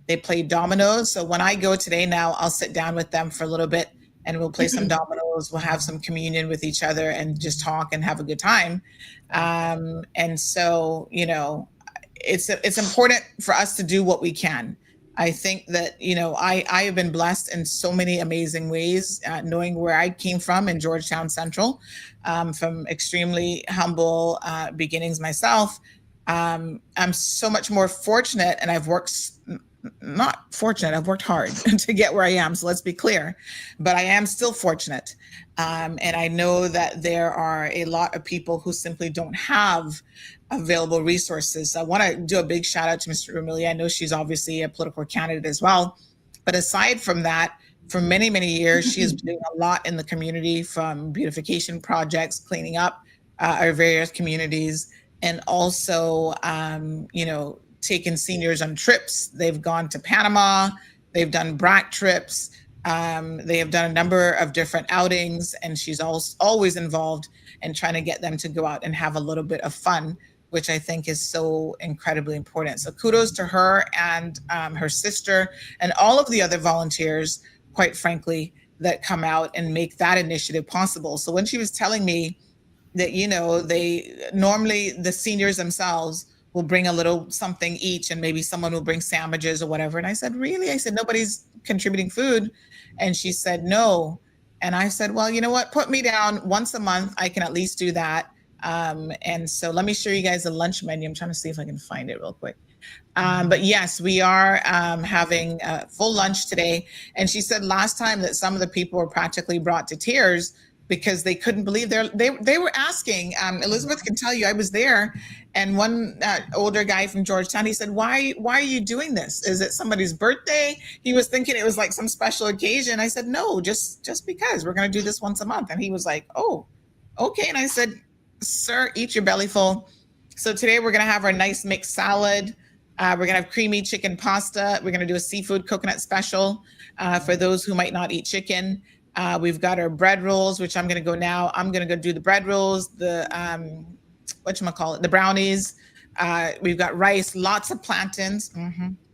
They play dominoes. So when I go today now, I'll sit down with them for a little bit and we'll play some dominoes. We'll have some communion with each other and just talk and have a good time. And so, it's important for us to do what we can. I think that, I have been blessed in so many amazing ways, knowing where I came from in Georgetown Central, from extremely humble beginnings myself. I'm so much more fortunate, and I've worked hard to get where I am. So let's be clear, but I am still fortunate. And I know that there are a lot of people who simply don't have available resources. I want to do a big shout out to Mr. Romelia. I know she's obviously a political candidate as well. But aside from that, for many, many years, she has been doing a lot in the community, from beautification projects, cleaning up our various communities, and also, taking seniors on trips. They've gone to Panama, they've done BRAC trips, they have done a number of different outings, and she's always involved in trying to get them to go out and have a little bit of fun, which I think is so incredibly important. So kudos to her and her sister and all of the other volunteers, quite frankly, that come out and make that initiative possible. So when she was telling me that, the seniors themselves will bring a little something each, and maybe someone will bring sandwiches or whatever. And I said, really? I said, nobody's contributing food. And she said, no. And I said, well, you know what? Put me down once a month. I can at least do that. And so let me show you guys the lunch menu. I'm trying to see if I can find it real quick. But yes, we are having a full lunch today. And she said last time that some of the people were practically brought to tears because they couldn't believe they were asking. Elizabeth can tell you, I was there, and one older guy from Georgetown, he said, why are you doing this? Is it somebody's birthday? He was thinking it was like some special occasion. I said, no, just because we're going to do this once a month. And he was like, oh, okay. And I said, sir, eat your belly full. So today we're going to have our nice mixed salad. We're going to have creamy chicken pasta. We're going to do a seafood coconut special for those who might not eat chicken. We've got our bread rolls, which I'm going to go now. I'm going to go do the bread rolls, the brownies. We've got rice, lots of plantains.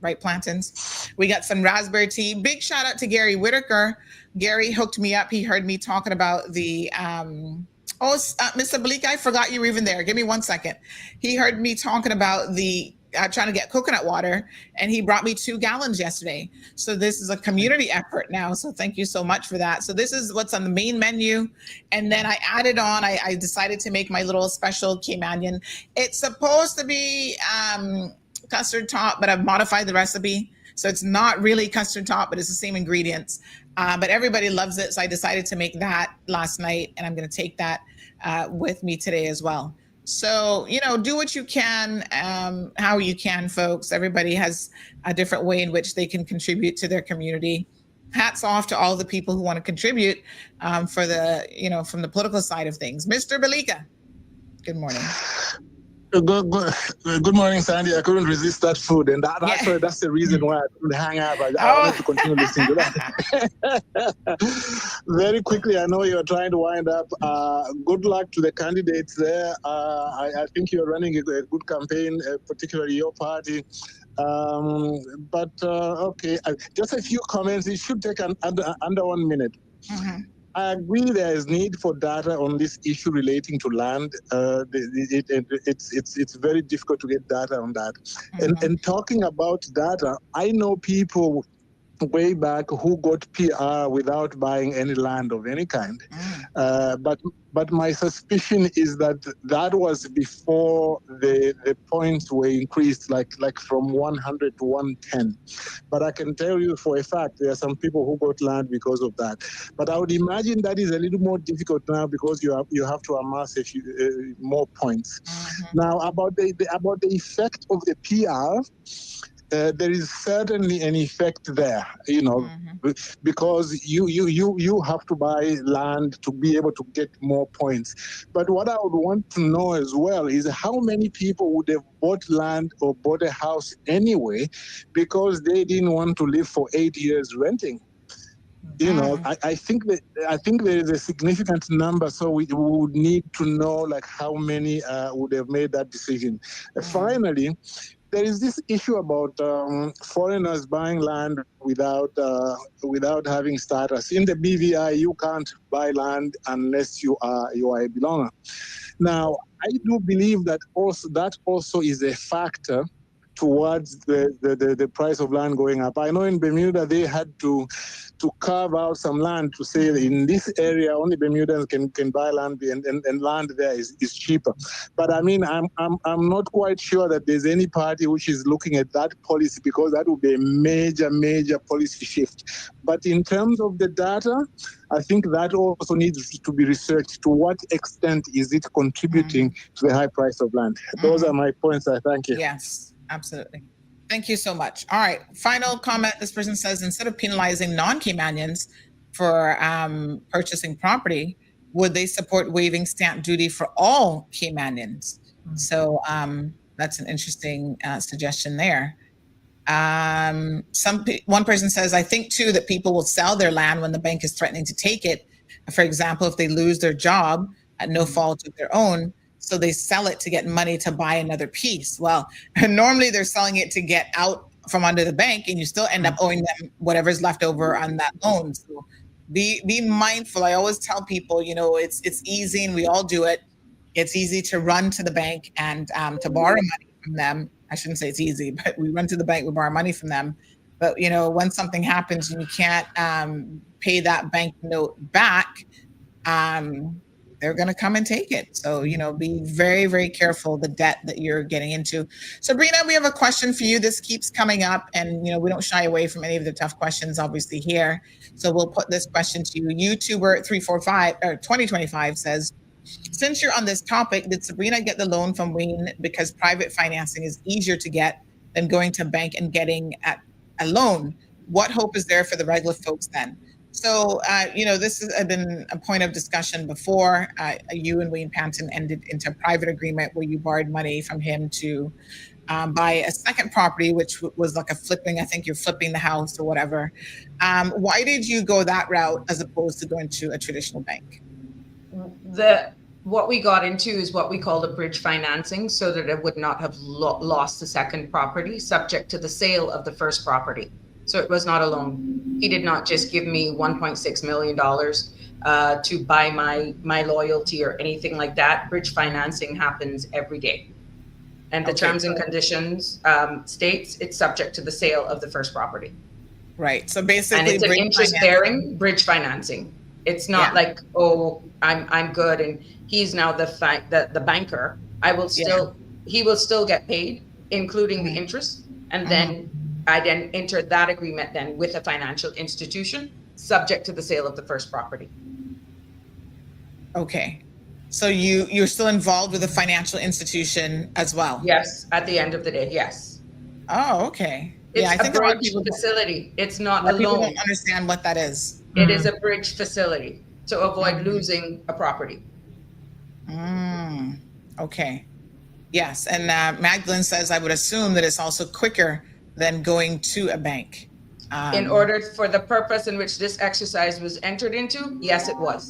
right, plantains? We got some raspberry tea. Big shout out to Gary Whitaker. Gary hooked me up. He heard me talking about the, Mr. Blake, I forgot you were even there. Give me 1 second. He heard me talking about the trying to get coconut water, and he brought me 2 gallons yesterday. So this is a community effort now. So thank you so much for that. So this is what's on the main menu. And then I added on, I decided to make my little special Caymanian. It's supposed to be custard top, but I've modified the recipe. So it's not really custard top, but it's the same ingredients. But everybody loves it. So I decided to make that last night, and I'm going to take that with me today as well. So, do what you can, how you can, folks. Everybody has a different way in which they can contribute to their community. Hats off to all the people who want to contribute for the, from the political side of things. Mr. Balika, good morning. Good morning, Sandy. I couldn't resist that food, and that's the reason why I couldn't hang up. I wanted to continue listening to that. Very quickly, I know you're trying to wind up. Good luck to the candidates there. I think you're running a good campaign, particularly your party. Okay, just a few comments. It should take under 1 minute. Mm-hmm. I agree there is need for data on this issue relating to land. It's very difficult to get data on that. Mm-hmm. And talking about data, I know people way back who got PR without buying any land of any kind. But my suspicion is that was before the points were increased, like from 100 to 110. But I can tell you for a fact there are some people who got land because of that. But I would imagine that is a little more difficult now because you have to amass a few more points. Mm-hmm. Now about the effect of the PR. There is certainly an effect there, mm-hmm. because you have to buy land to be able to get more points. But what I would want to know as well is how many people would have bought land or bought a house anyway because they didn't want to live for 8 years renting. I think there is a significant number, so we would need to know how many would have made that decision. Finally, there is this issue about foreigners buying land without having status. In the BVI, you can't buy land unless you are a belonger. Now, I do believe that also is a factor towards the price of land going up. I know in Bermuda they had to carve out some land to say that in this area only Bermudans can buy land and land there is cheaper. But I mean I'm not quite sure that there's any party which is looking at that policy because that would be a major policy shift. But in terms of the data, I think that also needs to be researched. To what extent is it contributing to the high price of land? Those are my points. I thank you. Yes. Absolutely. Thank you so much. All right. Final comment. This person says, instead of penalizing non-Caymanians for purchasing property, would they support waiving stamp duty for all Caymanians? Mm-hmm. So that's an interesting suggestion there. One person says, I think too that people will sell their land when the bank is threatening to take it. For example, if they lose their job at no fault of their own, so they sell it to get money to buy another piece. Well, normally they're selling it to get out from under the bank, and you still end up owing them whatever's left over on that loan. So be mindful. I always tell people, it's easy, and we all do it. It's easy to run to the bank and to borrow money from them. I shouldn't say it's easy, but we run to the bank, we borrow money from them. But when something happens and you can't pay that bank note back, they're going to come and take it. So, be very, very careful the debt that you're getting into. Sabrina, we have a question for you. This keeps coming up, and, we don't shy away from any of the tough questions, obviously, here. So we'll put this question to you. YouTuber 2025 says, since you're on this topic, did Sabrina get the loan from Wayne because private financing is easier to get than going to a bank and getting a loan? What hope is there for the regular folks then? So, this has been a point of discussion before. You and Wayne Panton ended into a private agreement where you borrowed money from him to buy a second property, which was like I think you're flipping the house or whatever. Why did you go that route as opposed to going to a traditional bank? what we got into is what we called a bridge financing, so that it would not have lost the second property, subject to the sale of the first property. So it was not a loan. He did not just give me $1.6 million to buy my loyalty or anything like that. Bridge financing happens every day. And the terms and conditions states it's subject to the sale of the first property. Right. So basically, and it's an interest-bearing bridge financing. It's not like, oh, I'm good, and he's now the banker. He will still get paid, including the interest, and then I then enter that agreement then with a financial institution, subject to the sale of the first property. Okay. So you're still involved with a financial institution as well? Yes, at the end of the day, yes. Oh, okay. It's I think a bridge facility. It's not a loan. People don't understand what that is. It is a bridge facility to avoid losing a property. Okay. Yes, and Magdalene says, I would assume that it's also quicker than going to a bank. In order for the purpose in which this exercise was entered into, yes, it was.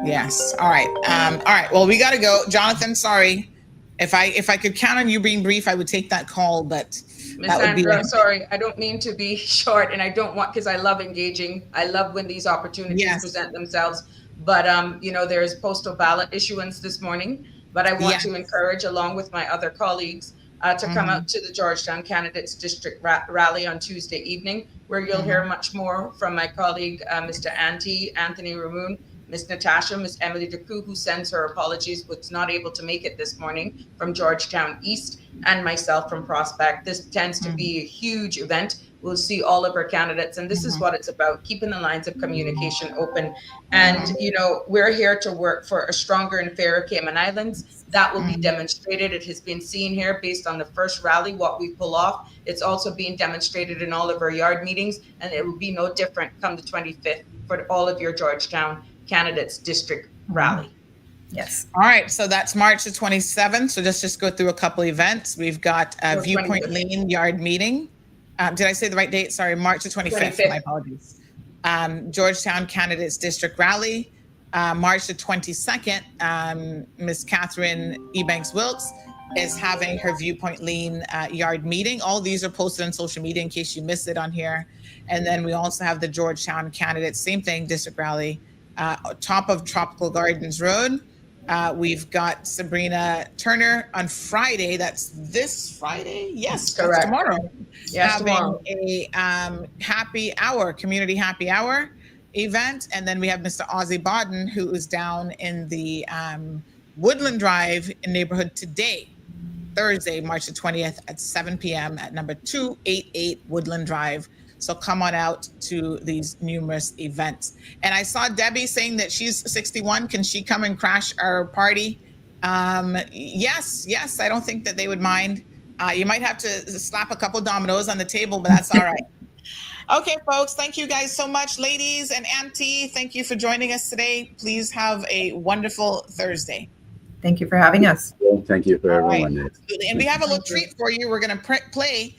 Yes. All right. All right. Well, we got to go. Jonathan, sorry. If I could count on you being brief, I would take that call, but Ms. Sandra, sorry, I don't mean to be short, and I don't want, because I love engaging. I love when these opportunities present themselves. But, there's postal ballot issuance this morning, but I want to encourage, along with my other colleagues, to come out to the Georgetown Candidates District Rally on Tuesday evening, where you'll hear much more from my colleague, Mr. Anthony Ramoon, Ms. Natasha, Ms. Emily DeCou, who sends her apologies, was not able to make it this morning, from Georgetown East, and myself from Prospect. This tends to be a huge event. We'll see all of our candidates, and this is what it's about, keeping the lines of communication open. And, we're here to work for a stronger and fairer Cayman Islands. That will be demonstrated. It has been seen here based on the first rally, what we pull off. It's also being demonstrated in all of our yard meetings, and it will be no different come the 25th for all of your Georgetown Candidates District Rally. Yes. All right. So that's March the 27th. So let's just go through a couple events. We've got a Viewpoint Lane yard meeting. Did I say the right date? Sorry, March the 25th. My apologies. Georgetown Candidates District Rally. March the 22nd, Ms. Catherine Ebanks Wilkes is having her Viewpoint Lane yard meeting. All these are posted on social media in case you missed it on here. And then we also have the Georgetown Candidates, same thing, District Rally, top of Tropical Gardens Road. We've got Sabrina Turner on Friday. That's this Friday? Yes, correct. That's tomorrow. Yes, having tomorrow. A happy hour, community happy hour event. And then we have Mr. Ozzy Bodden, who is down in the Woodland Drive neighborhood today, Thursday, March the 20th at 7 p.m. at number 288 Woodland Drive. So come on out to these numerous events. And I saw Debbie saying that she's 61. Can she come and crash our party? Yes. I don't think that they would mind. You might have to slap a couple dominoes on the table, but that's all right. Okay, folks, thank you guys so much. Ladies and Auntie, thank you for joining us today. Please have a wonderful Thursday. Thank you for having us. Thank you for everyone. Right. And we have a little treat for you. We're going to play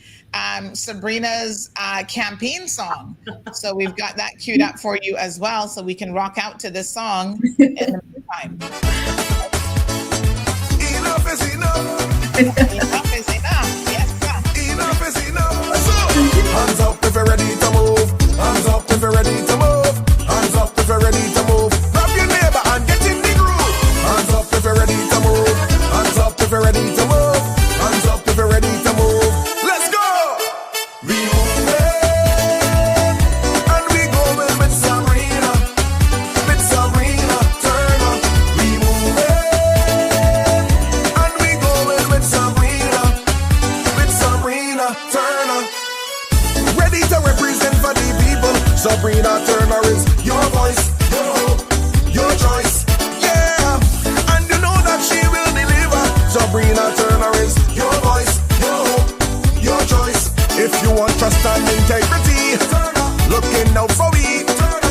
Sabrina's campaign song. So we've got that queued up for you as well, so we can rock out to this song in the meantime. Enough is enough. Enough is enough. Yes, sir. Enough is enough. Hands up if you're ready to move. Hands up if you're ready to move. Hands up if you're ready to move. Grab your neighbor and get in the groove. Hands up if you're ready to move. Hands up if you're ready to move. Hands up if you're ready to move. Let's go. We moving and we going with Sabrina. With Sabrina Turner. We moving and we going with Sabrina. With Sabrina Turner. Ready to represent for the people. Sabrina Turner is your voice, your hope, your choice. Yeah, and you know that she will deliver. Sabrina Turner is your voice, your hope, your choice. If you want trust and integrity, looking out for me.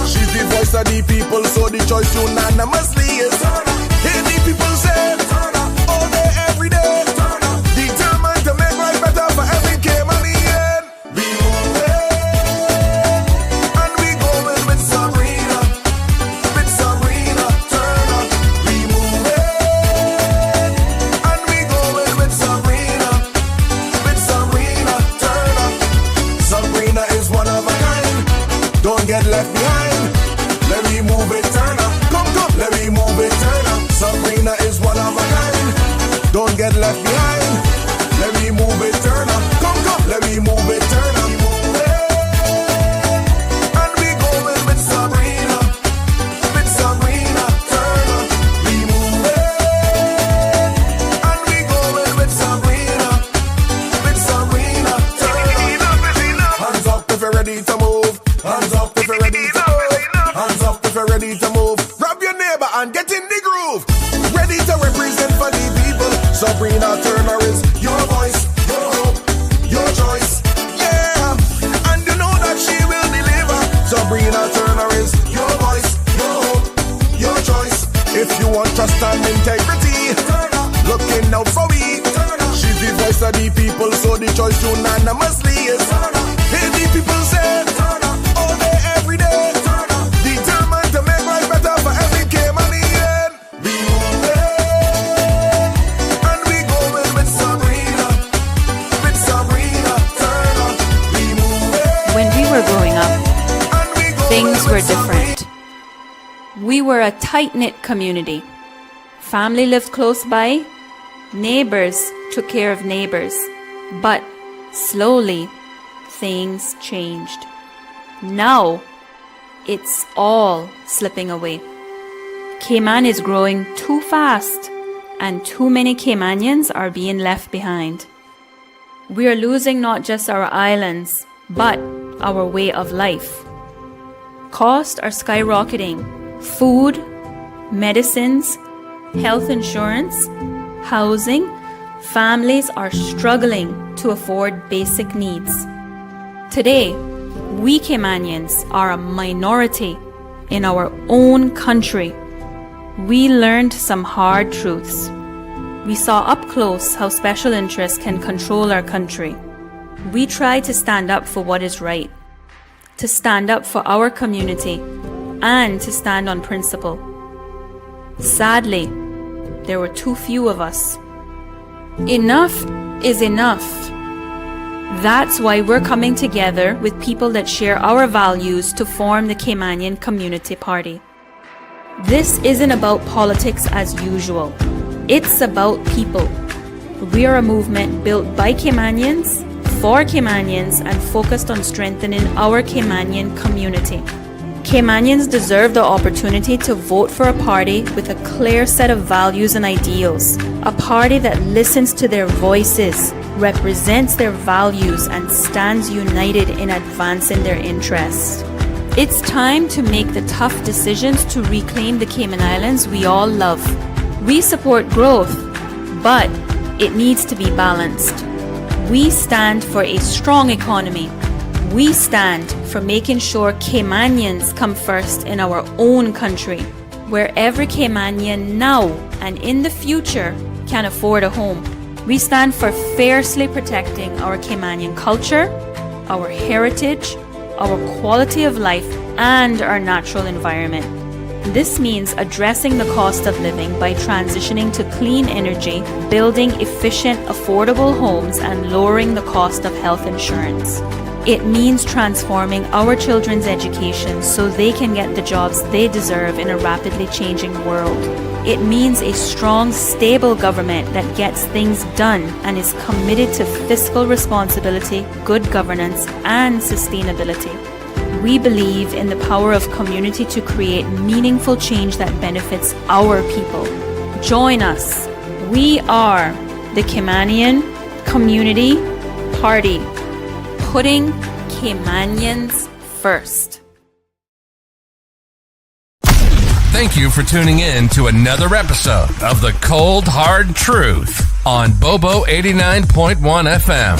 She's the voice of the people, so the choice unanimously is. Hear the people say, all day, every day. Determined to make life better for every Caymanian. We moving and we going with Sabrina Turner. We moving neighbor and get in the groove. Ready to represent for the people. Sabrina Turner is your voice, your hope, your choice. Yeah, and you know that she will deliver. Sabrina Turner is your voice, your hope, your choice. If you want trust and integrity, looking out for me. She's the voice of the people, so the choice unanimously is. Hey, the people say, all day, every day, determined to make life better for every Caymanian. We moving, and we going with Sabrina Turner. We moving. When we were growing up, things were different. We were a tight-knit community. Family lived close by. Neighbors took care of neighbors. But slowly, things changed. Now, it's all slipping away. Cayman is growing too fast, and too many Caymanians are being left behind. We are losing not just our islands, but our way of life. Costs are skyrocketing. Food, medicines, health insurance, housing. Families are struggling to afford basic needs. Today, we Caymanians are a minority in our own country. We learned some hard truths. We saw up close how special interests can control our country. We tried to stand up for what is right, to stand up for our community, and to stand on principle. Sadly, there were too few of us. Enough is enough. That's why we're coming together with people that share our values to form the Caymanian Community Party. This isn't about politics as usual. It's about people. We are a movement built by Caymanians, for Caymanians, and focused on strengthening our Caymanian community. Caymanians deserve the opportunity to vote for a party with a clear set of values and ideals. A party that listens to their voices, represents their values, and stands united in advancing their interests. It's time to make the tough decisions to reclaim the Cayman Islands we all love. We support growth, but it needs to be balanced. We stand for a strong economy. We stand for making sure Caymanians come first in our own country, where every Caymanian now and in the future can afford a home. We stand for fiercely protecting our Caymanian culture, our heritage, our quality of life, and our natural environment. This means addressing the cost of living by transitioning to clean energy, building efficient, affordable homes, and lowering the cost of health insurance. It means transforming our children's education so they can get the jobs they deserve in a rapidly changing world. It means a strong, stable government that gets things done and is committed to fiscal responsibility, good governance, and sustainability. We believe in the power of community to create meaningful change that benefits our people. Join us. We are the Caymanian Community Party, putting Caymanians first. Thank you for tuning in to another episode of The Cold Hard Truth on Bobo 89.1 FM.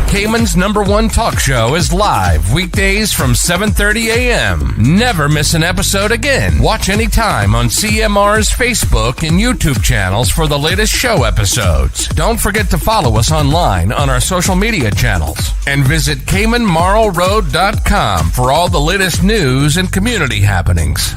Cayman's #1 talk show is live weekdays from 7:30 a.m. Never miss an episode again. Watch anytime on CMR's Facebook and YouTube channels for the latest show episodes. Don't forget to follow us online on our social media channels. And visit CaymanMarlRoad.com for all the latest news and community happenings.